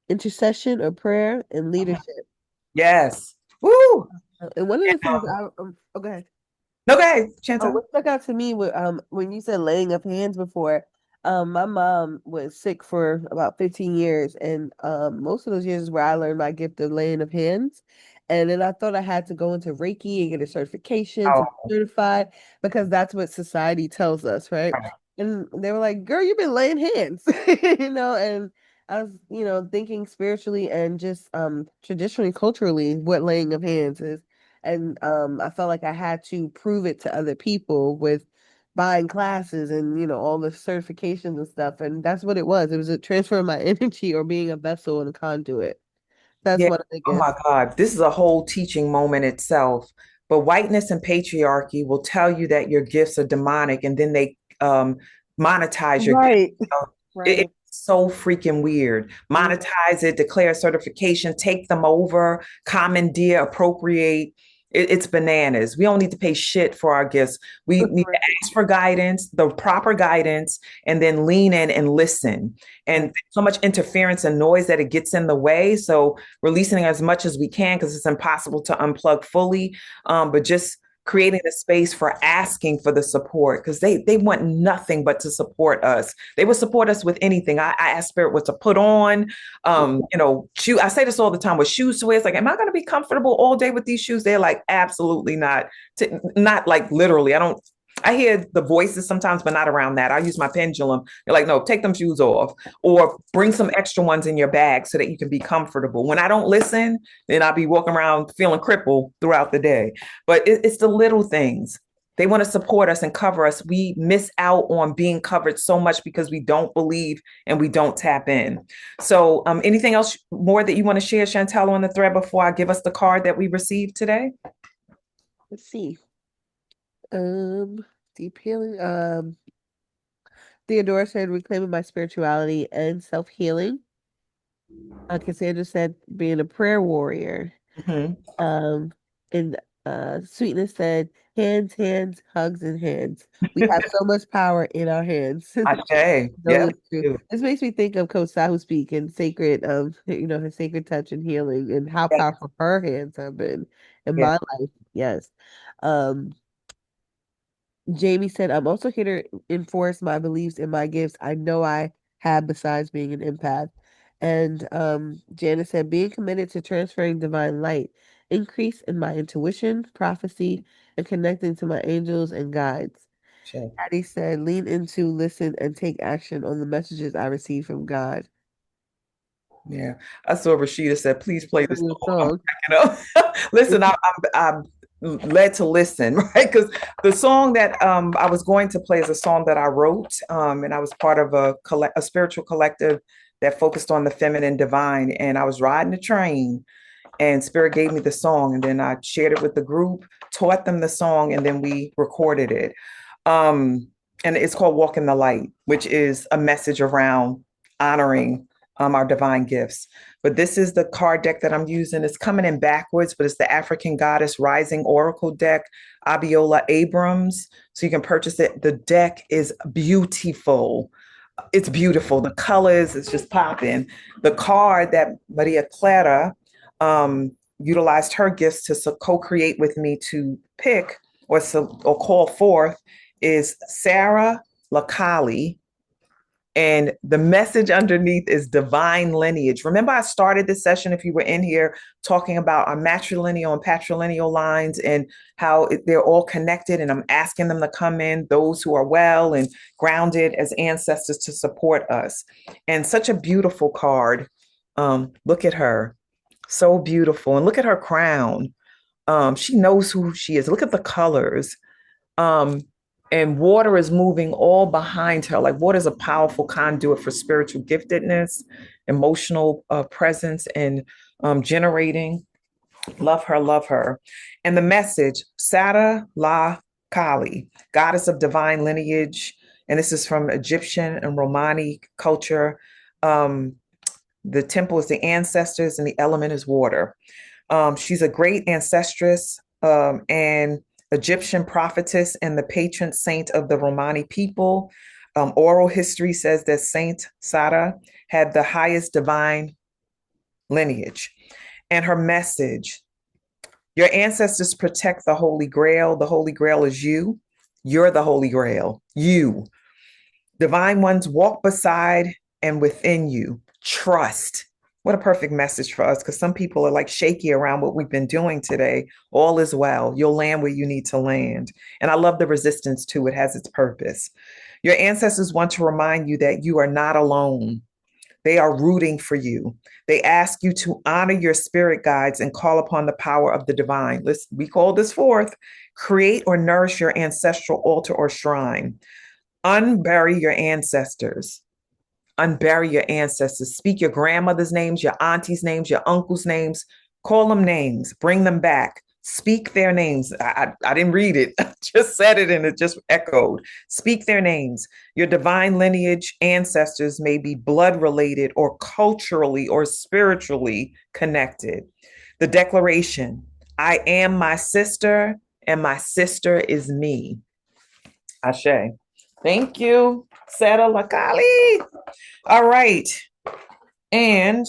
intercession or prayer, and leadership. Yes. Woo! And one of the things go ahead. No, go ahead, Chantal. What stuck out to me when you said laying of hands before, My mom was sick for about 15 years, and most of those years is where I learned my gift of laying of hands. And then I thought I had to go into Reiki and get a certification to Oh, be certified because that's what society tells us, right? And they were like, "Girl, you've been laying hands," and I was, thinking spiritually and just traditionally, culturally, what laying of hands is. And I felt like I had to prove it to other people with buying classes and all the certifications and stuff, and that's what it was. It was a transfer of my energy or being a vessel and a conduit. That's yeah. what I Oh my guess. God. This is a whole teaching moment itself. But whiteness and patriarchy will tell you that your gifts are demonic and then they monetize your gifts. Right. It's Right. so freaking weird. Monetize it, declare certification, take them over, commandeer, appropriate. It's bananas. We don't need to pay shit for our gifts. We need to ask for guidance, the proper guidance, and then lean in and listen. And so much interference and noise that it gets in the way. So releasing as much as we can because it's impossible to unplug fully. But just creating a space for asking for the support because they want nothing but to support us. They would support us with anything. I asked Spirit what to put on. Shoe. I say this all the time with shoes to wear. It's like, am I going to be comfortable all day with these shoes? They're like, absolutely not. Not like literally. I hear the voices sometimes, but not around that. I use my pendulum. They're like, no, take them shoes off or bring some extra ones in your bag so that you can be comfortable. When I don't listen, then I'll be walking around feeling crippled throughout the day. But it's the little things. They want to support us and cover us. We miss out on being covered so much because we don't believe and we don't tap in. So anything else more that you want to share, Chantel, on the thread before I give us the card that we received today? Let's see. Deep healing. Theodora said reclaiming my spirituality and self-healing. Cassandra said being a prayer warrior. And Sweetness said hands, hands, hugs, and hands. We have so much power in our hands. Ashe. No, Yeah. it's true. This makes me think of Coach Sahu speak and sacred her sacred touch and healing and how Yeah. powerful her hands have been in Yeah. my life. Yes. Um, Jamie said, I'm also here to enforce my beliefs and my gifts I know I have besides being an empath. And Janice said, being committed to transferring divine light, increase in my intuition, prophecy, and connecting to my angels and guides. Sure. Patty said, lean into, listen, and take action on the messages I receive from God. Yeah. I saw Rashida said, please play this song. Song. Listen, I'm led to listen, right? Because the song that I was going to play is a song that I wrote, and I was part of a spiritual collective that focused on the feminine divine. And I was riding the train, and Spirit gave me the song, and then I shared it with the group, taught them the song, and then we recorded it. And it's called Walk in the Light, which is a message around honoring our divine gifts. But this is the card deck that I'm using. It's coming in backwards, but it's the African Goddess Rising Oracle deck, Abiola Abrams. So you can purchase it. The deck is beautiful. It's beautiful. The colors, it's just popping. The card that Maria Clara utilized her gifts to co-create with me to pick or call forth is Sarah Lakali. And the message underneath is divine lineage. Remember, I started this session, if you were in here, talking about our matrilineal and patrilineal lines and how they're all connected. And I'm asking them to come in, those who are well and grounded as ancestors to support us. And such a beautiful card. Look at her. So beautiful. And look at her crown. She knows who she is. Look at the colors. And water is moving all behind her. Like water is a powerful conduit for spiritual giftedness, emotional presence, and generating. Love her, love her. And the message, Sada La Kali, goddess of divine lineage. And this is from Egyptian and Romani culture. The temple is the ancestors and the element is water. She's a great ancestress and Egyptian prophetess and the patron saint of the Romani people. Oral history says that Saint Sara had the highest divine lineage. And her message, your ancestors protect the Holy Grail. The Holy Grail is you. You're the Holy Grail. You. Divine ones walk beside and within you. Trust. What a perfect message for us, because some people are like shaky around what we've been doing today. All is well. You'll land where you need to land. And I love the resistance too. It has its purpose. Your ancestors want to remind you that you are not alone. They are rooting for you. They ask you to honor your spirit guides and call upon the power of the divine. We call this forth. Create or nourish your ancestral altar or shrine. Unbury your ancestors. Unbury your ancestors. Speak your grandmother's names, your auntie's names, your uncle's names. Call them names. Bring them back. Speak their names. I didn't read it. I just said it and it just echoed. Speak their names. Your divine lineage ancestors may be blood related or culturally or spiritually connected. The declaration, I am my sister and my sister is me. Ashe. Thank you, Seta Lakali. All right. And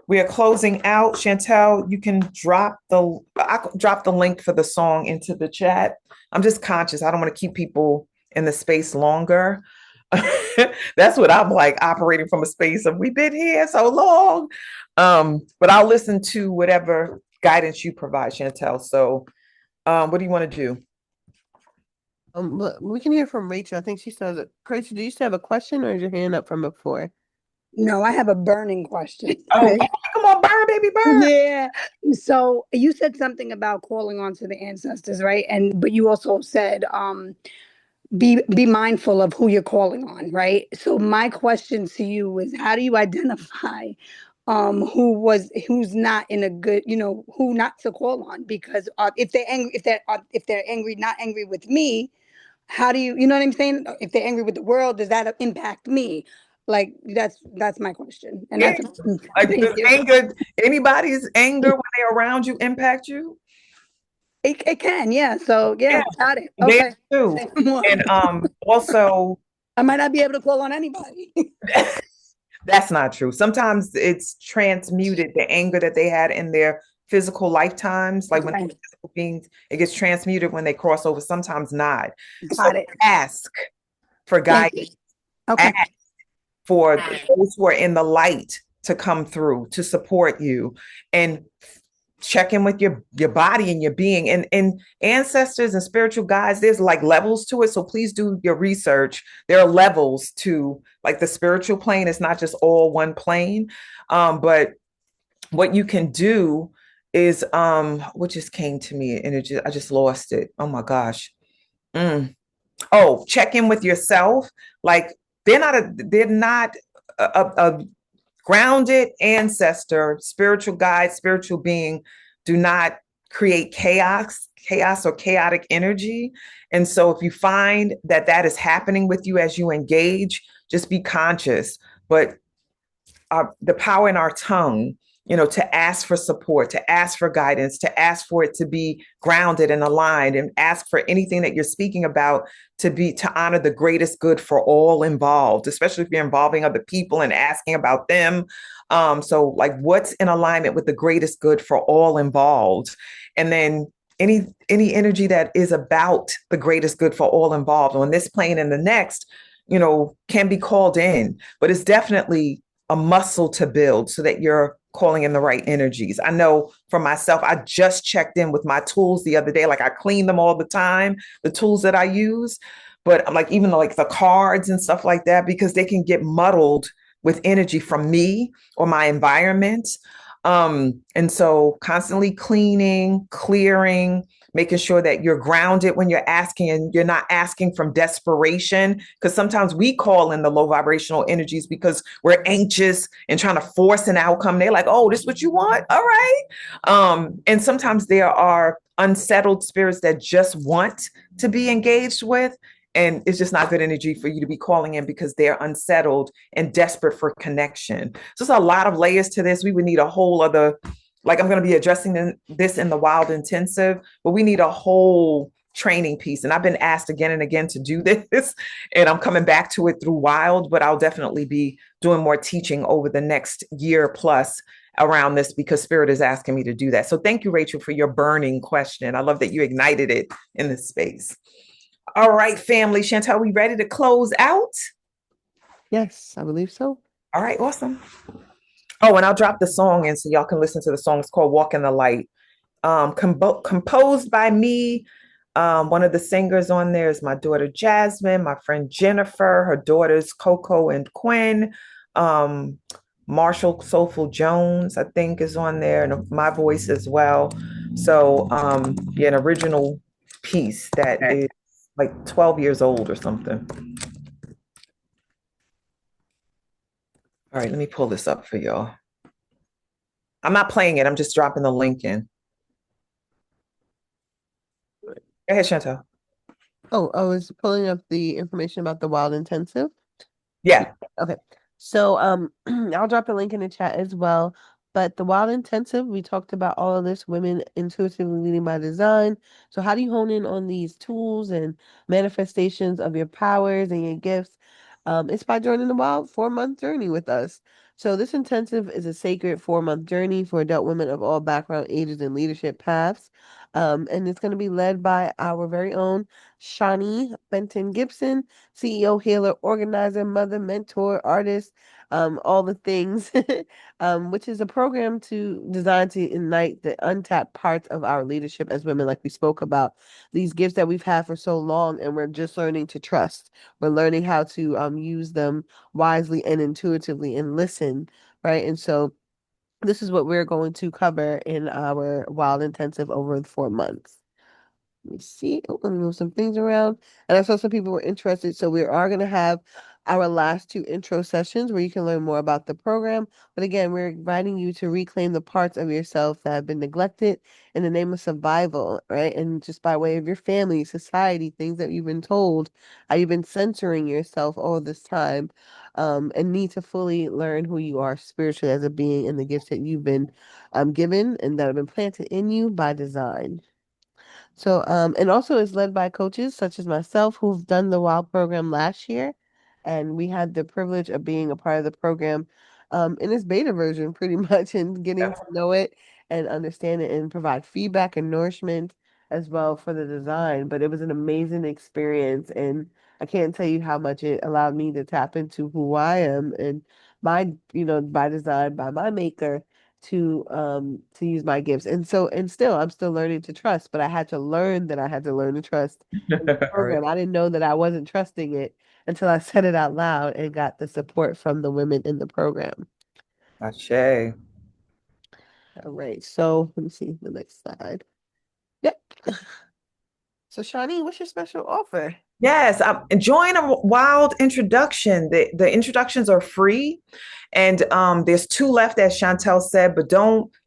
we are closing out. Chantel, you can I'll drop the link for the song into the chat. I'm just conscious. I don't want to keep people in the space longer. That's what I'm like, operating from a space of we've been here so long. But I'll listen to whatever guidance you provide, Chantel. So what do you want to do? We can hear from Rachel. I think she says it. Rachel, do you still have a question or is your hand up from before? No, I have a burning question. Oh, come on, burn, baby, burn. Yeah. So you said something about calling on to the ancestors, right? But you also said be mindful of who you're calling on, right? So my question to you is, how do you identify who's not in a good, who not to call on? Because if they're angry, if they're angry, not angry with me, how do you know what I'm saying? If they're angry with the world, does that impact me? Like that's my question. And Yeah. that's Like, does anger, anybody's anger when they're around you impact you? It can, yeah. So yeah, got it. They Okay. do. And also I might not be able to call on anybody. that's not true. Sometimes it's transmuted, the anger that they had in their physical lifetimes, like when they're physical beings, it gets transmuted when they cross over, sometimes not. Got it. Ask for guidance. Okay. Ask for those who are in the light to come through to support you, and check in with your body and your being, and ancestors and spiritual guides. There's like levels to it, so please do your research. There are levels to like the spiritual plane. It's not just all one plane. But what you can do is what just came to me, and I just lost it. Oh my gosh. Oh, check in with yourself. Like they're not a grounded ancestor, spiritual guide, spiritual being do not create chaos or chaotic energy. And so if you find that that is happening with you as you engage, just be conscious. But the power in our tongue, to ask for support, to ask for guidance, to ask for it to be grounded and aligned, and ask for anything that you're speaking about to honor the greatest good for all involved, especially if you're involving other people and asking about them. So like what's in alignment with the greatest good for all involved? And then any energy that is about the greatest good for all involved on this plane and the next, can be called in, but it's definitely a muscle to build so that you're calling in the right energies. I know for myself, I just checked in with my tools the other day. Like I clean them all the time, the tools that I use, but I'm like, even like the cards and stuff like that, because they can get muddled with energy from me or my environment. And so constantly cleaning, clearing, making sure that you're grounded when you're asking, and you're not asking from desperation, because sometimes we call in the low vibrational energies because we're anxious and trying to force an outcome. They're like, oh, this is what you want? All right. And sometimes there are unsettled spirits that just want to be engaged with. And it's just not good energy for you to be calling in because they're unsettled and desperate for connection. So there's a lot of layers to this. We would need a whole other, like I'm going to be addressing this in the Wild Intensive, but we need a whole training piece. And I've been asked again and again to do this, and I'm coming back to it through Wild, but I'll definitely be doing more teaching over the next year plus around this because Spirit is asking me to do that. So thank you, Rachel, for your burning question. I love that you ignited it in this space. All right, family. Chantel, we ready to close out? Yes, I believe so. All right, awesome. Oh, and I'll drop the song in so y'all can listen to the song. It's called Walk in the Light. Composed by me. One of the singers on there is my daughter Jasmine, my friend Jennifer, her daughters Coco and Quinn. Marshall Soulful Jones, I think, is on there, and my voice as well. So, yeah, an original piece that is like 12 years old or something. All right, let me pull this up for y'all. I'm not playing it, I'm just dropping the link in. Go ahead, Chantal. Oh, I was pulling up the information about the Wild Intensive. Yeah. Okay. So I'll drop the link in the chat as well. But the Wild Intensive, we talked about all of this, women intuitively leading by design. So how do you hone in on these tools and manifestations of your powers and your gifts? It's by joining the Wild 4-month journey with us. So this intensive is a sacred 4-month journey for adult women of all background, ages, and leadership paths. And it's going to be led by our very own Shawnee Benton Gibson, CEO, healer, organizer, mother, mentor, artist, all the things, which is a program designed to ignite the untapped parts of our leadership as women, like we spoke about, these gifts that we've had for so long, and we're just learning to trust. We're learning how to use them wisely and intuitively and listen, right? And so this is what we're going to cover in our Wild Intensive over the 4 months. Let me see. Oh, let me move some things around. And I saw some people were interested. So we are going to have our last 2 intro sessions where you can learn more about the program. But again, we're inviting you to reclaim the parts of yourself that have been neglected in the name of survival, right? And just by way of your family, society, things that you've been told, how you've been censoring yourself all this time, and need to fully learn who you are spiritually as a being and the gifts that you've been given and that have been planted in you by design. So, and also it's led by coaches such as myself who've done the WILD program last year. And we had the privilege of being a part of the program in its beta version, pretty much, and getting to know it and understand it and provide feedback and nourishment as well for the design. But it was an amazing experience. And I can't tell you how much it allowed me to tap into who I am and by design, by my maker to use my gifts. And so and still I'm still learning to trust, but I had to learn that I had to learn to trust in the program. I didn't know that I wasn't trusting it until I said it out loud and got the support from the women in the program. Ashe. All right. So let me see the next slide. Yep. So Shawnee, what's your special offer? Yes, join a wild introduction. The introductions are free, and there's 2 left, as Chantel said. But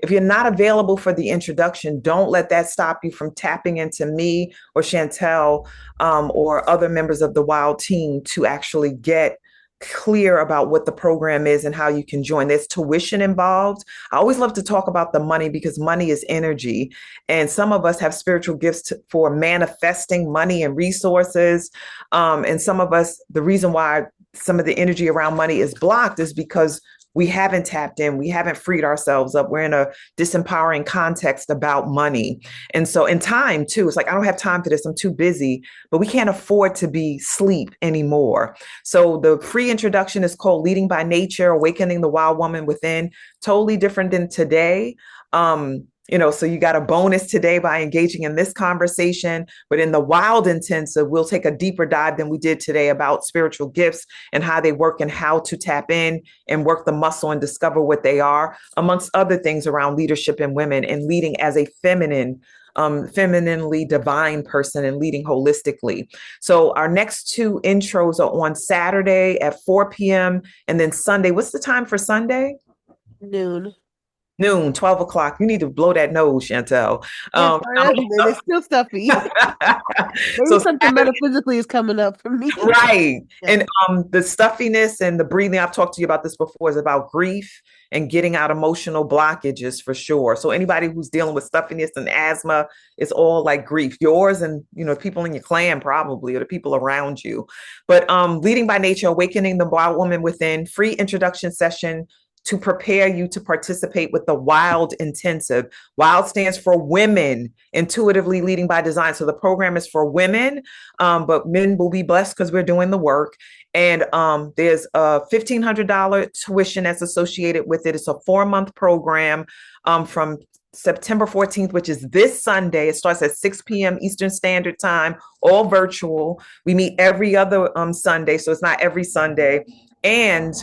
if you're not available for the introduction, don't let that stop you from tapping into me or Chantel or other members of the wild team to actually get clear about what the program is and how you can join. There's tuition involved. I always love to talk about the money because money is energy. And some of us have spiritual gifts for manifesting money and resources. And some of us, the reason why some of the energy around money is blocked is because we haven't tapped in, we haven't freed ourselves up. We're in a disempowering context about money. And so in time too, it's like, I don't have time for this, I'm too busy, but we can't afford to be sleep anymore. So the free introduction is called Leading by Nature, Awakening the Wild Woman Within. Totally different than today. So you got a bonus today by engaging in this conversation, but in the Wild Intensive, we'll take a deeper dive than we did today about spiritual gifts and how they work and how to tap in and work the muscle and discover what they are, amongst other things around leadership in women and leading as a femininely divine person and leading holistically. So our next 2 intros are on Saturday at 4 p.m. and then Sunday. What's the time for Sunday? Noon, 12 o'clock. You need to blow that nose, Chantel. It's still stuffy. Maybe So something metaphysically is coming up for me. Right. Yeah. And the stuffiness and the breathing, I've talked to you about this before, is about grief and getting out emotional blockages for sure. So anybody who's dealing with stuffiness and asthma, it's all like grief. Yours and people in your clan probably, or the people around you. But Leading by Nature, Awakening the Wild Woman Within, free introduction session to prepare you to participate with the WILD Intensive. WILD stands for Women Intuitively Leading by Design. So the program is for women, but men will be blessed because we're doing the work. And there's a $1,500 tuition that's associated with it. It's a 4-month program from September 14th, which is this Sunday. It starts at 6 p.m. Eastern Standard Time, all virtual. We meet every other Sunday, so it's not every Sunday. And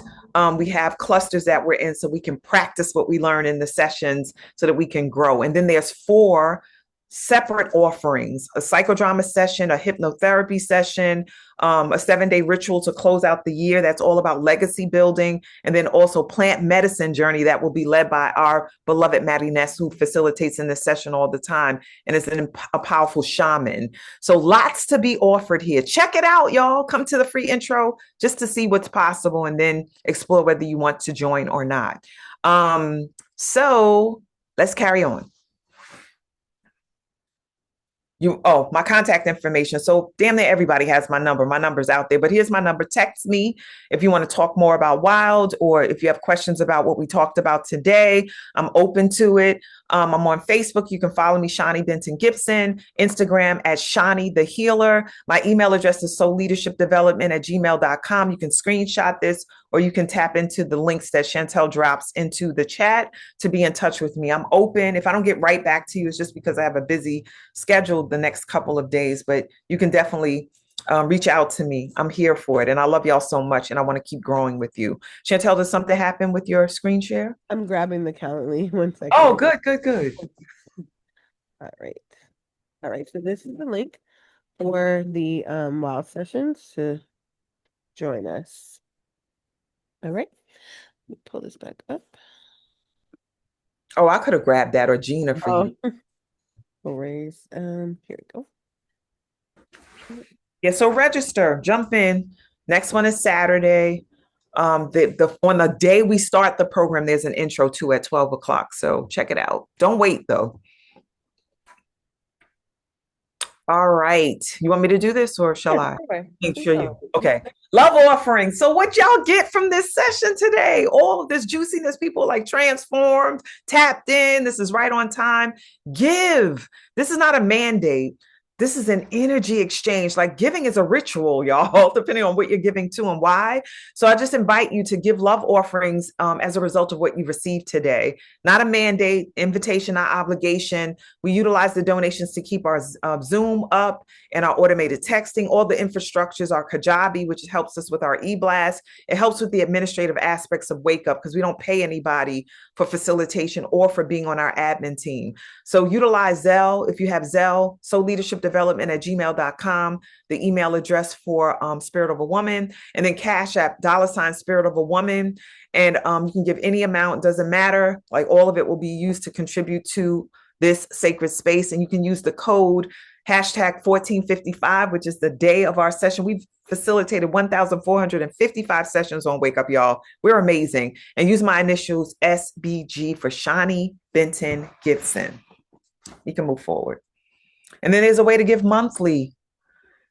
we have clusters that we're in so we can practice what we learn in the sessions so that we can grow. And then there's 4 separate offerings: a psychodrama session, a hypnotherapy session, a 7-day ritual to close out the year. That's all about legacy building. And then also plant medicine journey that will be led by our beloved Maddie Ness, who facilitates in this session all the time and is a powerful shaman. So lots to be offered here. Check it out, y'all. Come to the free intro just to see what's possible and then explore whether you want to join or not. So let's carry on. My contact information. So damn near everybody has my number. My number's out there, but here's my number. Text me if you want to talk more about WILD, or if you have questions about what we talked about today. I'm open to it. I'm on Facebook. You can follow me, Shawnee Benton Gibson. Instagram at Shawnee the Healer. My email address is soulleadershipdevelopment@gmail.com. You can screenshot this, or you can tap into the links that Chantel drops into the chat to be in touch with me. I'm open. If I don't get right back to you, it's just because I have a busy schedule the next couple of days, but you can definitely reach out to me. I'm here for it. And I love y'all so much. And I want to keep growing with you. Chantel, does something happen with your screen share? I'm grabbing the Calendly. 1 second. Oh, good. All right. So this is the link for the WILD sessions to join us. All right. Let me pull this back up. Oh, I could have grabbed that, or Gina for you. Erase. Here we go. Yeah, so register, jump in. Next one is Saturday. On the day we start the program, there's an intro too at 12 o'clock. So check it out. Don't wait though. All right. You want me to do this, or shall I? Make sure you. Okay. Love offering. So what y'all get from this session today? All of this juiciness, people like transformed, tapped in. This is right on time. Give. This is not a mandate. This is an energy exchange. Like, giving is a ritual, y'all, depending on what you're giving to and why. So I just invite you to give love offerings as a result of what you received today. Not a mandate, invitation, not obligation. We utilize the donations to keep our Zoom up and our automated texting. All the infrastructures are Kajabi, which helps us with our e-blast. It helps with the administrative aspects of Wake Up because we don't pay anybody for facilitation or for being on our admin team. So utilize Zelle. If you have Zelle, soulleadershipdevelopment@gmail.com, the email address for Spirit of a Woman, and then Cash App, $ Spirit of a Woman. And you can give any amount, doesn't matter. Like, all of it will be used to contribute to this sacred space. And you can use the code #1455, which is the day of our session. We've facilitated 1,455 sessions on Wake Up, y'all. We're amazing. And use my initials SBG for Shawnee Benton Gibson. You can move forward. And then there's a way to give monthly.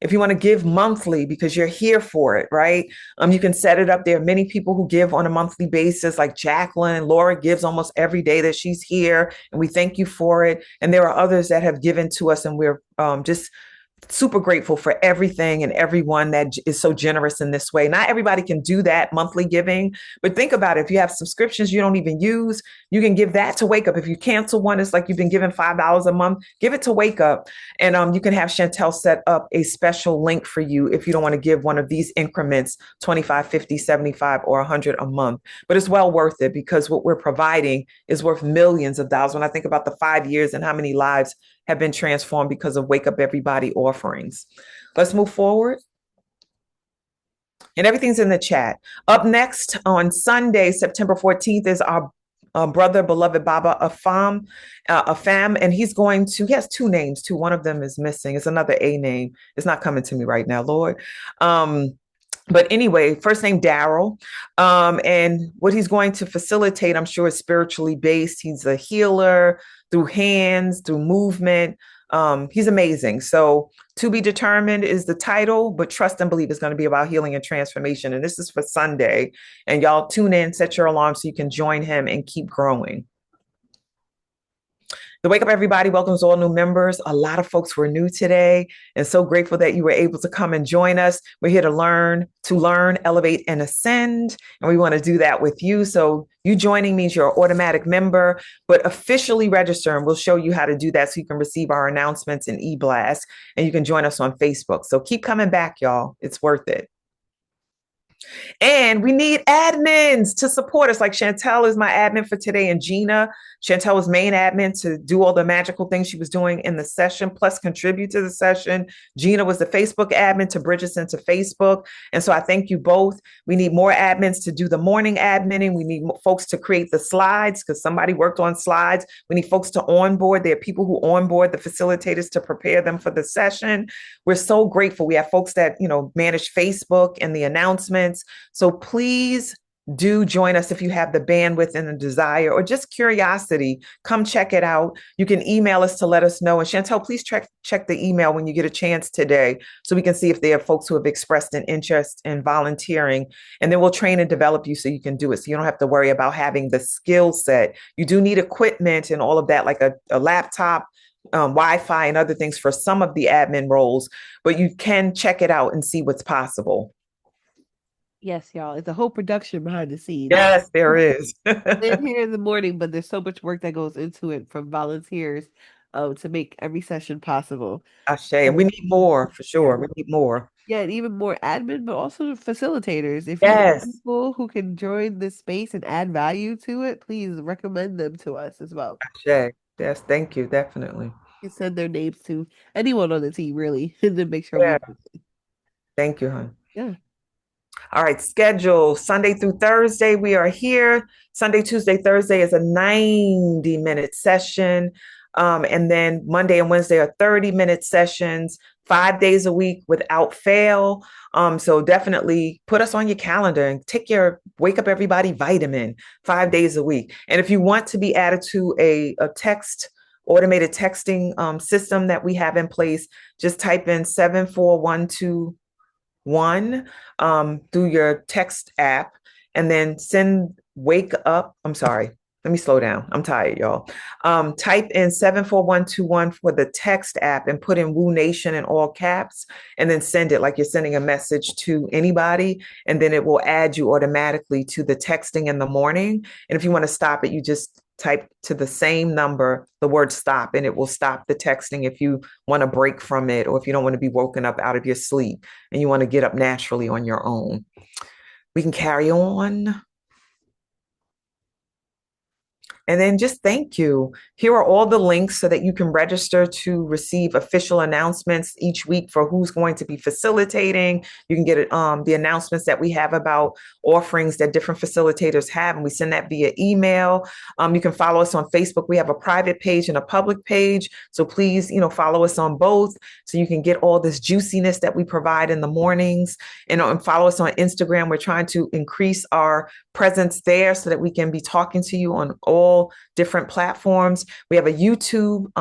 If you want to give monthly because you're here for it, right? You can set it up. There are many people who give on a monthly basis, like Jacqueline. Laura gives almost every day that she's here, and we thank you for it. And there are others that have given to us, and we're just super grateful for everything and everyone that is so generous in this way. Not everybody can do that monthly giving, but think about it. If you have subscriptions you don't even use, you can give that to Wake Up. If you cancel one, it's like you've been given $5 a month, give it to Wake Up. And you can have Chantel set up a special link for you if you don't want to give one of these increments, 25, 50, 75, or 100 a month. But it's well worth it because what we're providing is worth millions of dollars. When I think about the 5 years and how many lives have been transformed because of Wake Up Everybody offerings. Let's move forward. And everything's in the chat. Up next on Sunday, September 14th, is our brother, beloved Baba Afam, and he has 2 names too. One of them is missing. It's another A name. It's not coming to me right now, Lord. But anyway, first name Daryl. And what he's going to facilitate, I'm sure, is spiritually based. He's a healer through hands, through movement, He's amazing. So To Be Determined is the title, but Trust and Believe is going to be about healing and transformation. And this is for Sunday. And y'all tune in, set your alarm so you can join him and keep growing. The Wake Up Everybody welcomes all new members. A lot of folks were new today, and so grateful that you were able to come and join us. We're here to learn, elevate, and ascend, and we want to do that with you. So you joining means you're an automatic member, but officially register, and we'll show you how to do that so you can receive our announcements and e-blast, and you can join us on Facebook. So keep coming back, y'all. It's worth it. And we need admins to support us. Like Chantel is my admin for today, and Gina, Chantel was main admin to do all the magical things she was doing in the session, plus contribute to the session. Gina was the Facebook admin to bridge us into Facebook. And so I thank you both. We need more admins to do the morning adminning. We need folks to create the slides because somebody worked on slides. We need folks to onboard. There are people who onboard the facilitators to prepare them for the session. We're so grateful. We have folks that, manage Facebook and the announcements. So please do join us if you have the bandwidth and the desire or just curiosity. Come check it out. You can email us to let us know. And Chantel, please check the email when you get a chance today so we can see if there are folks who have expressed an interest in volunteering. And then we'll train and develop you so you can do it. So you don't have to worry about having the skill set. You do need equipment and all of that, like a laptop, Wi-Fi and other things for some of the admin roles, but you can check it out and see what's possible. Yes, y'all. It's a whole production behind the scenes. Yes, there is. We're here in the morning, but there's so much work that goes into it from volunteers to make every session possible. Ashe, and we need more for sure. We need more. Yeah, and even more admin, but also facilitators. If you know people who can join this space and add value to it, please recommend them to us as well. Ashe. Yes, thank you. Definitely. You can send their names to anyone on the team, really, and then make sure we. Thank you, hon. Yeah. All right, schedule Sunday through Thursday. We are here. Sunday, Tuesday, Thursday is a 90-minute session. And then Monday and Wednesday are 30-minute sessions, 5 days a week without fail. So definitely put us on your calendar and take your Wake Up Everybody vitamin 5 days a week. And if you want to be added to a automated texting system that we have in place, just type in 74121 through your text app and then send wake up. I'm sorry. Let me slow down. I'm tired, y'all. Type in 74121 for the text app and put in Woo Nation in all caps and then send it like you're sending a message to anybody. And then it will add you automatically to the texting in the morning. And if you want to stop it, you just type to the same number, the word stop, and it will stop the texting if you want to break from it or if you don't want to be woken up out of your sleep and you want to get up naturally on your own. We can carry on. And then just thank you. Here are all the links so that you can register to receive official announcements each week for who's going to be facilitating. You can get the announcements that we have about offerings that different facilitators have, and we send that via email. You can follow us on Facebook. We have a private page and a public page. So please, follow us on both so you can get all this juiciness that we provide in the mornings. And follow us on Instagram. We're trying to increase our presence there so that we can be talking to you on all different platforms. We have a YouTube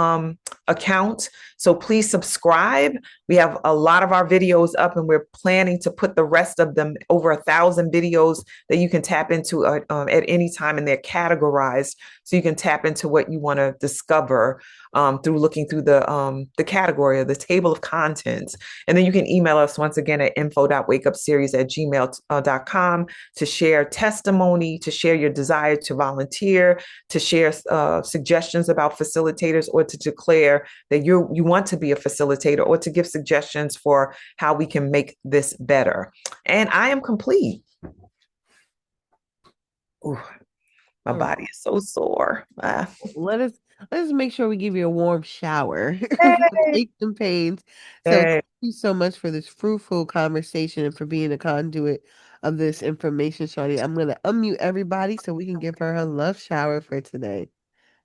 account, so please subscribe. We have a lot of our videos up and we're planning to put the rest of them, over 1,000 videos that you can tap into at any time, and they're categorized so you can tap into what you want to discover through looking through the category or the table of contents. And then you can email us once again at info.wakeupseries@gmail.com to share testimony, to share your desire to volunteer, to share suggestions about facilitators, or to declare that you want to be a facilitator, or to give suggestions for how we can make this better. And I am complete. Ooh, my body is so sore. Let us make sure we give you a warm shower. Aches and pains. So thank you so much for this fruitful conversation and for being a conduit of this information, Shawnee. I'm going to unmute everybody so we can give her love shower for today.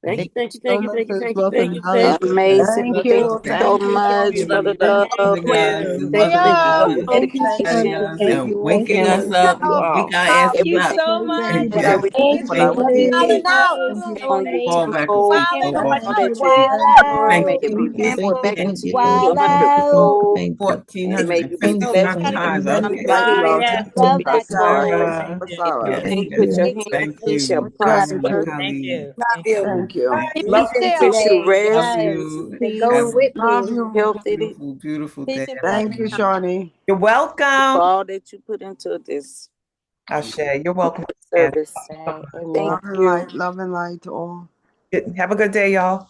Thank you, Thank thank you, you so thank you, much, thank you, sis. thank you, Love thank and you, hugs. thank you. Amazing. Love Thank you. you Thank so you, much for the Shawnee, love. the guys, the Thank you, mothers, thank you, the thank you, fathers, thank Thank you, you, thank you, Shania. thank Thank and you, you all thank so waking much. us you. up. You We all. got asked Thank you up. so Everything, much. Thank what I you. receive, what I Thank will you. get. Wildin' out. On a Fall back on tenfold, me. give Oh, you Wildin' boy. all that you wild have, Thank out. make it you. be poured back And into you Wild a out. hundredfold, and may you be blessed 1,457 times. like Okay. no Yeah, tomorrow, love that, sorrow, Tara. Thank you. sorrow. Yes, Anything you yes. put your Thank hand you. Thank to shall you, Carmen, my prosper. Thank colleague. you. Love Thank you. you. Thank you. Be Love you still. Wish you today. Love rest, Yes. you. It goes Have peace, a with Love me. you. healthy beautiful, beautiful Peace day. and Thank you, blessings. Shawnee. You're for welcome. all that you put into this Ashe, you're welcome. service. Say Thank amen. Love and you. light. Love and light to all. Have a good day, y'all.